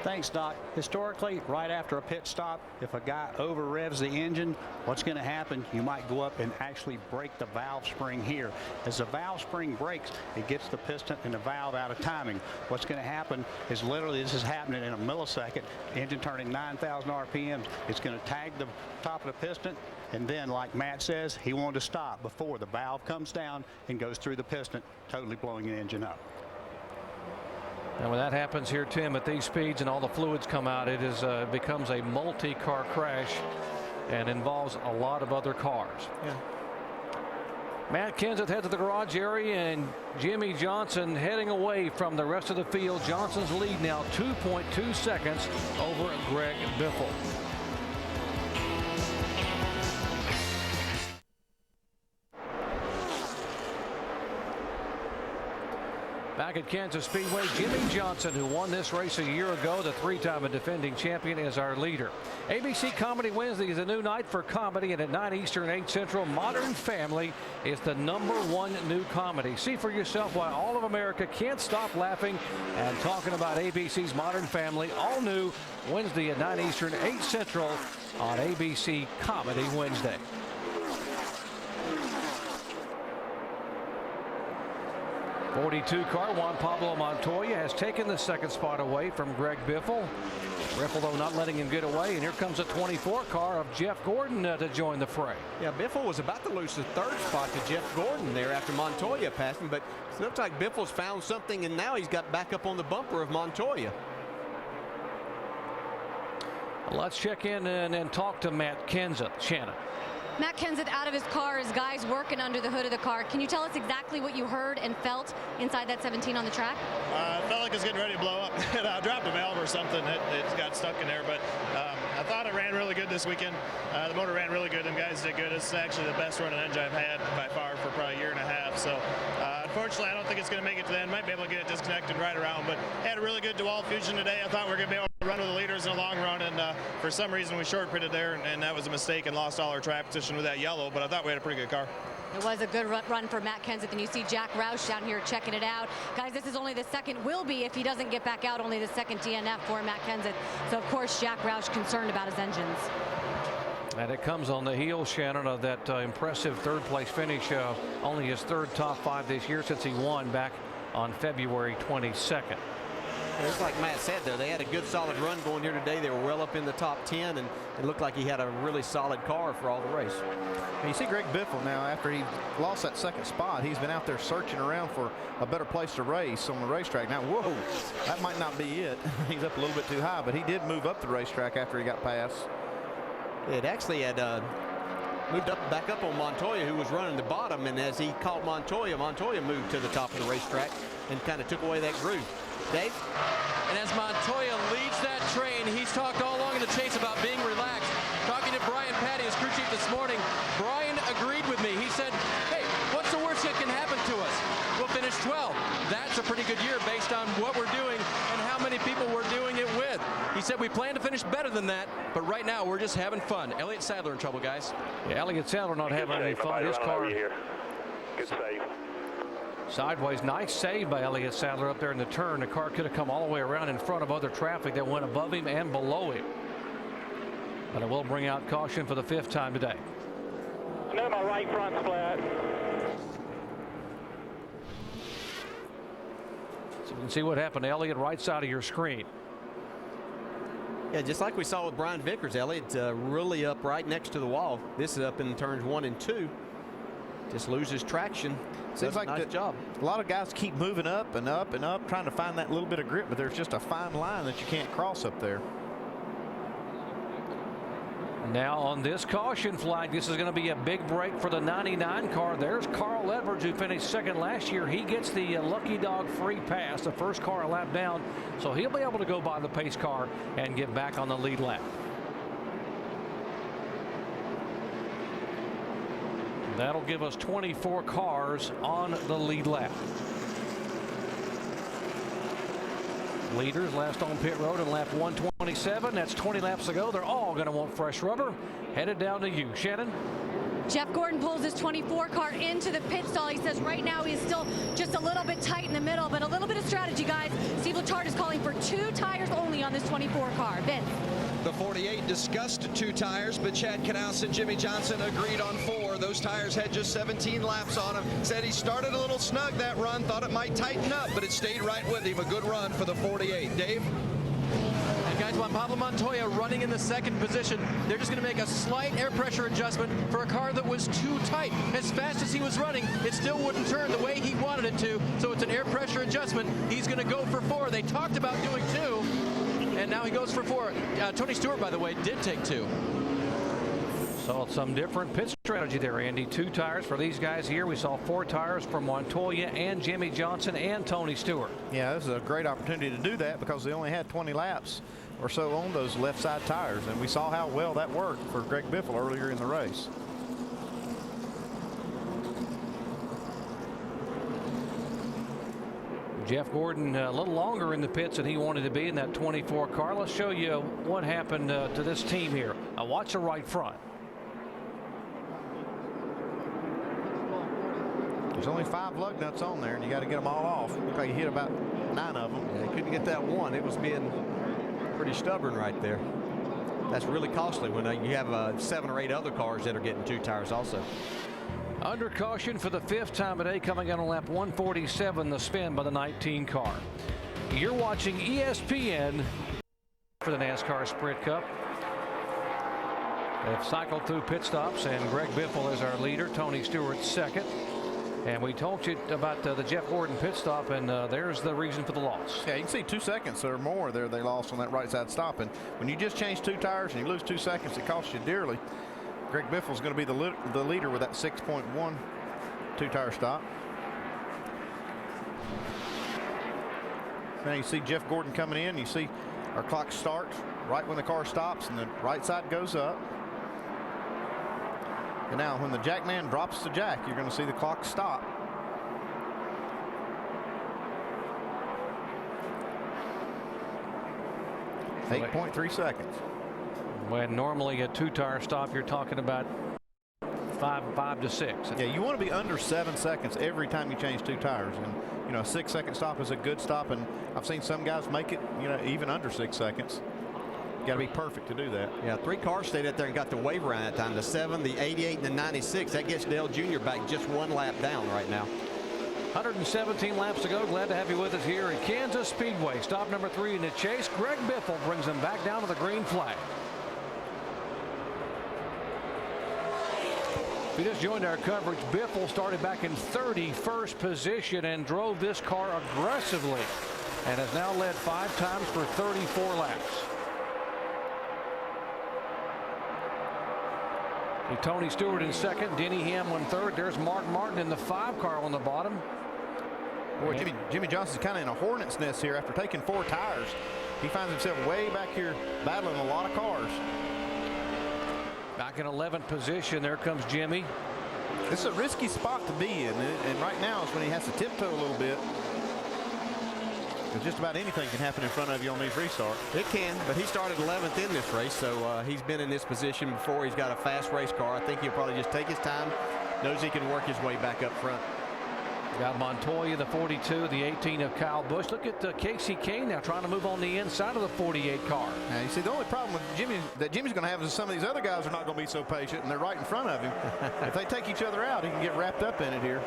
Thanks, Doc. Historically, right after a pit stop, if a guy over revs the engine, what's going to happen? You might go up and actually break the valve spring here. As the valve spring breaks, it gets the piston and the valve out of timing. What's going to happen is literally this is happening in a millisecond. Engine turning 9,000 RPMs. It's going to tag the top of the piston, and then, like Matt says, he wanted to stop before the valve comes down and goes through the piston, totally blowing the engine up. And when that happens here, Tim, at these speeds and all the fluids come out, it is becomes a multi-car crash and involves a lot of other cars. Yeah. Matt Kenseth heads to the garage area, and Jimmy Johnson heading away from the rest of the field. Johnson's lead now 2.2 seconds over Greg Biffle. Back at Kansas Speedway, Jimmy Johnson, who won this race a year ago, the 3-time defending champion, is our leader. ABC Comedy Wednesday is a new night for comedy, and at 9 Eastern, 8 Central, Modern Family is the #1 new comedy. See for yourself why all of America can't stop laughing and talking about ABC's Modern Family, all new Wednesday at 9 Eastern, 8 Central on ABC Comedy Wednesday. '42 car Juan Pablo Montoya has taken the second spot away from Greg Biffle. Biffle, though, not letting him get away, and here comes a 24 car of Jeff Gordon to join the fray. Yeah, Biffle was about to lose the 3rd spot to Jeff Gordon there after Montoya passed him, but it looks like Biffle's found something, and now he's got back up on the bumper of Montoya. Let's check in and talk to Matt Kenseth. Shannon. Matt Kenseth out of his car, his guys working under the hood of the car. Can you tell us exactly what you heard and felt inside that 17 on the track? It felt like it was getting ready to blow up. I dropped a valve or something. It got stuck in there, but I thought it ran really good this weekend. The motor ran really good. Them guys did good. It's actually the best running engine I've had by far for probably a year and a half. So unfortunately, I don't think it's going to make it to the end. Might be able to get it disconnected right around, but had a really good DeWalt fusion today. I thought we were going to be able to run with the leaders in the long run, and for some reason we short pitted there, and that was a mistake and lost all our track position with that yellow, but I thought we had a pretty good car. It was a good run for Matt Kenseth, and you see Jack Roush down here checking it out. Guys, this is only the second, will be, if he doesn't get back out, only the second DNF for Matt Kenseth. So, of course, Jack Roush concerned about his engines. And it comes on the heels, Shannon, of that impressive 3rd place finish. Only his 3rd top 5 this year since he won back on February 22nd. It's like Matt said, though, they had a good solid run going here today. They were well up in the top 10, and it looked like he had a really solid car for all the race. And you see Greg Biffle now, after he lost that 2nd spot, he's been out there searching around for a better place to race on the racetrack. Now, whoa, that might not be it. He's up a little bit too high, but he did move up the racetrack after he got past. It actually had moved back up on Montoya, who was running the bottom, and as he caught Montoya, Montoya moved to the top of the racetrack and kind of took away that groove. Dave? And as Montoya leads that train, he's talked all along in the chase about being relaxed. Talking to Brian Patty, his crew chief this morning, Brian agreed with me. He said, hey, what's the worst that can happen to us? We'll finish 12. That's a pretty good year based on what we're doing and how many people we're doing it with. He said we plan to finish better than that, but right now we're just having fun. Elliott Sadler in trouble, guys. Yeah, Elliott Sadler not having any fun. His car. Good save. Sideways, nice save by Elliott Sadler up there in the turn. The car could have come all the way around in front of other traffic that went above him and below him. But it will bring out caution for the 5th time today. No, my right front's flat. So you can see what happened to Elliott, right side of your screen. Yeah, just like we saw with Brian Vickers, Elliott really up right next to the wall. This is up in turns 1 and 2. Just loses traction. Seems like nice job. A lot of guys keep moving up and up and up, trying to find that little bit of grip, but there's just a fine line that you can't cross up there. Now on this caution flag, this is going to be a big break for the 99 car. There's Carl Edwards, who finished second last year. He gets the lucky dog free pass, the first car a lap down, so he'll be able to go by the pace car and get back on the lead lap. That'll give us 24 cars on the lead lap. Leaders last on pit road in lap 127. That's 20 laps to go. They're all going to want fresh rubber. Headed down to you, Shannon. Jeff Gordon pulls his 24 car into the pit stall. He says right now he's still just a little bit tight in the middle, but a little bit of strategy, guys. Steve Letarte is calling for 2 tires only on this 24 car. Vince. The 48 discussed 2 tires, but Chad Knaus and Jimmy Johnson agreed on 4. Those tires had just 17 laps on them. Said he started a little snug that run, thought it might tighten up, but it stayed right with him. A good run for the 48. Dave? And guys, while Pablo Montoya running in the second position, they're just going to make a slight air pressure adjustment for a car that was too tight. As fast as he was running, it still wouldn't turn the way he wanted it to, so it's an air pressure adjustment. He's going to go for 4. They talked about doing 2. And now he goes for 4. Tony Stewart, by the way, did take 2. Saw some different pit strategy there, Andy. 2 tires for these guys here. We saw 4 tires for Montoya and Jimmy Johnson and Tony Stewart. Yeah, this is a great opportunity to do that because they only had 20 laps or so on those left side tires. And we saw how well that worked for Greg Biffle earlier in the race. Jeff Gordon a little longer in the pits than he wanted to be in that 24 car. Let's show you what happened to this team here. Watch the right front. There's only 5 lug nuts on there, and you got to get them all off. Look like you hit about 9 of them. Yeah, he couldn't get that one. It was being pretty stubborn right there. That's really costly when you have 7 or 8 other cars that are getting 2 tires also. Under caution for the 5th time today, coming out on lap 147, the spin by the 19 car. You're watching ESPN for the NASCAR Sprint Cup. They've cycled through pit stops, and Greg Biffle is our leader, Tony Stewart second. And we told you about the Jeff Gordon pit stop, and there's the reason for the loss. Yeah, you can see 2 seconds or more there they lost on that right side stop. And when you just change 2 tires and you lose 2 seconds, it costs you dearly. Greg Biffle is going to be the leader with that 6.1 2-tire stop. Now you see Jeff Gordon coming in. You see our clock starts right when the car stops and the right side goes up. And now when the jack man drops the jack, you're going to see the clock stop. So 8.3 seconds. When normally a 2-tire stop, you're talking about 5 to 6. Yeah, you want to be under 7 seconds every time you change 2 tires. And, you know, a 6-second stop is a good stop. And I've seen some guys make it, you know, even under 6 seconds. You got to be perfect to do that. Yeah, 3 cars stayed out there and got the wave around that time. The 7, the 88, and the 96. That gets Dale Jr. back just 1 lap down right now. 117 laps to go. Glad to have you with us here at Kansas Speedway. Stop number 3 in the chase. Greg Biffle brings them back down to the green flag. If you just joined our coverage, Biffle started back in 31st position and drove this car aggressively and has now led 5 times for 34 laps. Tony Stewart in second, Denny Hamlin third. There's Mark Martin in the 5 car on the bottom. Boy, Jimmy Johnson's kind of in a hornet's nest here after taking 4 tires. He finds himself way back here battling a lot of cars. Back in 11th position, there comes Jimmy. It's a risky spot to be in, and right now is when he has to tiptoe a little bit. Because just about anything can happen in front of you on these restarts. It can, but he started 11th in this race, so he's been in this position before. He's got a fast race car. I think he'll probably just take his time, knows he can work his way back up front. Got Montoya, the 42, the 18 of Kyle Busch. Look at Casey Kane now trying to move on the inside of the 48 car. Now, you see, the only problem with Jimmy's going to have is some of these other guys are not going to be so patient, and they're right in front of him. If they take each other out, he can get wrapped up in it here.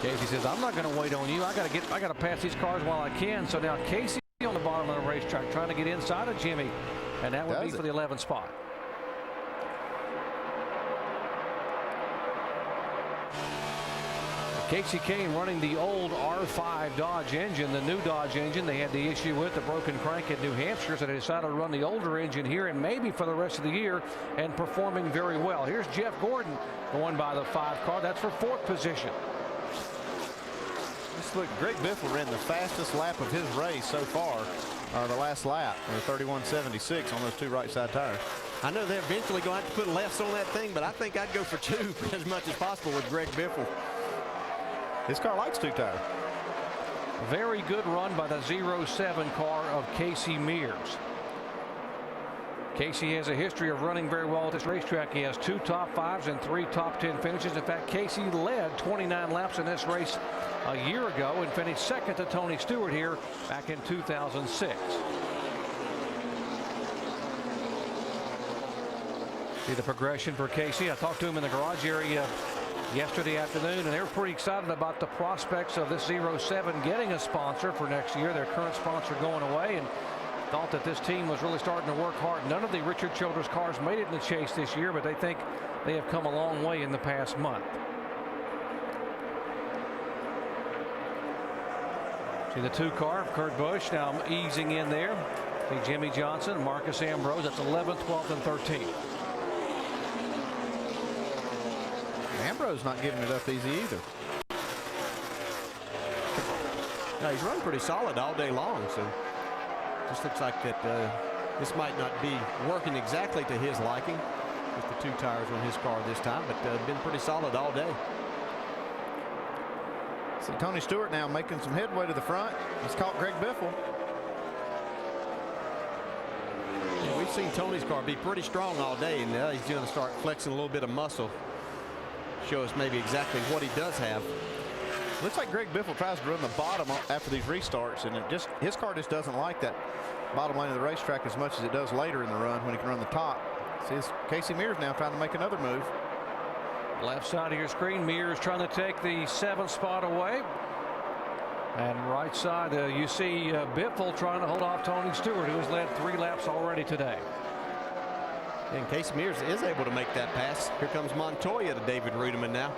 Casey says, I'm not going to wait on you. I got to pass these cars while I can. So now Casey on the bottom of the racetrack trying to get inside of Jimmy, and that would be for the 11th spot. Casey Kane running the old R5 Dodge engine, the new Dodge engine. They had the issue with the broken crank at New Hampshire, so they decided to run the older engine here and maybe for the rest of the year, and performing very well. Here's Jeff Gordon going by the 5 car. That's for 4th position. Just look, Greg Biffle ran the fastest lap of his race so far, the last lap, 31.76 on those 2 right side tires. I know they're eventually going to have to put lefts on that thing, but I think I'd go for 2 as much as possible with Greg Biffle. His car likes 2 tires. Very good run by the 07 car of Casey Mears. Casey has a history of running very well at this racetrack. He has 2 top 5s and 3 top 10 finishes. In fact, Casey led 29 laps in this race a year ago and finished 2nd to Tony Stewart here back in 2006. See the progression for Casey. I talked to him in the garage area yesterday afternoon, and they were pretty excited about the prospects of this 07 getting a sponsor for next year. Their current sponsor going away, and thought that this team was really starting to work hard. None of the Richard Childress cars made it in the chase this year, but they think they have come a long way in the past month. See the 2 car, Kurt Busch now easing in there. See Jimmy Johnson, Marcus Ambrose. That's 11th, 12th, and 13th. Ambrose not giving it up easy either. Now, he's run pretty solid all day long, so just looks like that this might not be working exactly to his liking with the 2 tires on his car this time, but been pretty solid all day. See Tony Stewart now making some headway to the front. He's caught Greg Biffle. Yeah, we've seen Tony's car be pretty strong all day, and he's going to start flexing a little bit of muscle. Show us maybe exactly what he does have. Looks like Greg Biffle tries to run the bottom after these restarts, and his car just doesn't like that bottom lane of the racetrack as much as it does later in the run when he can run the top. See, Casey Mears now trying to make another move. Left side of your screen, Mears trying to take the 7th spot away. And right side, you see Biffle trying to hold off Tony Stewart, who has led 3 laps already today. And Casey Mears is able to make that pass. Here comes Montoya to David Rudiman now.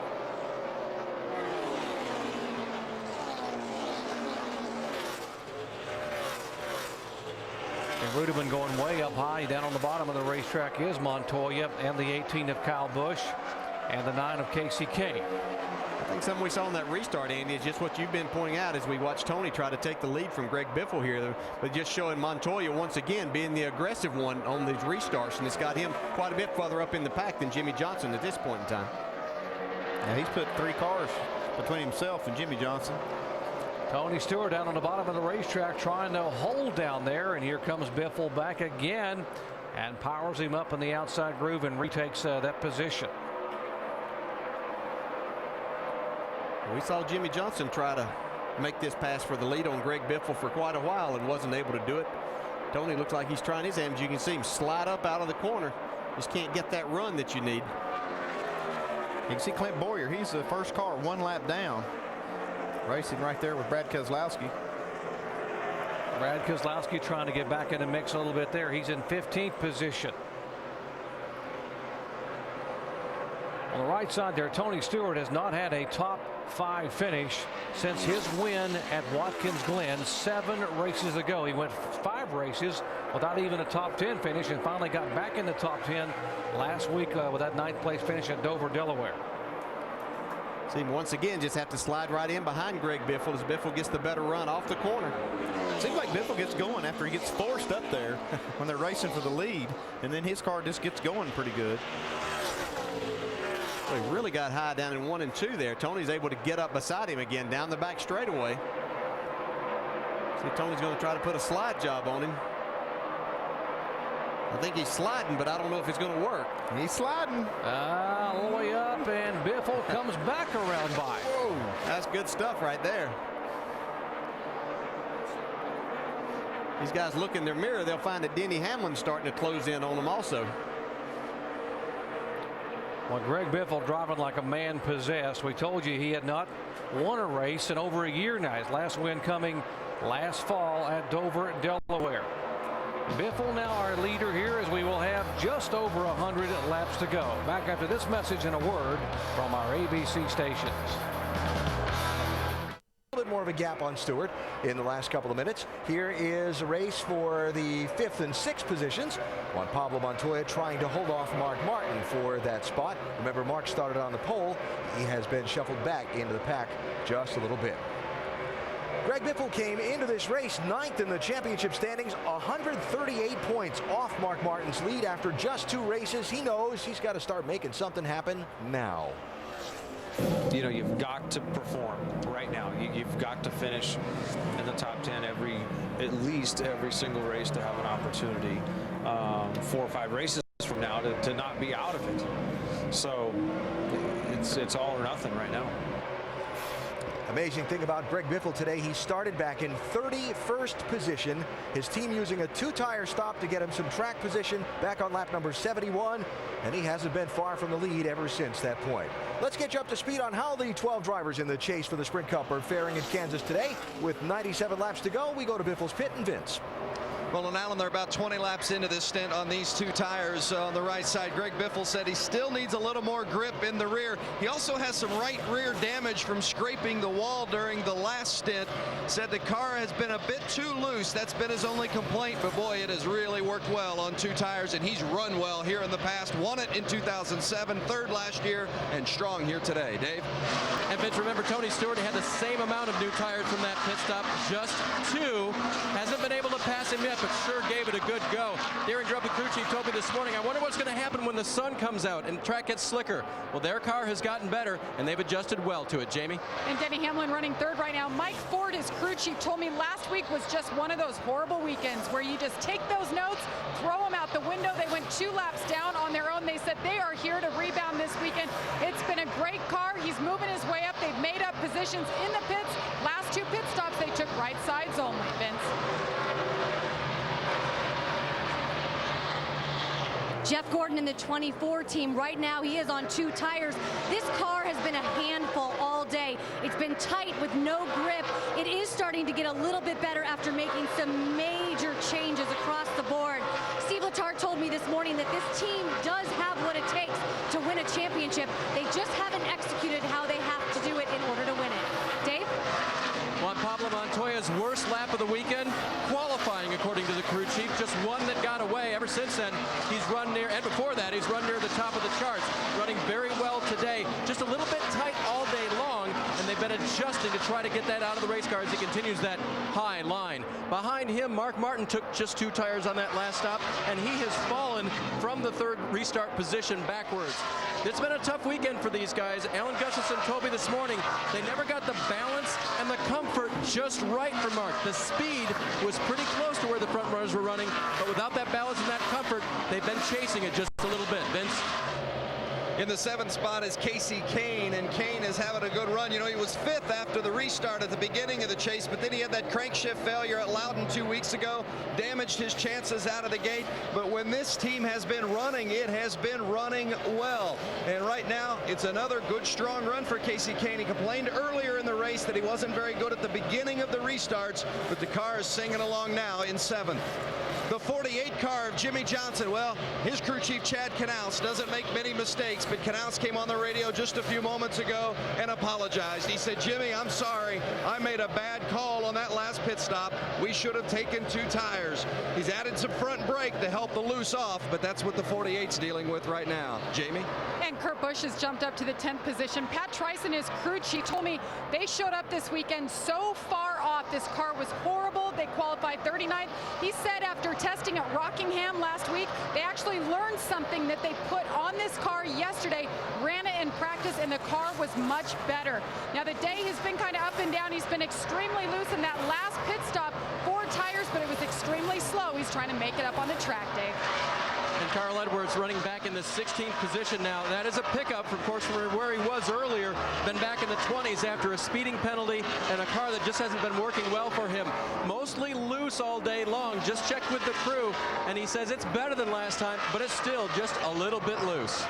And Rudiman going way up high. Down on the bottom of the racetrack is Montoya, and the 18 of Kyle Busch, and the 9 of Casey Kane. I think something we saw in that restart, Andy, is just what you've been pointing out as we watch Tony try to take the lead from Greg Biffle here, but just showing Montoya once again being the aggressive one on these restarts, and it's got him quite a bit further up in the pack than Jimmy Johnson at this point in time. Yeah, he's put 3 cars between himself and Jimmy Johnson. Tony Stewart down on the bottom of the racetrack trying to hold down there, and here comes Biffle back again and powers him up in the outside groove and retakes that position. We saw Jimmy Johnson try to make this pass for the lead on Greg Biffle for quite a while and wasn't able to do it. Tony looks like he's trying his hand. You can see him slide up out of the corner. Just can't get that run that you need. You can see Clint Boyer. He's the first car 1 lap down. Racing right there with Brad Keselowski. Brad Keselowski trying to get back in the mix a little bit there. He's in 15th position. On the right side there, Tony Stewart has not had a top 5 finish since his win at Watkins Glen 7 races ago. He went 5 races without even a top 10 finish and finally got back in the top 10 last week with that 9th place finish at Dover, Delaware. See him once again just have to slide right in behind Greg Biffle as Biffle gets the better run off the corner. Seems like Biffle gets going after he gets forced up there when they're racing for the lead, and then his car just gets going pretty good. Well, he really got high down in 1 and 2 there. Tony's able to get up beside him again down the back straightaway. See, Tony's going to try to put a slide job on him. I think he's sliding, but I don't know if it's going to work. He's sliding. All the way up, and Biffle comes back around by. Whoa, that's good stuff right there. These guys look in their mirror, they'll find that Denny Hamlin's starting to close in on them also. Well, Greg Biffle driving like a man possessed. We told you he had not won a race in over a year now. His last win coming last fall at Dover, Delaware. Biffle now our leader here as we will have just over 100 laps to go. Back after this message and a word from our ABC stations. more of a gap on Stewart in the last couple of minutes. Here is a race for the 5th and 6th positions. Juan Pablo Montoya trying to hold off Mark Martin for that spot. Remember, Mark started on the pole. He has been shuffled back into the pack just a little bit. Greg Biffle came into this race 9th in the championship standings, 138 points off Mark Martin's lead after just 2 races. He knows he's got to start making something happen now. You know, you've got to perform right now. You've got to finish in the top 10 at least every single race to have an opportunity 4 or 5 races from now to not be out of it. So it's all or nothing right now. Amazing thing about Greg Biffle today, he started back in 31st position. His team using a 2-tire stop to get him some track position back on lap number 71, and he hasn't been far from the lead ever since that point. Let's get you up to speed on how the 12 drivers in the chase for the Sprint Cup are faring in Kansas today. With 97 laps to go, we go to Biffle's pit and Vince. Well, and Alan, they're about 20 laps into this stint on these 2 tires on the right side. Greg Biffle said he still needs a little more grip in the rear. He also has some right rear damage from scraping the wall during the last stint. Said the car has been a bit too loose. That's been his only complaint, but boy, it has really worked well on 2 tires, and he's run well here in the past. Won it in 2007, 3rd last year, and strong here today. Dave? And Vince, remember, Tony Stewart had the same amount of new tires from that pit stop, just 2. Hasn't been able to pass him yet, but sure gave it a good go. Darren Grubb, the crew chief, told me this morning, I wonder what's going to happen when the sun comes out and track gets slicker. Well, their car has gotten better, and they've adjusted well to it. Jamie? And Denny Hamlin running 3rd right now. Mike Ford, his crew chief, told me last week was just one of those horrible weekends where you just take those notes, throw them out the window. They went 2 laps down on their own. They said they are here to rebound this weekend. It's been a great car. He's moving his way up. They've made up positions in the pits. Last 2 pit stops, they took right sides only, Vince. Jeff Gordon in the 24 team. Right now, he is on 2 tires. This car has been a handful all day. It's been tight with no grip. It is starting to get a little bit better after making some major changes across the board. Steve Letarte told me this morning that this team does have what it takes to win a championship. They just haven't executed how they have to do it in order to win it. Dave? Juan Pablo Montoya's worst lap of the weekend, qualifying according to the crew chief, just one that got away. Ever since then, he's run near, and before that, he's run near the top of the charts, running very well today. Just a little bit tight all day long, and they've been adjusting to try to get that out of the race car as he continues that high line. Behind him, Mark Martin took just 2 tires on that last stop, and he has fallen from the 3rd restart position backwards. It's been a tough weekend for these guys. Alan Gustafson told me this morning they never got the balance and the comfort just right for Mark. The speed was pretty close to where the front runners were running, but without that balance and that comfort, they've been chasing it just a little bit. Vince? In the 7th spot is Casey Kane, and Kane is having a good run. You know, he was 5th after the restart at the beginning of the chase, but then he had that crankshift failure at Loudon 2 weeks ago, damaged his chances out of the gate. But when this team has been running, it has been running well. And right now, it's another good, strong run for Casey Kane. He complained earlier in the race that he wasn't very good at the beginning of the restarts, but the car is singing along now in 7th. The 48 car of Jimmy Johnson, well, his crew chief Chad Knaus doesn't make many mistakes, but Knaus came on the radio just a few moments ago and apologized. He said, Jimmy, I'm sorry. I made a bad call on that last pit stop. We should have taken 2 tires. He's added some front brake to help the loose off, but that's what the 48's dealing with right now. Jamie? And Kurt Busch has jumped up to the 10th position. Pat Trice and his crew chief told me they showed up this weekend so far off. This car was horrible. They qualified 39th. He said after testing at Rockingham last week, they actually learned something that they put on this car yesterday, ran it in practice, and the car was much better. Now, the day has been kind of up and down. He's been extremely loose in that last pit stop, 4 tires, but it was extremely slow. He's trying to make it up on the track, Dave. And Carl Edwards running back in the 16th position now. That is a pickup, of course, from where he was earlier. Been back in the 20s after a speeding penalty and a car that just hasn't been working well for him. Mostly loose all day long. Just checked with the crew, and he says it's better than last time, but it's still just a little bit loose.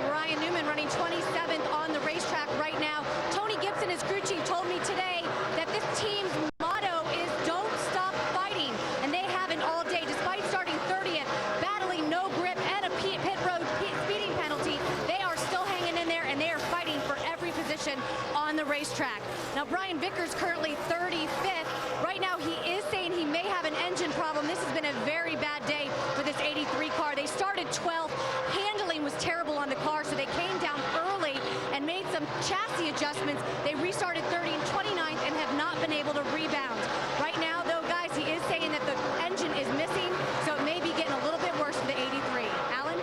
Ryan Newman running 27th on the racetrack right now. Tony Gibson, his crew chief, told me today that this team's motto is don't stop fighting, and they haven't all day. Despite starting 30th, battling no grip and a pit road speeding penalty, they are still hanging in there, and they are fighting for every position position on the racetrack. Now, Brian Vickers currently 35th. Right now, he is saying he may have an engine problem. This has been a very bad day for this 83 car. They started 12th. Handling was terrible on the car, so they came down early and made some chassis adjustments. They restarted 30 and 29th and have not been able to rebound. Right now, though, guys, he is saying that the engine is missing, so it may be getting a little bit worse for the 83. Alan?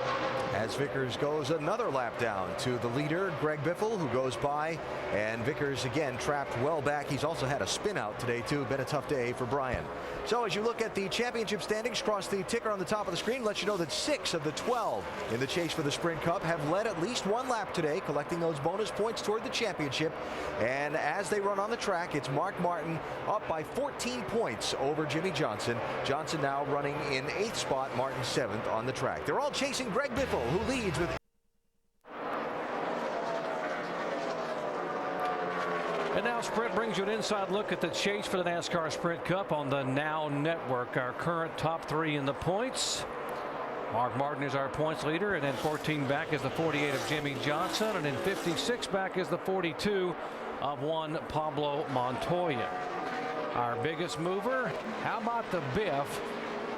As Vickers goes another lap down to the leader, Greg Biffle, who goes by, and Vickers again trapped well back. He's also had a spin out today too. Been a tough day for Brian. So as you look at the championship standings, cross the ticker on the top of the screen, lets you know that 6 of the 12 in the chase for the Sprint Cup have led at least one lap today, collecting those bonus points toward the championship. And as they run on the track, it's Mark Martin up by 14 points over Jimmy Johnson. Johnson now running in 8th spot, Martin 7th on the track. They're all chasing Greg Biffle, who leads with. And now Sprint brings you an inside look at the chase for the NASCAR Sprint Cup on the Now Network. Our current top 3 in the points. Mark Martin is our points leader, and then 14 back is the 48 of Jimmy Johnson, and then 56 back is the 42 of one Pablo Montoya. Our biggest mover, how about the Biff?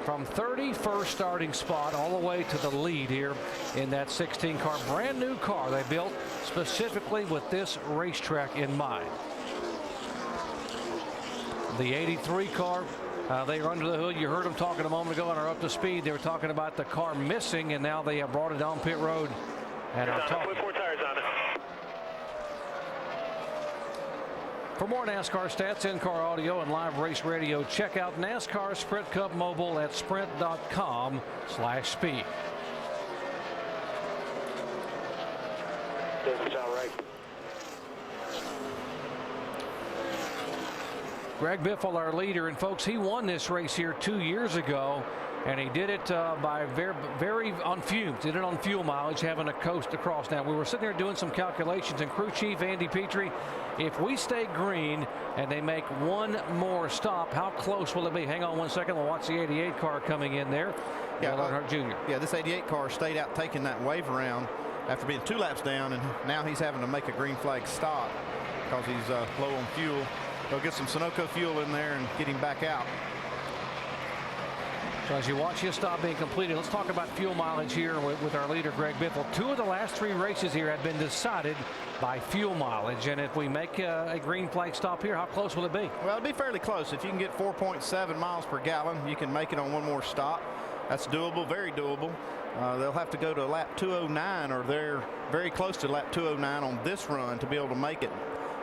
From 31st starting spot all the way to the lead here in that 16 car, brand new car they built specifically with this racetrack in mind. The 83 car, they are under the hood. You heard them talking a moment ago and are up to speed. They were talking about the car missing, and now they have brought it down pit road and are talking. Put 4 tires on it. For more NASCAR stats, in-car audio, and live race radio, check out NASCAR Sprint Cup Mobile at sprint.com/speed. Doesn't sound right. Greg Biffle, our leader, and folks, he won this race here 2 years ago, and he did it by very on fumes. Did it on fuel mileage, having a coast across. Now, we were sitting there doing some calculations, and crew chief Andy Petrie, if we stay green and they make one more stop, how close will it be? Hang on one second. We'll watch the 88 car coming in there. Yeah, Earnhardt Jr. Yeah, this 88 car stayed out taking that wave around after being 2 laps down, and now he's having to make a green flag stop because he's low on fuel. They'll get some Sunoco fuel in there and get him back out. So as you watch his stop being completed, let's talk about fuel mileage here with our leader, Greg Biffle. 2 of the last 3 races here have been decided by fuel mileage. And if we make a green flag stop here, how close will it be? Well, it'll be fairly close. If you can get 4.7 miles per gallon, you can make it on one more stop. That's doable, very doable. They'll have to go to lap 209, or they're very close to lap 209 on this run to be able to make it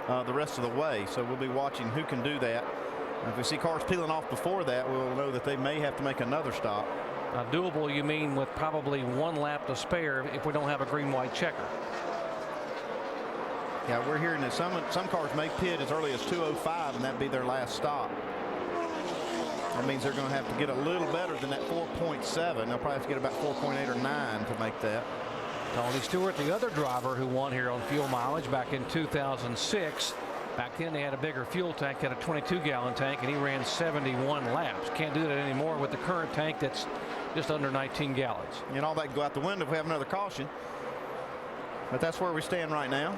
the rest of the way. So we'll be watching who can do that. If we see cars peeling off before that, we'll know that they may have to make another stop. Doable, you mean with probably 1 lap to spare if we don't have a green-white checker? Yeah, we're hearing that some cars may pit as early as 2:05, and that'd be their last stop. That means they're going to have to get a little better than that 4.7. They'll probably have to get about 4.8 or 9 to make that. Tony Stewart, the other driver who won here on fuel mileage back in 2006. Back then they had a bigger fuel tank, had a 22-gallon tank, and he ran 71 laps. Can't do that anymore with the current tank that's just under 19 gallons. And all that can go out the window if we have another caution. But that's where we stand right now.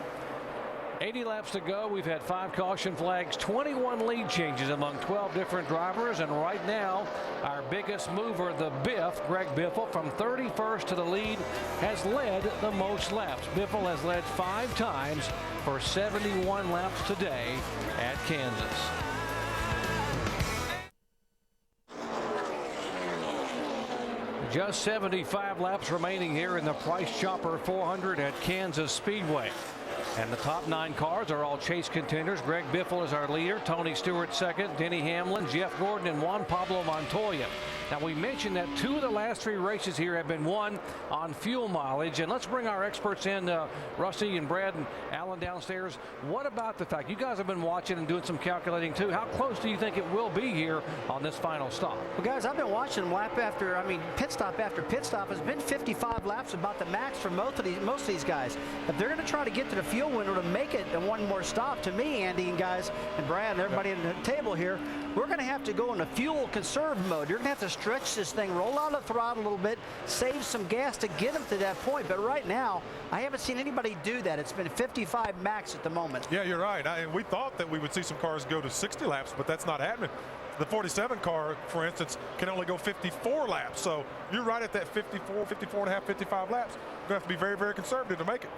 80 laps to go. We've had 5 caution flags, 21 lead changes among 12 different drivers, and right now our biggest mover, the Biff, Greg Biffle, from 31st to the lead, has led the most laps. Biffle has led 5 times for 71 laps today at Kansas. Just 75 laps remaining here in the Price Chopper 400 at Kansas Speedway. And the top 9 cars are all chase contenders. Greg Biffle is our leader. Tony Stewart second. Denny Hamlin, Jeff Gordon, and Juan Pablo Montoya. Now, we mentioned that 2 of the last 3 races here have been won on fuel mileage. And let's bring our experts in, Rusty and Brad and Alan downstairs. What about the fact you guys have been watching and doing some calculating too? How close do you think it will be here on this final stop? Well, guys, I've been watching lap after, pit stop after pit stop. It's been 55 laps, about the max for most of these guys. If they're going to try to get to the fuel window to make it in one more stop, to me, Andy and guys and Brad and everybody in the table here, we're going to have to go into fuel conserve mode. You're going to have to stretch this thing, roll out the throttle a little bit, save some gas to get them to that point. But right now, I haven't seen anybody do that. It's been 55 max at the moment. Yeah, you're right. And we thought that we would see some cars go to 60 laps, but that's not happening. The 47 car, for instance, can only go 54 laps. So you're right at that 54, 54 and a half, 55 laps. You're going to have to be very, very conservative to make it.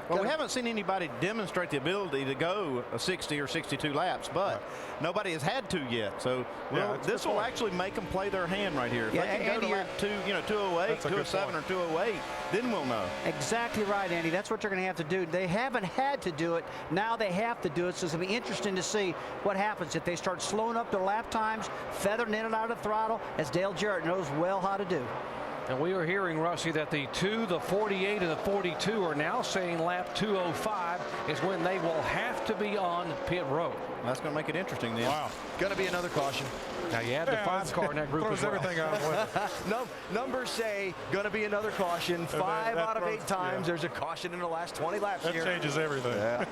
Well, we haven't seen anybody demonstrate the ability to go a 60 or 62 laps, but nobody has had to yet. So this will actually make them play their hand right here. If they can go to lap 208, 207, or 208, then we'll know. Exactly right, Andy. That's what they're going to have to do. They haven't had to do it. Now they have to do it. So it's going to be interesting to see what happens if they start slowing up their lap times, feathering in and out of the throttle, as Dale Jarrett knows well how to do. And we are hearing, Rusty, that the 2, the 48, and the 42 are now saying lap 205 is when they will have to be on pit road. That's going to make it interesting then. Wow. Going to be another caution. Now you have the 5 car in that group as well. Everything out of the way. Numbers say going to be another caution. 5 out of 8 times there's a caution in the last 20 laps that here. Changes everything. Yeah.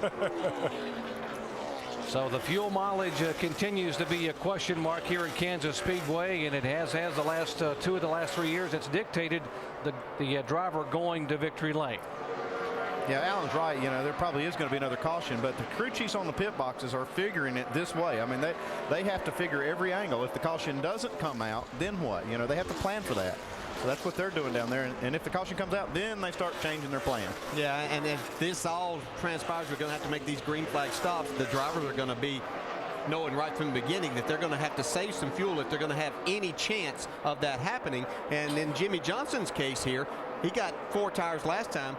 So the fuel mileage continues to be a question mark here at Kansas Speedway, and it has the last 2 of the last 3 years. It's dictated the driver going to victory lane. Yeah, Alan's right. You know, there probably is going to be another caution, but the crew chiefs on the pit boxes are figuring it this way. I mean, they have to figure every angle. If the caution doesn't come out, then what? You know, they have to plan for that. So that's what they're doing down there. And if the caution comes out, then they start changing their plan. Yeah, and if this all transpires, we're going to have to make these green flag stops. The drivers are going to be knowing right from the beginning that they're going to have to save some fuel if they're going to have any chance of that happening. And in Jimmy Johnson's case here, he got 4 tires last time.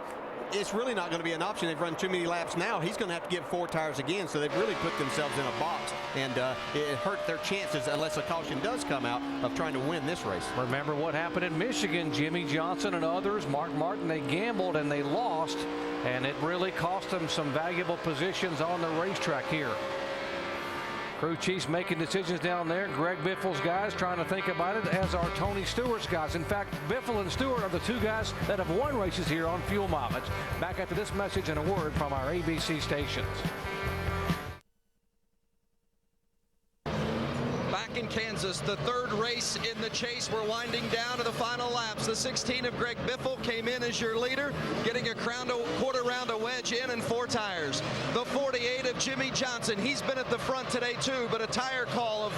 It's really not going to be an option. They've run too many laps now. He's going to have to get 4 tires again, so they've really put themselves in a box, and it hurt their chances, unless a caution does come out, of trying to win this race. Remember what happened in Michigan. Jimmy Johnson and others, Mark Martin, they gambled and they lost, and it really cost them some valuable positions on the racetrack here. Crew chiefs making decisions down there. Greg Biffle's guys trying to think about it, as are Tony Stewart's guys. In fact, Biffle and Stewart are the 2 guys that have won races here on fuel mileage. Back after this message and a word from our ABC stations. Back in Kansas, the 3rd race in the chase. We're winding down to the final laps. The 16 of Greg Biffle came in as your leader, getting a quarter round of wedge in and 4 tires. The 48 of Jimmy Johnson, he's been at the front today too, but a tire call of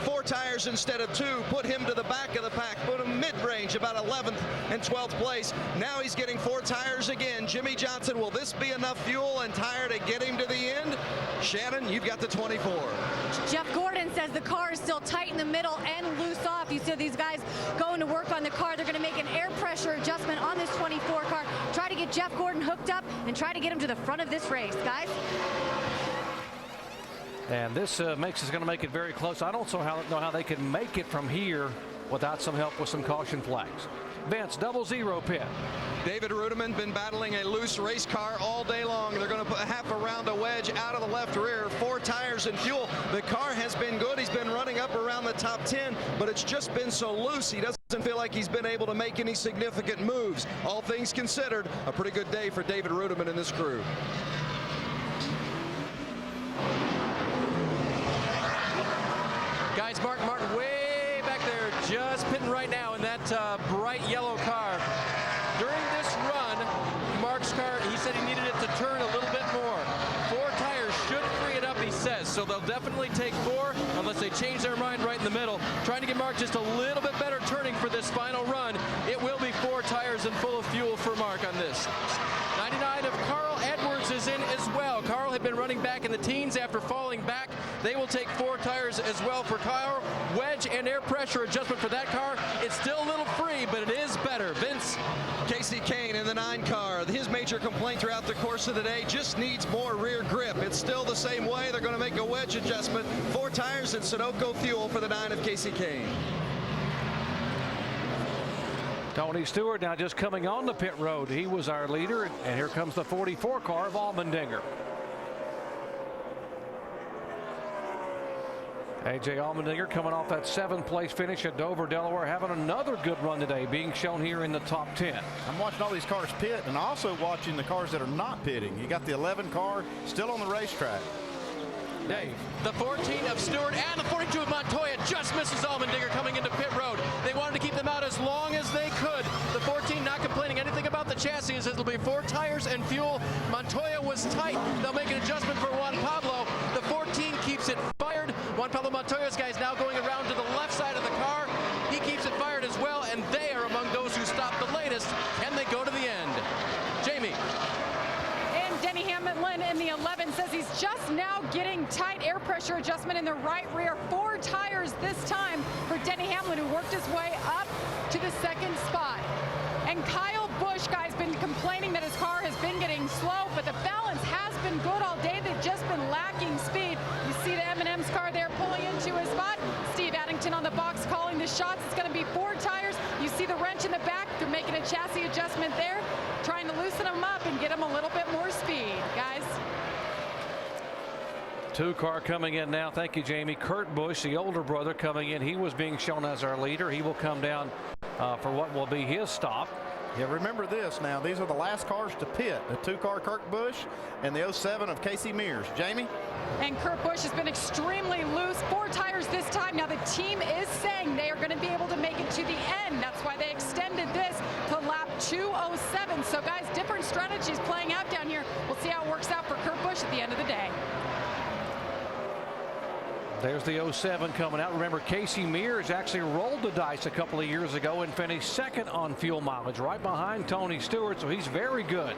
4 tires instead of 2 put him to the back of the pack, put him mid-range, about 11th and 12th place. Now he's getting 4 tires again. Jimmy Johnson, will this be enough fuel and tire to get him to the end? Shannon, you've got the 24. Jeff Gordon says the car is still tight in the middle and loose off. You see these guys going to work on the car. They're going to make an air pressure adjustment on this 24 car, try to get Jeff Gordon hooked up and try to get him to the front of this race, guys. And this is going to make it very close. I don't know how they can make it from here without some help with some caution flags. Vince, 00 pit. David Rudiman been battling a loose race car all day long. They're going to put half a round of wedge out of the left rear, 4 tires and fuel. The car has been good. He's been running up around the top 10, but it's just been so loose. He doesn't feel like he's been able to make any significant moves. All things considered, a pretty good day for David Rudiman and this crew. Guys, Mark Martin way back there, just pitting right now in that bright yellow car. During this run, Mark's car, he said he needed it to turn a little bit more. 4 tires should free it up, he says, so they'll definitely take 4 unless they change their mind right in the middle. Trying to get Mark just a little bit better turning for this final run. It will be 4 tires and full of fuel for Mark on this. 99 of Carl Edwards is in as well. Carl had been running back in the teens after falling back. They will take 4 tires as well for Carl. Wedge and air pressure adjustment for that car. It's still a little free, but it is better. Vince. Casey Kane in the 9 car. His major complaint throughout the course of the day just needs more rear grip. It's still the same way. They're going to make a wedge adjustment. 4 tires and Sunoco fuel for the 9 of Casey Kane. Tony Stewart now just coming on the pit road. He was our leader, and here comes the 44 car of Allmendinger. A.J. Allmendinger coming off that 7th place finish at Dover, Delaware, having another good run today, being shown here in the top 10. I'm watching all these cars pit and also watching the cars that are not pitting. You got the 11 car still on the racetrack. Dave. The 14 of Stewart and the 42 of Montoya just misses Allmendinger coming into pit road. They wanted to keep them out as long as they could. The 14 not complaining anything about the chassis. It says it'll be 4 tires and fuel. Montoya was tight. They'll make an adjustment for Juan Pablo. The 14 keeps it fired. Juan Pablo Montoya's guys now going around to the left side of the car. He keeps it fired as well, and they are among those who stopped the latest. Can they go to the end? Jamie. Denny Hamlin in the 11 says he's just now getting tight air pressure adjustment in the right rear. 4 tires this time for Denny Hamlin, who worked his way up to the 2nd spot. And Kyle Busch, guys, been complaining that his car has been getting slow, but the balance has been good all day. They've just been lacking speed. You see the M&M's car there pulling into his spot. Steve Addington on the box calling the shots. It's going to be 4 tires. You see the wrench in the back. They're making a chassis adjustment there, trying to loosen them up and get them a little bit more speed, guys. 2 car coming in now. Thank you, Jamie. Kurt Busch, the older brother, coming in. He was being shown as our leader. He will come down for what will be his stop. Yeah, remember this now. These are the last cars to pit. The 2-car Kurt Busch and the 07 of Casey Mears. Jamie? And Kurt Busch has been extremely loose. 4 tires this time. Now the team is saying they are going to be able to make it to the end. That's why they extended this to lap 207. So guys, different strategies playing out down here. We'll see how it works out for Kurt Busch at the end of the day. There's the 07 coming out. Remember, Casey Mears actually rolled the dice a couple of years ago and finished 2nd on fuel mileage, right behind Tony Stewart, so he's very good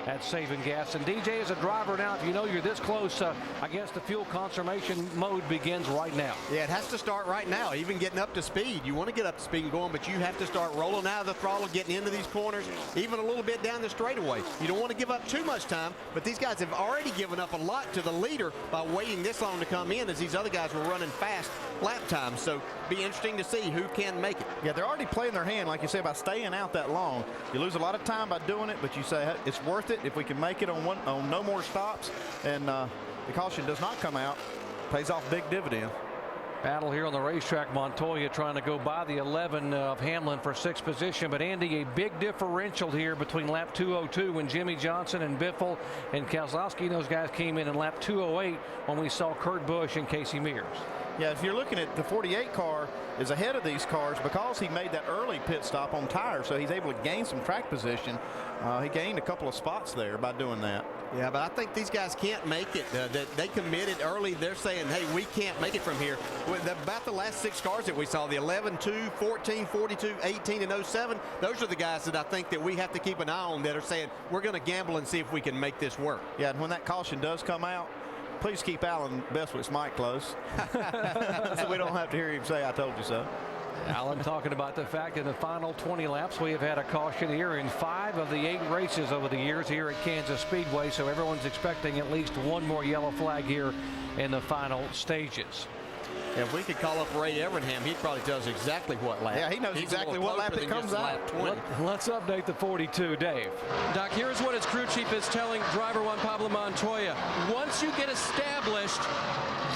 at saving gas. And DJ, as a driver now, if you know you're this close, I guess the fuel conservation mode begins right now. Yeah, it has to start right now, even getting up to speed. You want to get up to speed and going, but you have to start rolling out of the throttle, getting into these corners, even a little bit down the straightaway. You don't want to give up too much time, but these guys have already given up a lot to the leader by waiting this long to come in, as these other guys were running fast lap times. So be interesting to see who can make it. Yeah, they're already playing their hand, like you say, by staying out that long. You lose a lot of time by doing it, but you say, hey, it's worth it if we can make it on no more stops, and the caution does not come out. Pays off big dividend. Battle here on the racetrack. Montoya trying to go by the 11 of Hamlin for 6th position. But Andy, a big differential here between lap 202 when Jimmy Johnson and Biffle and Kozlowski, those guys came in lap 208 when we saw Kurt Busch and Casey Mears. Yeah, if you're looking at the 48 car is ahead of these cars because he made that early pit stop on tires, so he's able to gain some track position. He gained a couple of spots there by doing that. Yeah, but I think these guys can't make it. They committed early. They're saying, hey, we can't make it from here. About the last 6 cars that we saw, the 11, 2, 14, 42, 18, and 07, those are the guys that I think that we have to keep an eye on that are saying, we're going to gamble and see if we can make this work. Yeah, and when that caution does come out, please keep Alan Bestwick's mic close so we don't have to hear him say, I told you so. Alan talking about the fact in the final 20 laps we have had a caution here in 5 of the 8 races over the years here at Kansas Speedway, so everyone's expecting at least one more yellow flag here in the final stages. If we could call up Ray Evernham, he probably tells exactly what lap. Yeah, he knows exactly what lap it comes out. Let's update the 42, Dave. Doc, here's what his crew chief is telling driver Juan Pablo Montoya. Once you get established,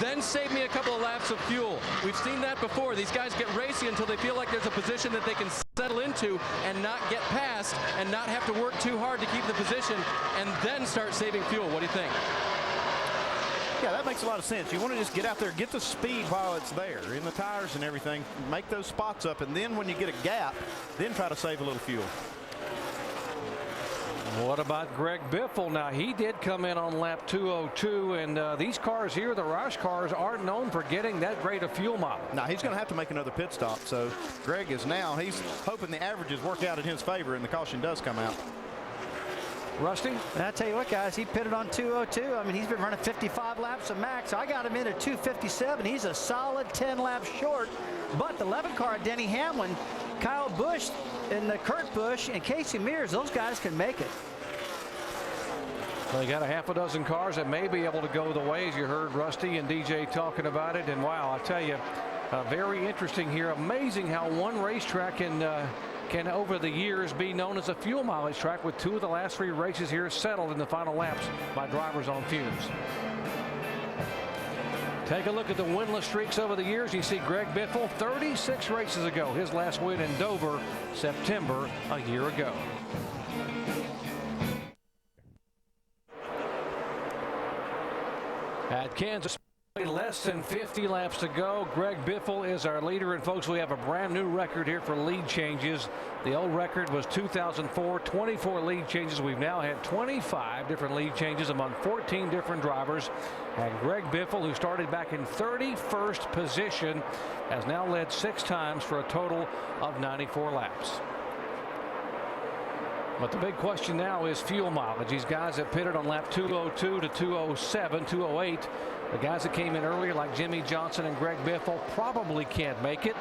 then save me a couple of laps of fuel. We've seen that before. These guys get racy until they feel like there's a position that they can settle into and not get past and not have to work too hard to keep the position and then start saving fuel. What do you think? Yeah, that makes a lot of sense. You want to just get out there, get the speed while it's there in the tires and everything, make those spots up, and then when you get a gap, then try to save a little fuel. What about Greg Biffle? Now, he did come in on lap 202, and these cars here, the Roush cars, aren't known for getting that great a fuel mileage. Now, he's going to have to make another pit stop, so Greg is now, he's hoping the averages work out in his favor and the caution does come out. Rusty? And I tell you what, guys, he pitted on 202. I mean, he's been running 55 laps of max. I got him in at 257. He's a solid 10 laps short. But the 11 car, Denny Hamlin, Kyle Busch, and Kurt Busch, and Casey Mears, those guys can make it. They got a half a dozen cars that may be able to go the way, as you heard Rusty and DJ talking about it. And wow, I tell you, very interesting here. Amazing how one racetrack can over the years be known as a fuel mileage track, with 2 of the last 3 races here settled in the final laps by drivers on fumes. Take a look at the winless streaks over the years. You see Greg Biffle 36 races ago, his last win in Dover, September a year ago. At Kansas. Less than 50 laps to go. Greg Biffle is our leader, and folks, we have a brand new record here for lead changes. The old record was 2004, 24 lead changes. We've now had 25 different lead changes among 14 different drivers, and Greg Biffle, who started back in 31st position, has now led 6 times for a total of 94 laps. But the big question now is fuel mileage. These guys that pitted on lap 202 to 207, 208, the guys that came in earlier like Jimmy Johnson and Greg Biffle probably can't make it.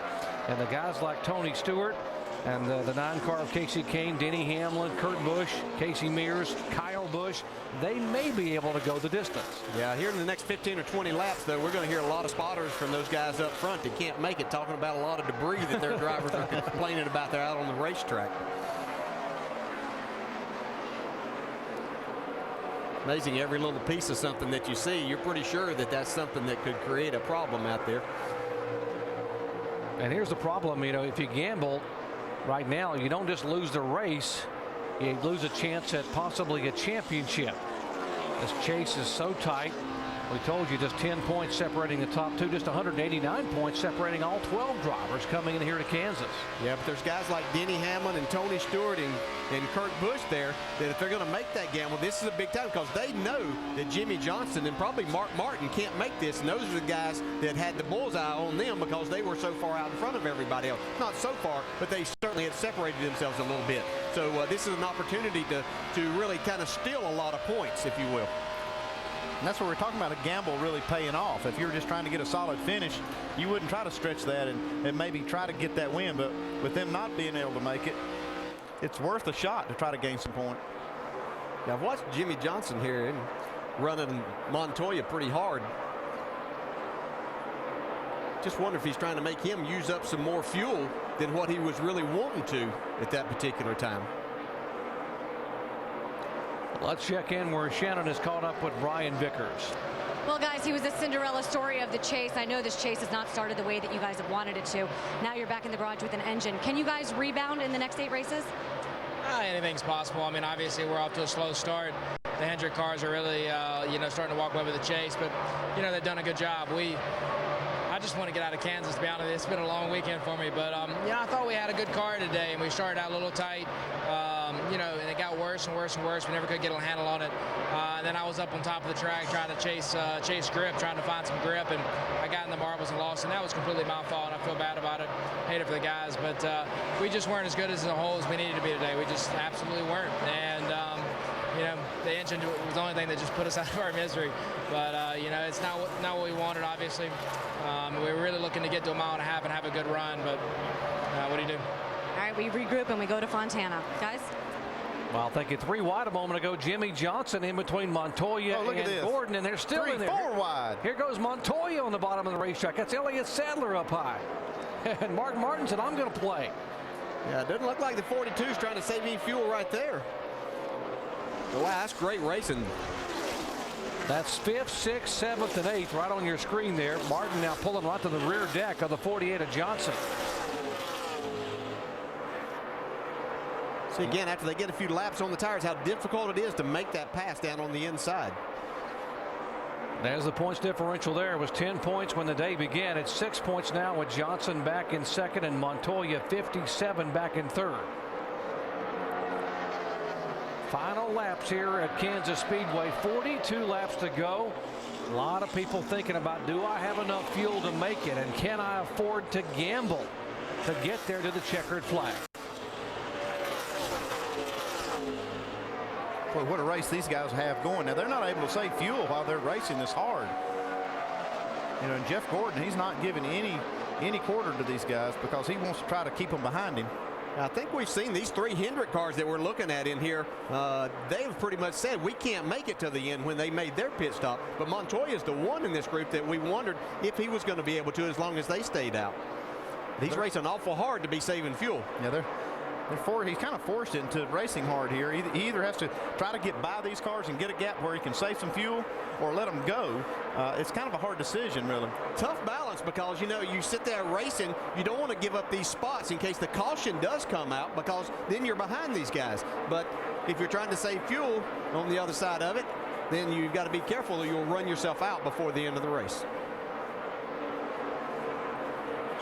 And the guys like Tony Stewart and the 9 car of Casey Kane, Denny Hamlin, Kurt Busch, Casey Mears, Kyle Busch, they may be able to go the distance. Yeah, here in the next 15 or 20 laps, though, we're going to hear a lot of spotters from those guys up front that can't make it, talking about a lot of debris that their drivers are complaining about. They're out on the racetrack. Amazing, every little piece of something that you see, you're pretty sure that that's something that could create a problem out there. And here's the problem, you know, if you gamble right now, you don't just lose the race, you lose a chance at possibly a championship. This chase is so tight. We told you just 10 points separating the top 2, just 189 points separating all 12 drivers coming in here to Kansas. Yeah, but there's guys like Denny Hamlin and Tony Stewart and Kurt Busch there that if they're going to make that gamble, this is a big time because they know that Jimmy Johnson and probably Mark Martin can't make this. And those are the guys that had the bullseye on them because they were so far out in front of everybody else. Not so far, but they certainly had separated themselves a little bit. So this is an opportunity to really kind of steal a lot of points, if you will. And that's what we're talking about, a gamble really paying off. If you're just trying to get a solid finish, you wouldn't try to stretch that and maybe try to get that win. But with them not being able to make it, it's worth a shot to try to gain some point. Now, I've watched Jimmy Johnson here and running Montoya pretty hard. Just wonder if he's trying to make him use up some more fuel than what he was really wanting to at that particular time. Let's check in where Shannon is caught up with Brian Vickers. Well, guys, he was the Cinderella story of the chase. I know this chase has not started the way that you guys have wanted it to. Now you're back in the garage with an engine. Can you guys rebound in the next 8 races? Anything's possible. I mean, obviously, we're off to a slow start. The Hendrick cars are really, starting to walk away with the chase. But, they've done a good job. I just want to get out of Kansas, to be honest. It's been a long weekend for me. But, I thought we had a good car today, and we started out a little tight. And it got worse and worse and worse. We never could get a handle on it. And then I was up on top of the track trying to chase grip, trying to find some grip, and I got in the marbles and lost. And that was completely my fault, and I feel bad about it. Hate it for the guys. But we just weren't as good as a whole as we needed to be today. We just absolutely weren't. And, the engine was the only thing that just put us out of our misery. But, it's not what we wanted, obviously. We were really looking to get to a mile and a half and have a good run. But what do you do? All right, we regroup and we go to Fontana. Guys? Well, thinking 3 wide a moment ago. Jimmy Johnson in between Montoya and Gordon, and they're still in there. 4 wide. Here goes Montoya on the bottom of the racetrack. That's Elliott Sadler up high. And Mark Martin said, I'm going to play. Yeah, it doesn't look like the 42's trying to save any fuel right there. Wow, that's great racing. That's 5th, 6th, 7th, and 8th right on your screen there. Martin now pulling right to the rear deck of the 48 of Johnson. See, again, after they get a few laps on the tires, how difficult it is to make that pass down on the inside. There's the points differential there. It was 10 points when the day began. It's 6 points now with Johnson back in 2nd and Montoya 57 back in 3rd. Final laps here at Kansas Speedway. 42 laps to go. A lot of people thinking about, do I have enough fuel to make it? And can I afford to gamble to get there to the checkered flag? Boy, what a race these guys have going. Now, they're not able to save fuel while they're racing this hard. And Jeff Gordon, he's not giving any quarter to these guys because he wants to try to keep them behind him. I think we've seen these 3 Hendrick cars that we're looking at in here. They've pretty much said we can't make it to the end when they made their pit stop. But Montoya is the one in this group that we wondered if he was going to be able to as long as they stayed out. He's racing awful hard to be saving fuel. Yeah, he's kind of forced into racing hard here. He either has to try to get by these cars and get a gap where he can save some fuel or let them go. It's kind of a hard decision, really. Tough balance because, you sit there racing. You don't want to give up these spots in case the caution does come out because then you're behind these guys. But if you're trying to save fuel on the other side of it, then you've got to be careful or you'll run yourself out before the end of the race.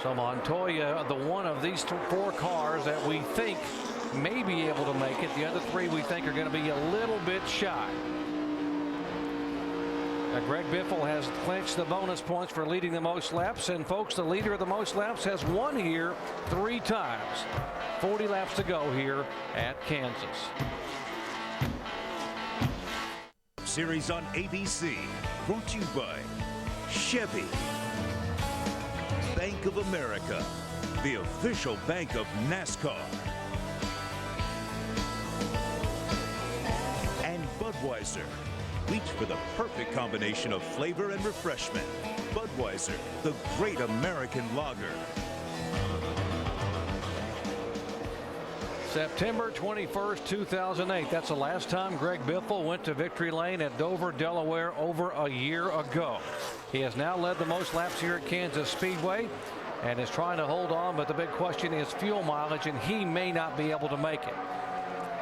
So Montoya, the one of these 4 cars that we think may be able to make it. The other 3 we think are going to be a little bit shy. Now, Greg Biffle has clinched the bonus points for leading the most laps. And folks, the leader of the most laps has won here 3 times. 40 laps to go here at Kansas. Series on ABC, brought to you by Chevy, Bank of America, the official bank of NASCAR, and Budweiser. Reach for the perfect combination of flavor and refreshment. Budweiser, the great American lager. September 21st, 2008. That's the last time Greg Biffle went to victory lane at Dover, Delaware over a year ago. He has now led the most laps here at Kansas Speedway and is trying to hold on, but the big question is fuel mileage, and he may not be able to make it.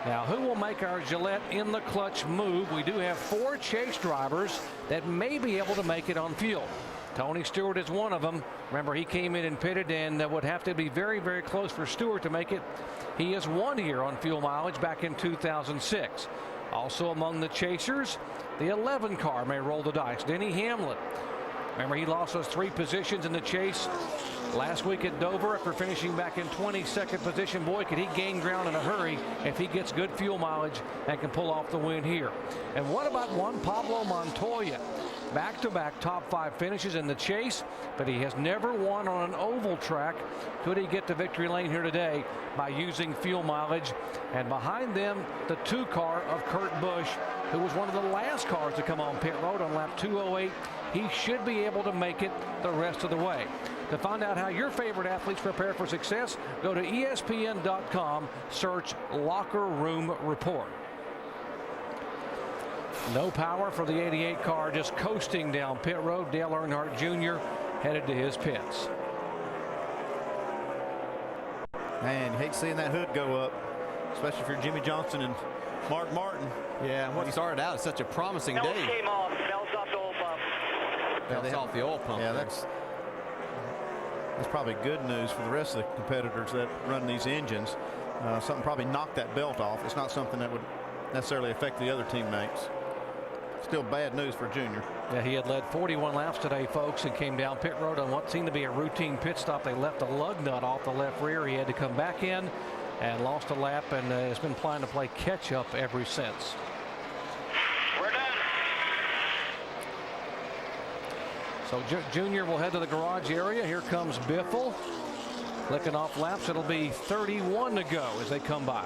Now, who will make our Gillette in the clutch move? We do have 4 chase drivers that may be able to make it on fuel. Tony Stewart is one of them. Remember, he came in and pitted, and would have to be very, very close for Stewart to make it. He has won here on fuel mileage back in 2006. Also among the chasers, the 11 car may roll the dice. Denny Hamlin. Remember, he lost those 3 positions in the chase last week at Dover after finishing back in 22nd position. Boy, could he gain ground in a hurry if he gets good fuel mileage and can pull off the win here. And what about Juan Pablo Montoya? Back-to-back top 5 finishes in the chase, but he has never won on an oval track. Could he get to victory lane here today by using fuel mileage? And behind them, the 2 car of Kurt Busch, who was one of the last cars to come on pit road on lap 208. He should be able to make it the rest of the way. To find out how your favorite athletes prepare for success, go to ESPN.com, search Locker Room Report. No power for the 88 car, just coasting down pit road. Dale Earnhardt Jr. headed to his pits. Man, you hate seeing that hood go up, especially for Jimmy Johnson and Mark Martin. Yeah, what started out as such a promising day. Came off. Belts off the oil pump. Belts off the oil pump. Yeah, that's probably good news for the rest of the competitors that run these engines. Something probably knocked that belt off. It's not something that would necessarily affect the other teammates. Still bad news for Junior. Yeah, he had led 41 laps today, folks, and came down pit road on what seemed to be a routine pit stop. They left a lug nut off the left rear. He had to come back in and lost a lap, and has been planning to play catch up ever since. We're done. So Junior will head to the garage area. Here comes Biffle. Licking off laps. It'll be 31 to go as they come by.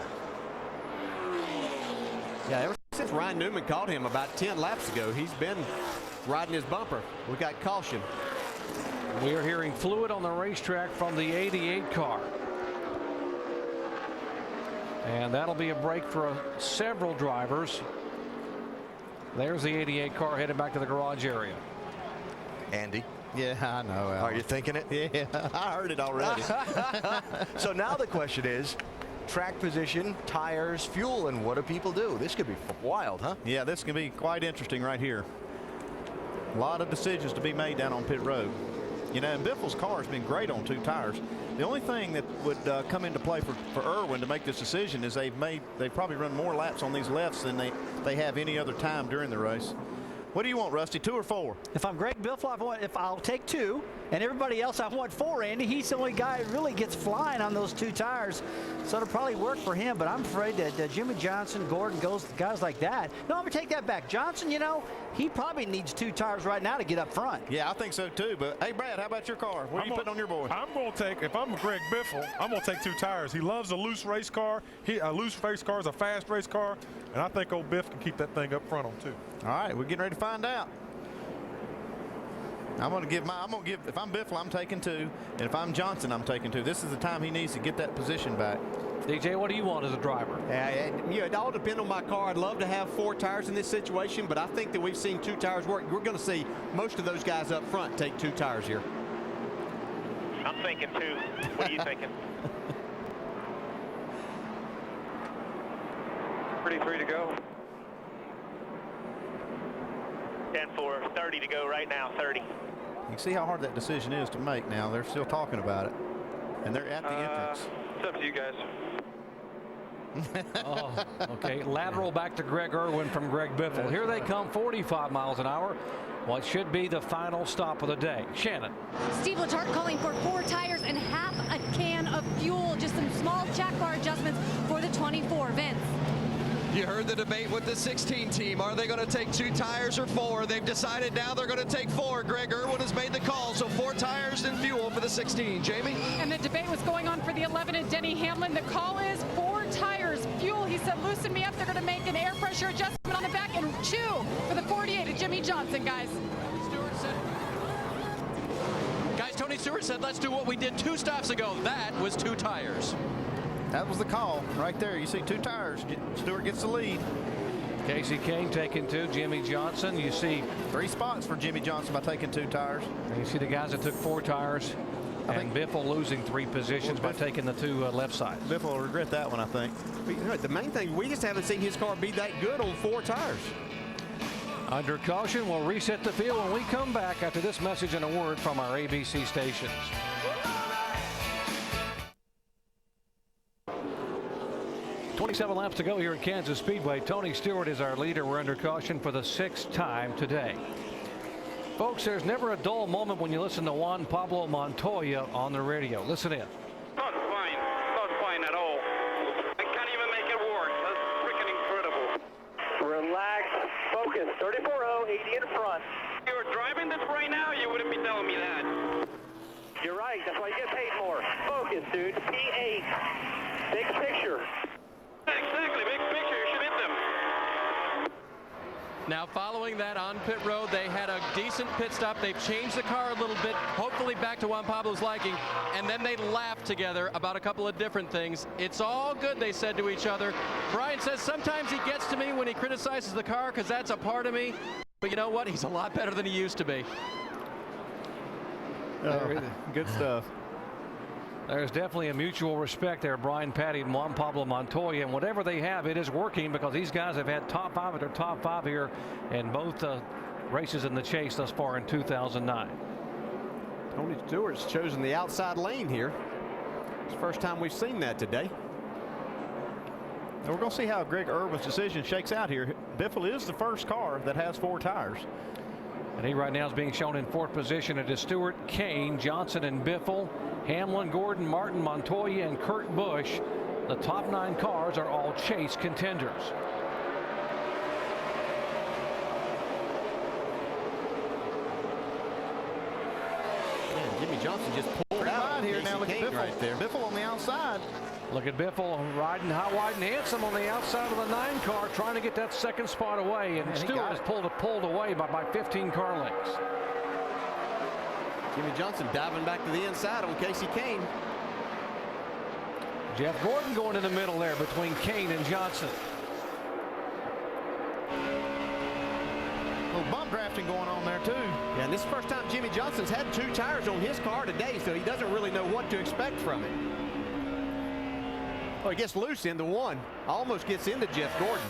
Yeah, ever since Ryan Newman caught him about 10 laps ago, he's been riding his bumper. We got caution. We are hearing fluid on the racetrack from the 88 car. And that'll be a break for several drivers. There's the 88 car headed back to the garage area. Andy. Yeah, I know. Al. Are you thinking it? Yeah, I heard it already. So now the question is, track position, tires, fuel, and what do people do? This could be wild, huh? Yeah, this can be quite interesting right here. A lot of decisions to be made down on pit road. You know, and Biffle's car has been great on 2 tires. The only thing that would come into play for Irwin to make this decision is they've probably run more laps on these lefts than they have any other time during the race. What do you want, Rusty, 2 or 4? If I'm Greg Biffle, I'll take 2, and everybody else I want 4, Andy. He's the only guy who really gets flying on those 2 tires, so it'll probably work for him, but I'm afraid that Jimmy Johnson, Gordon, guys like that. No, I'm going to take that back. Johnson, you know, he probably needs 2 tires right now to get up front. Yeah, I think so too, but hey, Brad, how about your car? What are you putting on your boy? I'm going to take, if I'm Greg Biffle, I'm going to take 2 tires. He loves a loose race car. A loose race car is a fast race car, and I think old Biff can keep that thing up front on 2. All right, we're getting ready to find out. If I'm Biffle, I'm taking 2, and if I'm Johnson, I'm taking 2. This is the time he needs to get that position back. DJ, what do you want as a driver? It all depends on my car. I'd love to have 4 tires in this situation, but I think that we've seen 2 tires work. We're going to see most of those guys up front take 2 tires here. I'm thinking 2. What are you thinking? Pretty free to go. for 30 to go right now, 30. You can see how hard that decision is to make now. They're still talking about it. And they're at the entrance. It's up to you guys. Oh, okay. Lateral back to Greg Irwin from Greg Biffle. Here they come, 45 miles an hour. What should be the final stop of the day. Shannon. Steve Letarte calling for 4 tires and half a can of fuel. Just some small jack bar adjustments for the 24. Vince. You heard the debate with the 16 team. Are they going to take 2 tires or 4? They've decided now they're going to take 4. Greg Irwin has made the call, so 4 tires and fuel for the 16. Jamie? And the debate was going on for the 11 and Denny Hamlin. The call is 4 tires, fuel. He said, loosen me up. They're going to make an air pressure adjustment on the back and 2 for the 48 of Jimmy Johnson, guys. Tony Stewart said, let's do what we did 2 stops ago. That was 2 tires. That was the call right there. You see 2 tires. Stewart gets the lead. Casey Kane taking 2. Jimmy Johnson. You see 3 spots for Jimmy Johnson by taking 2 tires. And you see the guys that took 4 tires. And Biffle losing 3 positions by taking the 2 left sides. Biffle will regret that one, I think. The main thing, we just haven't seen his car be that good on 4 tires. Under caution, we'll reset the field when we come back after this message and a word from our ABC stations. .27 laps to go here at Kansas Speedway. Tony Stewart is our leader. We're under caution for the 6th time today. Folks, there's never a dull moment when you listen to Juan Pablo Montoya on the radio. Listen in. Not fine at all. I can't even make it work. That's freaking incredible. Relax, focus. 34-0, 80 in front. If you were driving this right now, you wouldn't be telling me that. You're right. That's why you get paid more. Focus, dude. P8. Big picture. Exactly. Big picture. You should hit them. Now, following that on pit road, they had a decent pit stop. They've changed the car a little bit, hopefully back to Juan Pablo's liking, and then they laughed together about a couple of different things. It's all good, they said to each other. Brian says sometimes he gets to me when he criticizes the car because that's a part of me, but you know what? He's a lot better than he used to be. Good stuff. There's definitely a mutual respect there, Brian Patty and Juan Pablo Montoya, and whatever they have, it is working because these guys have had top 5 at their top 5 here in both races in the chase thus far in 2009. Tony Stewart's chosen the outside lane here. It's the first time we've seen that today. And we're going to see how Greg Irwin's decision shakes out here. Biffle is the first car that has 4 tires. And he right now is being shown in 4th position. It is Stewart, Kane, Johnson, and Biffle. Hamlin, Gordon, Martin, Montoya, and Kurt Busch. The top 9 cars are all chase contenders. Man, Jimmy Johnson just pulled out here now. Look at Biffle right there. Biffle on the outside. Look at Biffle riding high, wide, and handsome on the outside of the 9 car, trying to get that 2nd spot away. And Stewart is pulled away by 15 car lengths. Jimmy Johnson diving back to the inside on Casey Kane. Jeff Gordon going in the middle there between Kane and Johnson. A little bump drafting going on there too. Yeah, and this is the first time Jimmy Johnson's had 2 tires on his car today, so he doesn't really know what to expect from it. Well, he gets loose into 1. Almost gets into Jeff Gordon.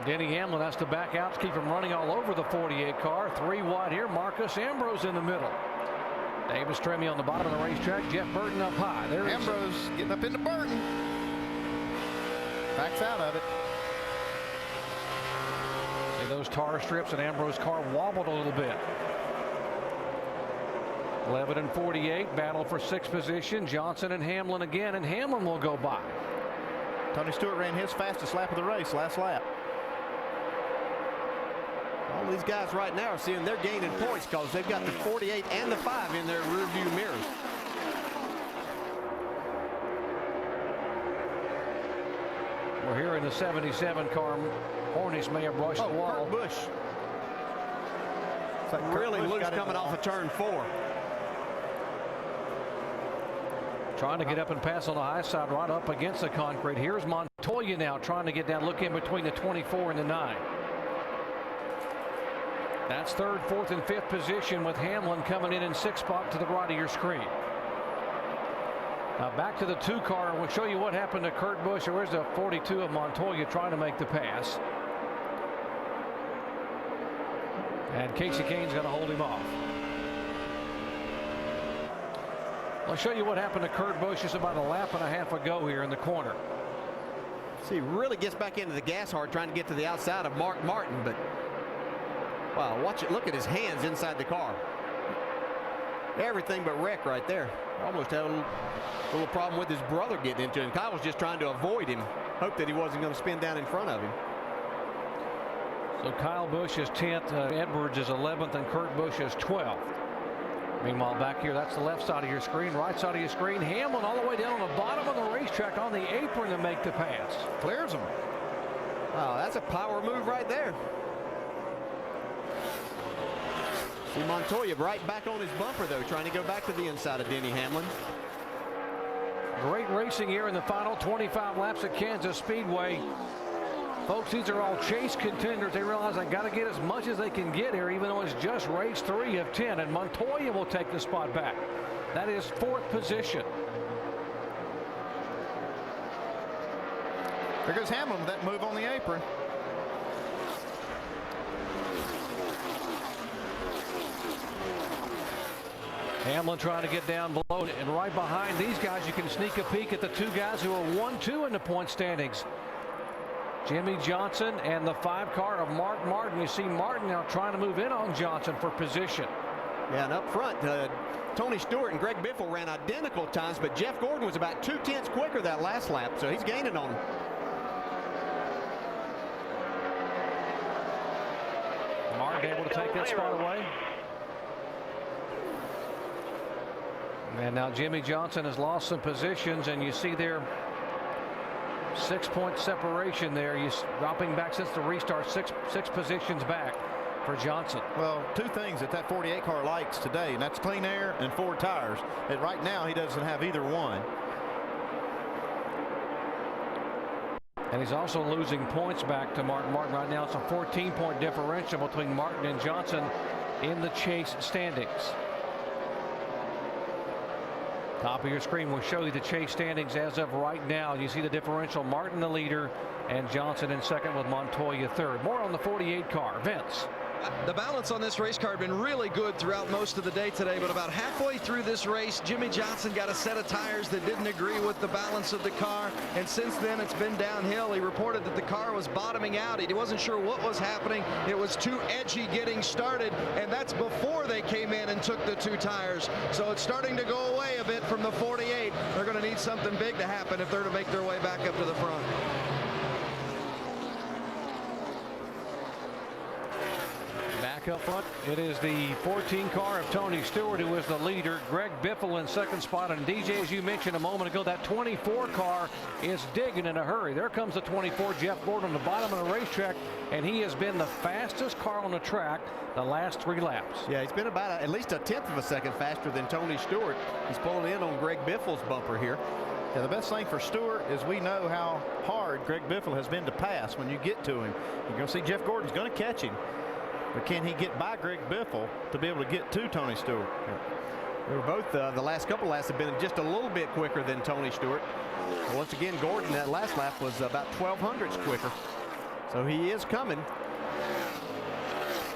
Denny Hamlin has to back out to keep him running all over the 48 car. 3 wide here. Marcus Ambrose in the middle. Davis Tremy on the bottom of the racetrack. Jeff Burton up high. There Ambrose getting up into Burton. Backs out of it. See those tar strips, and Ambrose's car wobbled a little bit. 11 and 48. Battle for 6th position. Johnson and Hamlin again, and Hamlin will go by. Tony Stewart ran his fastest lap of the race last lap. All these guys right now are seeing they're gaining points because they've got the 48 and the 5 in their rearview mirrors. We're here in the 77 car. Hornish may have brushed the wall. Kurt Busch. It's like really loose coming off of turn 4. Trying to get up and pass on the high side right up against the concrete. Here's Montoya now trying to get down, look in between the 24 and the 9. That's 3rd, 4th, and 5th position with Hamlin coming in 6th spot to the right of your screen. Back to the 2 car, and we'll show you what happened to Kurt Busch. Where's the 42 of Montoya trying to make the pass. And Casey Kane's going to hold him off. I'll show you what happened to Kurt Busch just about a lap and a half ago here in the corner. See, he really gets back into the gas hard trying to get to the outside of Mark Martin, but wow, watch it. Look at his hands inside the car. Everything but wreck right there. Almost had a little problem with his brother getting into it. And Kyle was just trying to avoid him. Hoped that he wasn't going to spin down in front of him. So Kyle Busch is 10th, Edwards is 11th, and Kurt Busch is 12th. Meanwhile, back here, that's the left side of your screen, right side of your screen. Hamlin all the way down on the bottom of the racetrack on the apron to make the pass. Clears him. Wow, that's a power move right there. See Montoya right back on his bumper, though, trying to go back to the inside of Denny Hamlin. Great racing here in the final 25 laps at Kansas Speedway. Folks, these are all chase contenders. They realize they got to get as much as they can get here, even though it's just race 3 of 10. And Montoya will take the spot back. That is 4th position. There goes Hamlin with that move on the apron. Hamlin trying to get down below, and right behind these guys, you can sneak a peek at the 2 guys who are 1-2 in the point standings. Jimmy Johnson and the 5 car of Mark Martin. You see Martin now trying to move in on Johnson for position. Yeah, and up front, Tony Stewart and Greg Biffle ran identical times, but Jeff Gordon was about 2/10 quicker that last lap, so he's gaining on him. Martin able to take that spot away. And now Jimmy Johnson has lost some positions, and you see there 6-point separation there. He's dropping back since the restart, six positions back for Johnson. Well, 2 things that 48 car likes today, and that's clean air and 4 tires. And right now he doesn't have either one. And he's also losing points back to Martin. Right now it's a 14-point differential between Martin and Johnson in the chase standings. Top of your screen will show you the chase standings as of right now. You see the differential. Martin the leader and Johnson in second with Montoya third. More on the 48 car. Vince. The balance on this race car had been really good throughout most of the day today, but about halfway through this race, Jimmy Johnson got a set of tires that didn't agree with the balance of the car, and since then it's been downhill. He reported that the car was bottoming out. He wasn't sure what was happening. It was too edgy getting started, and that's before they came in and took the 2 tires. So it's starting to go away a bit from the 48. They're going to need something big to happen if they're to make their way back up to the front. Back up front, it is the 14 car of Tony Stewart who is the leader. Greg Biffle in second spot, and DJ, as you mentioned a moment ago, that 24 car is digging in a hurry. There comes the 24, Jeff Gordon, on the bottom of the racetrack, and he has been the fastest car on the track the last 3 laps. Yeah, he's been about at least 1/10 of a second faster than Tony Stewart. He's pulling in on Greg Biffle's bumper here. Yeah, the best thing for Stewart is we know how hard Greg Biffle has been to pass when you get to him. You're going to see Jeff Gordon's going to catch him. But can he get by Greg Biffle to be able to get to Tony Stewart? They were both, the last couple laps have been just a little bit quicker than Tony Stewart. Once again, Gordon, that last lap was about 0.12 quicker. So he is coming.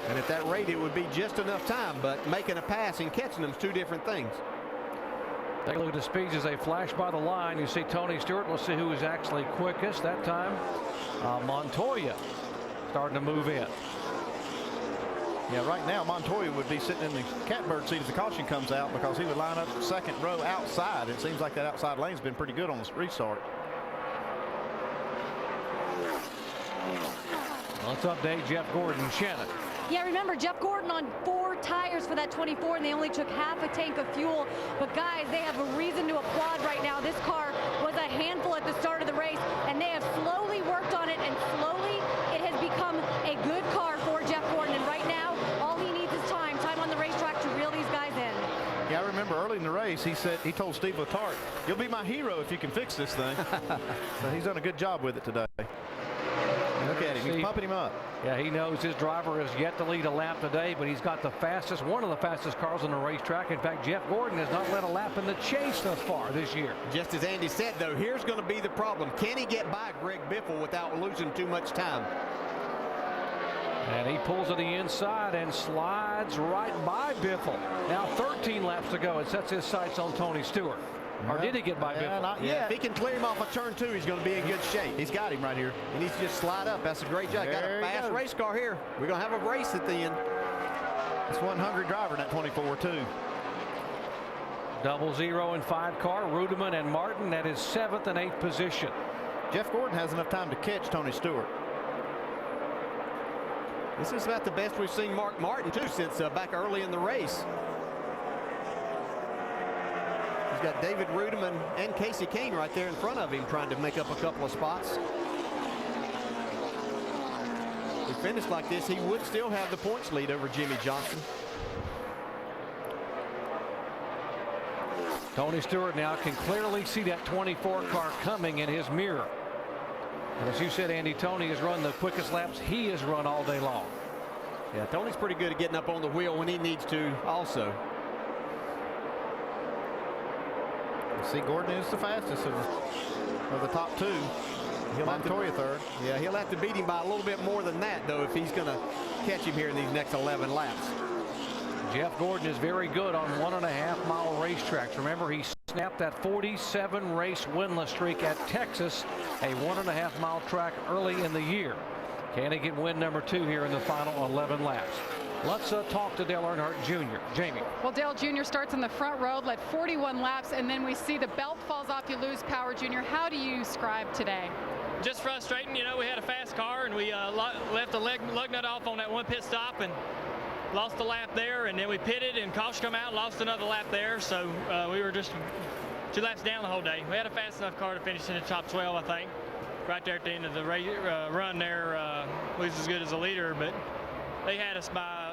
And at that rate, it would be just enough time, but making a pass and catching them is 2 different things. Take a look at the speeds as they flash by the line. You see Tony Stewart. We'll see who is actually quickest that time. Montoya starting to move in. Yeah, right now Montoya would be sitting in the catbird seat as the caution comes out, because he would line up second row outside. It seems like that outside lane's been pretty good on this restart. Let's update Jeff Gordon. Shannon. Yeah, remember, Jeff Gordon on 4 tires for that 24, and they only took half a tank of fuel. But guys, they have a reason to applaud right now. This car was a handful at the start of the race, and they have slowly worked on it, and slowly it has become a good car for Jeff Gordon. And right now, all he needs is time on the racetrack to reel these guys in. Yeah, I remember early in the race, he told Steve Letarte, "You'll be my hero if you can fix this thing." So he's done a good job with it today. Look at him. he's pumping him up. Yeah, he knows his driver has yet to lead a lap today, but he's got one of the fastest cars on the racetrack. In fact, Jeff Gordon has not led a lap in the chase thus far this year. Just as Andy said, though, here's going to be the problem. Can he get by Greg Biffle without losing too much time? And he pulls to the inside and slides right by Biffle. Now 13 laps to go. It sets his sights on Tony Stewart. Or did he get by Biffle? Not yet. If he can clear him off of turn 2, he's going to be in good shape. He's got him right here. He needs to just slide up. That's a great job. Got a fast race car here. We're going to have a race at the end. It's one hungry driver in that 24 too. 0 and 5 car. Rudeman and Martin at his 7th and 8th position. Jeff Gordon has enough time to catch Tony Stewart. This is about the best we've seen Mark Martin too since back early in the race. He's got David Rudeman and Casey Kane right there in front of him trying to make up a couple of spots. If he finished like this, he would still have the points lead over Jimmy Johnson. Tony Stewart now can clearly see that 24 car coming in his mirror. And as you said, Andy, Tony has run the quickest laps he has run all day long. Yeah, Tony's pretty good at getting up on the wheel when he needs to also. See, Gordon is the fastest of the top two. He'll have Montoya third. Yeah, he'll have to beat him by a little bit more than that, though, if he's going to catch him here in these next 11 laps. Jeff Gordon is very good on 1.5-mile racetracks. Remember, he snapped that 47 race winless streak at Texas, a 1.5-mile track early in the year. Can he get win number 2 here in the final 11 laps? Let's talk to Dale Earnhardt Jr. Jamie. Well, Dale Jr. starts in the front row, led 41 laps, and then we see the belt falls off, you lose power. Jr., how do you describe today? Just frustrating. You know, we had a fast car, and we left the lug nut off on that one pit stop and lost a lap there, and then we pitted and caution come out, lost another lap there. So we were just 2 laps down the whole day. We had a fast enough car to finish in the top 12, I think. Right there at the end of the run there, we was as good as a leader, but they had us by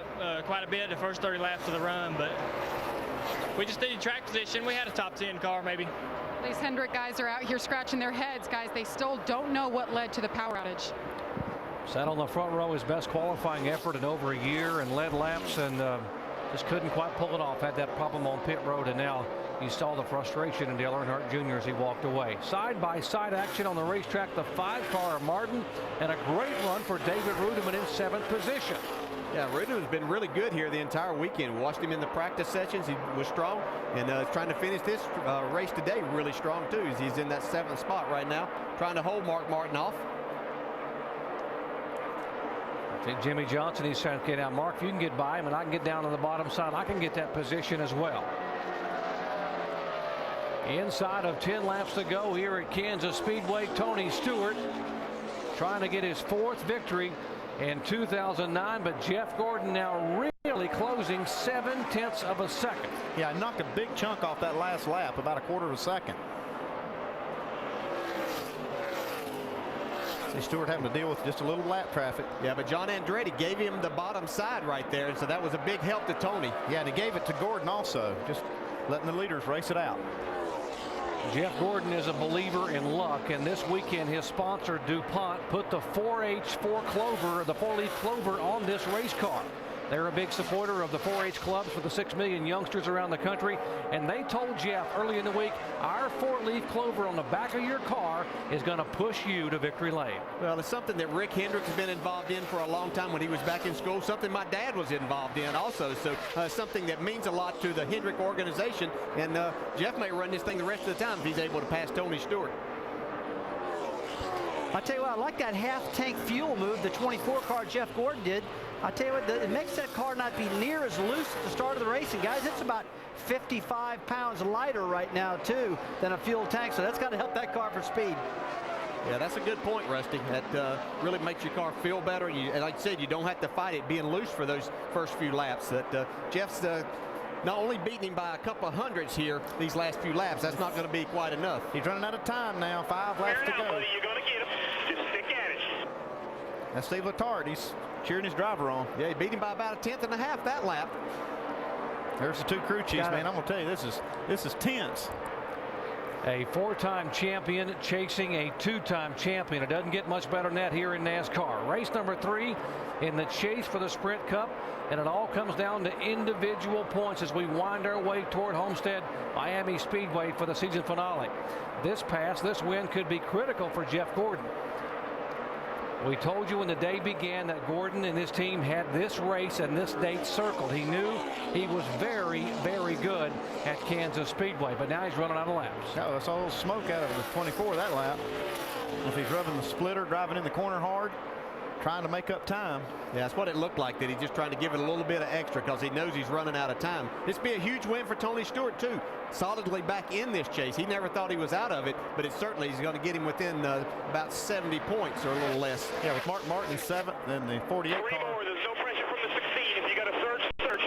quite a bit the first 30 laps of the run, but we just needed track position. We had a top 10 car maybe. These Hendrick guys are out here scratching their heads, guys. They still don't know what led to the power outage. Sat on the front row, his best qualifying effort in over a year, and led laps, and just couldn't quite pull it off. Had that problem on pit road, and now you saw the frustration in Dale Earnhardt Jr. as he walked away. Side-by-side action on the racetrack, the 5-car Martin, and a great run for David Rudeman in 7th position. Yeah, Rudeman's been really good here the entire weekend. Watched him in the practice sessions. He was strong, and trying to finish this race today really strong too. He's in that 7th spot right now, trying to hold Mark Martin off. I think Jimmy Johnson, he's trying to get out. Mark, if you can get by him and I can get down on the bottom side, I can get that position as well. Inside of 10 laps to go here at Kansas Speedway, Tony Stewart trying to get his 4th victory in 2009, but Jeff Gordon now really closing 0.7 of a second. Yeah, knocked a big chunk off that last lap, about 1/4 of a second. See Stewart having to deal with just a little lap traffic. Yeah, but John Andretti gave him the bottom side right there, and so that was a big help to Tony. Yeah, and he gave it to Gordon also, just letting the leaders race it out. Jeff Gordon is a believer in luck, and this weekend his sponsor DuPont put the 4H4 Clover, the 4-leaf clover, on this race car. They're a big supporter of the 4-H clubs for the 6 million youngsters around the country, and they told Jeff early in the week, our 4-leaf clover on the back of your car is going to push you to victory lane. Well, it's something that Rick Hendricks has been involved in for a long time when he was back in school, something my dad was involved in also, so something that means a lot to the Hendrick organization, and Jeff may run this thing the rest of the time if he's able to pass Tony Stewart. I tell you what, I like that half-tank fuel move the 24 car Jeff Gordon did. I tell you what, it makes that car not be near as loose at the start of the race. And guys, it's about 55 pounds lighter right now, too, than a fuel tank. So that's got to help that car for speed. Yeah, that's a good point, Rusty. That really makes your car feel better. And like I said, you don't have to fight it being loose for those first few laps. That Jeff's not only beating him by a couple of hundreds here these last few laps, that's not going to be quite enough. He's running out of time now. 5 laps to go. Buddy, you're going to get him. Just stick at it. That's Steve Letarte. He's cheering his driver on. Yeah, he beat him by about 1.5 that lap. There's the 2 crew chiefs, man. I'm going to tell you, this is tense. A 4-time champion chasing a 2-time champion. It doesn't get much better than that here in NASCAR. Race number 3 in the chase for the Sprint Cup, and it all comes down to individual points as we wind our way toward Homestead Miami Speedway for the season finale. This win could be critical for Jeff Gordon. We told you when the day began that Gordon and his team had this race and this date circled. He knew he was very, very good at Kansas Speedway, but now he's running out of laps. Oh, that's all smoke out of the 24 that lap. If he's rubbing the splitter, driving in the corner hard, trying to make up time. Yeah, that's what it looked like, that he's just trying to give it a little bit of extra because he knows he's running out of time. This be a huge win for Tony Stewart, too. Solidly back in this chase. He never thought he was out of it, but it certainly is going to get him within about 70 points or a little less. Yeah, with Mark Martin 7th and the 48 car. There's no pressure from the 16. If you got to search.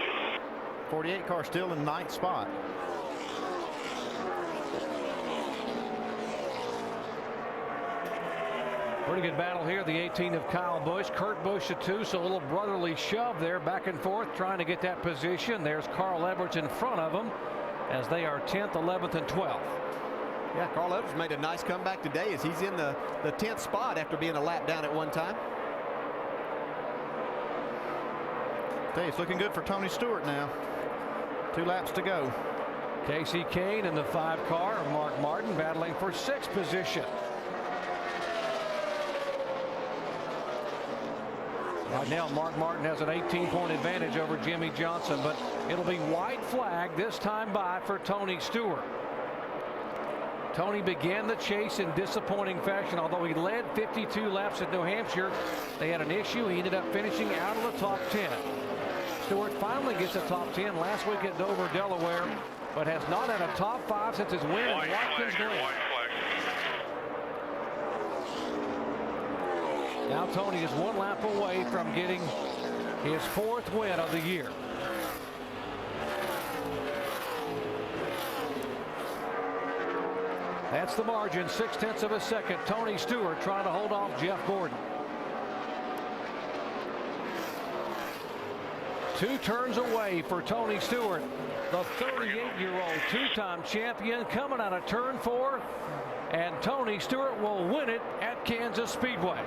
48 car still in 9th spot. Pretty good battle here. The 18 of Kyle Busch. Kurt Busch at 2, so a little brotherly shove there back and forth trying to get that position. There's Carl Edwards in front of him as they are 10th, 11th, and 12th. Yeah, Carl Edwards made a nice comeback today as he's in the 10th spot after being a lap down at one time. Okay, it's looking good for Tony Stewart now. 2 laps to go. Casey Kane in the 5 car. Mark Martin battling for 6th position. Right now, Mark Martin has an 18-point advantage over Jimmy Johnson, but it'll be white flag this time by for Tony Stewart. Tony began the chase in disappointing fashion. Although he led 52 laps at New Hampshire, they had an issue. He ended up finishing out of the top 10. Stewart finally gets a top 10 last week at Dover, Delaware, but has not had a top 5 since his win at Watkins Glen. Now Tony is 1 lap away from getting his 4th win of the year. That's the margin, 0.6 of a second. Tony Stewart trying to hold off Jeff Gordon. 2 turns away for Tony Stewart, the 38-year-old 2-time champion coming out of turn 4, and Tony Stewart will win it at Kansas Speedway.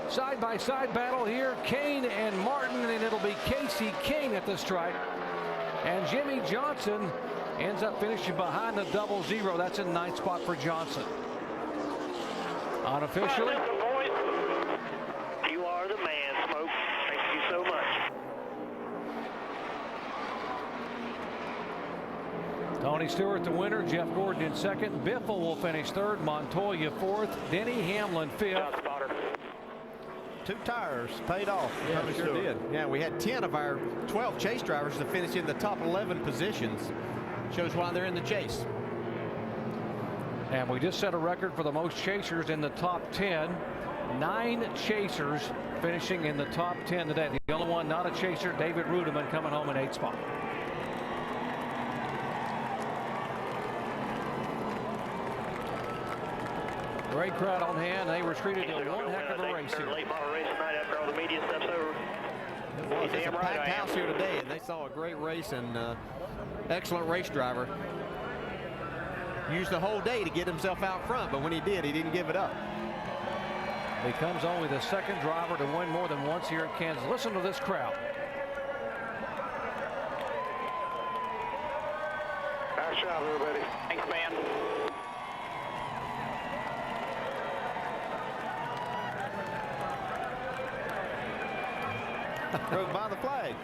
Side-by-side battle here, Kane and Martin, and it'll be Casey Kane at the stripe. And Jimmy Johnson ends up finishing behind the 00. That's in 9th spot for Johnson. Unofficially. You are the man, Smoke. Thank you so much. Tony Stewart the winner, Jeff Gordon in 2nd. Biffle will finish 3rd, Montoya 4th, Denny Hamlin 5th. 2 tires paid off. Yeah, we sure did. Yeah, we had 10 of our 12 chase drivers to finish in the top 11 positions. Shows why they're in the chase. And we just set a record for the most chasers in the top 10. 9 chasers finishing in the top 10 today. The only one not a chaser, David Rudeman, coming home in 8th spot. Great crowd on hand. They were treated to one heck of a race here. Late model race tonight after all the media steps over. It's a packed house here today, and they saw a great race and excellent race driver. Used the whole day to get himself out front, but when he did, he didn't give it up. Becomes only the 2nd driver to win more than once here at Kansas. Listen to this crowd. Nice job, everybody. Thanks, man. Drove by the flag.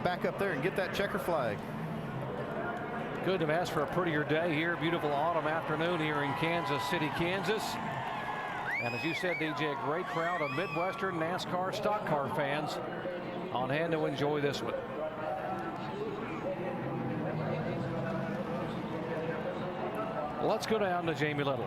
Back up there and get that checker flag. Couldn't have asked for a prettier day here. Beautiful autumn afternoon here in Kansas City, Kansas. And as you said, DJ, a great crowd of Midwestern NASCAR stock car fans on hand to enjoy this one. Let's go down to Jamie Little.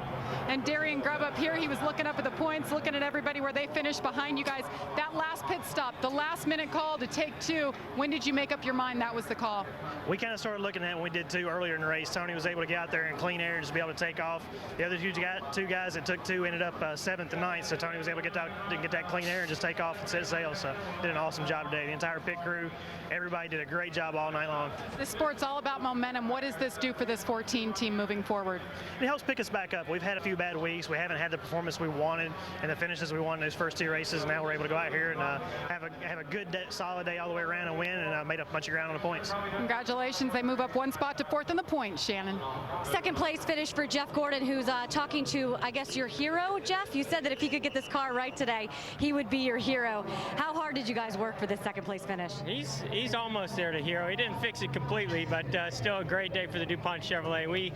And Darian Grubb up here, he was looking up at the points, looking at everybody where they finished behind you guys. That last pit stop, the last minute call to take 2, when did you make up your mind that was the call? We kind of started looking at it when we did 2 earlier in the race. Tony was able to get out there in clean air, just be able to take off. The other 2 guys that took 2 ended up 7th and 9th, so Tony was able to get that clean air and just take off and set sail. So did an awesome job today. The entire pit crew, everybody did a great job all night long. This sport's all about momentum. What does this do for this 14 team moving forward? It helps pick us back up. We've had a few bad weeks. We haven't had the performance we wanted and the finishes we wanted in those first 2 races. Now we're able to go out here and have a good, solid day all the way around and win, and made up a bunch of ground on the points. Congratulations. They move up 1 spot to 4th in the points, Shannon. Second place finish for Jeff Gordon, who's talking to, I guess, your hero, Jeff. You said that if he could get this car right today, he would be your hero. How hard did you guys work for this second place finish? He's almost there to hero. He didn't fix it completely, but still a great day for the DuPont Chevrolet.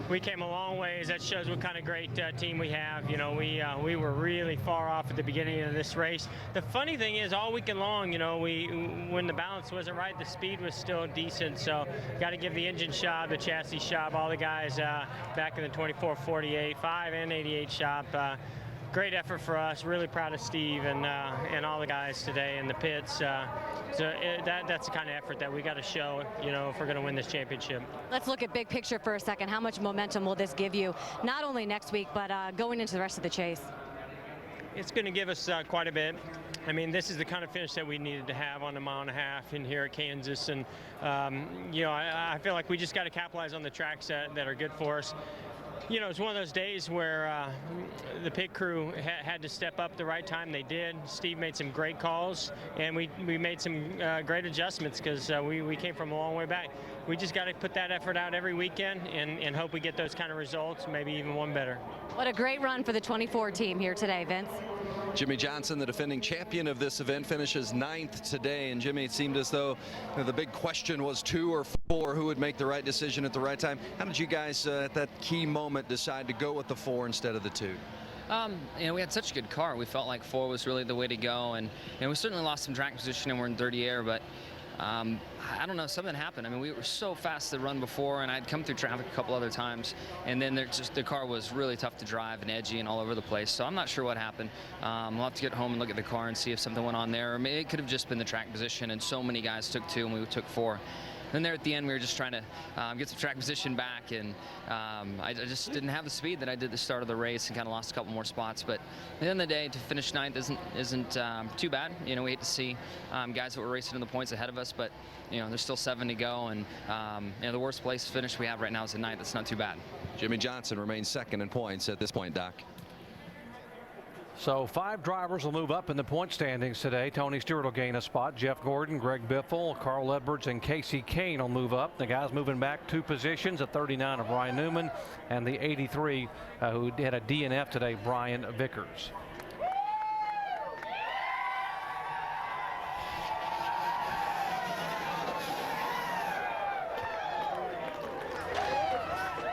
We came a long ways. That shows what kind of great team we have. You know, we were really far off at the beginning of this race. The funny thing is, all weekend long, you know, when the balance wasn't right, the speed was still decent. So, got to give the engine shop, the chassis shop, all the guys back in the 24, 48, 5, and 88 shop. Great effort for us. Really proud of Steve and all the guys today in the pits. That's the kind of effort that we got to show, you know, if we're going to win this championship. Let's look at big picture for a second. How much momentum will this give you, not only next week, but going into the rest of the chase? It's going to give us quite a bit. I mean, this is the kind of finish that we needed to have on a 1.5 mile in here at Kansas. And, you know, I feel like we just got to capitalize on the tracks that are good for us. You know, it's one of those days where the pit crew had to step up the right time. They did. Steve made some great calls, and we made some great adjustments because we came from a long way back. We just got to put that effort out every weekend and hope we get those kind of results, maybe even one better. What a great run for the 24 team here today, Vince. Jimmy Johnson, the defending champion of this event, finishes 9th today. And Jimmy, it seemed as though the big question was 2 or 4, who would make the right decision at the right time. How did you guys at that key moment decide to go with the 4 instead of the 2? You know, we had such a good car. We felt like 4 was really the way to go. And you know, we certainly lost some track position and we're in dirty air, but I don't know, something happened. I mean, we were so fast to run before, and I'd come through traffic a couple other times, and then the car was really tough to drive and edgy and all over the place. So I'm not sure what happened. We'll have to get home and look at the car and see if something went on there. Or maybe it could have just been the track position, and so many guys took 2 and we took 4. Then there at the end, we were just trying to get some track position back, and I just didn't have the speed that I did at the start of the race and kind of lost a couple more spots. But at the end of the day, to finish 9th isn't too bad. You know, we hate to see guys that were racing in the points ahead of us, but you know, there's still 7 to go, and you know, the worst place finish we have right now is the 9th. That's not too bad. Jimmy Johnson remains 2nd in points at this point, Doc. So 5 drivers will move up in the point standings today. Tony Stewart will gain a spot. Jeff Gordon, Greg Biffle, Carl Edwards, and Casey Kane will move up. The guys moving back 2 positions, at 39 of Ryan Newman, and the 83 who had a DNF today, Brian Vickers.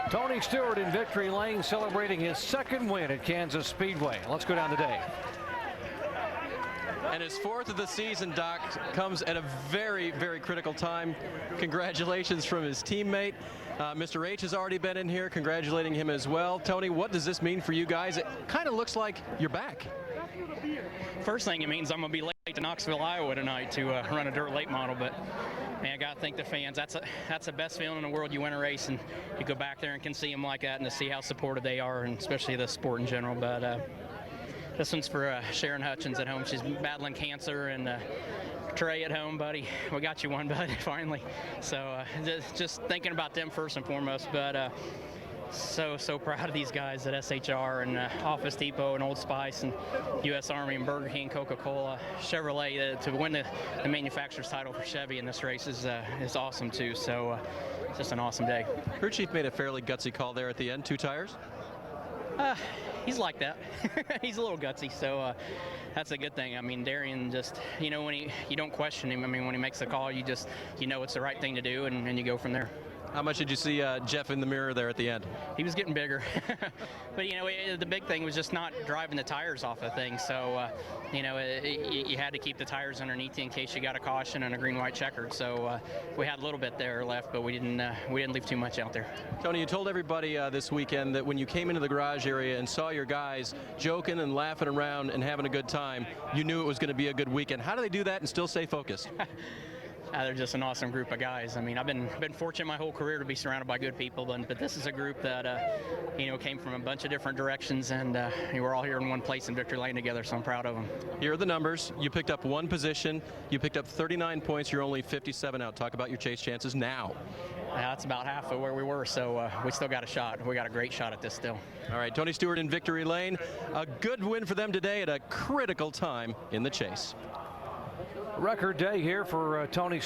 Tony Stewart in victory lane celebrating his 2nd win at Kansas Speedway. Let's go down today. And his 4th of the season, Doc, comes at a very, very critical time. Congratulations from his teammate. Mr. H has already been in here, congratulating him as well. Tony, what does this mean for you guys? It kind of looks like you're back. First thing it means I'm going to be late to Knoxville, Iowa tonight to run a dirt late model, but man, I got to thank the fans. That's the best feeling in the world. You win a race and you go back there and can see them like that and to see how supportive they are, and especially the sport in general. But this one's for Sharon Hutchins at home. She's battling cancer, and Trey at home, buddy. We got you one, buddy, finally. So just thinking about them first and foremost, but so proud of these guys at SHR and Office Depot and Old Spice and U.S. Army and Burger King, Coca-Cola, Chevrolet. To win the manufacturer's title for Chevy in this race is awesome too. So it's just an awesome day. Crew chief made a fairly gutsy call there at the end. 2 tires? He's like that. He's a little gutsy, so that's a good thing. I mean, Darian just, you know, when you don't question him. I mean, when he makes the call, you know it's the right thing to do, and you go from there. How much did you see Jeff in the mirror there at the end? He was getting bigger. But, the big thing was just not driving the tires off the thing. So, you had to keep the tires underneath you in case you got a caution and a green-white checkered. So we had a little bit there left, but we didn't leave too much out there. Tony, you told everybody this weekend that when you came into the garage area and saw your guys joking and laughing around and having a good time, you knew it was going to be a good weekend. How do they do that and still stay focused? They're just an awesome group of guys. I mean, I've been fortunate my whole career to be surrounded by good people, but this is a group that came from a bunch of different directions, and we're all here in one place in Victory Lane together, so I'm proud of them. Here are the numbers. You picked up one position. You picked up 39 points. You're only 57 out. Talk about your chase chances now. That's about half of where we were, so we still got a shot. We got a great shot at this still. All right, Tony Stewart in Victory Lane. A good win for them today at a critical time in the chase. Record day here for Tony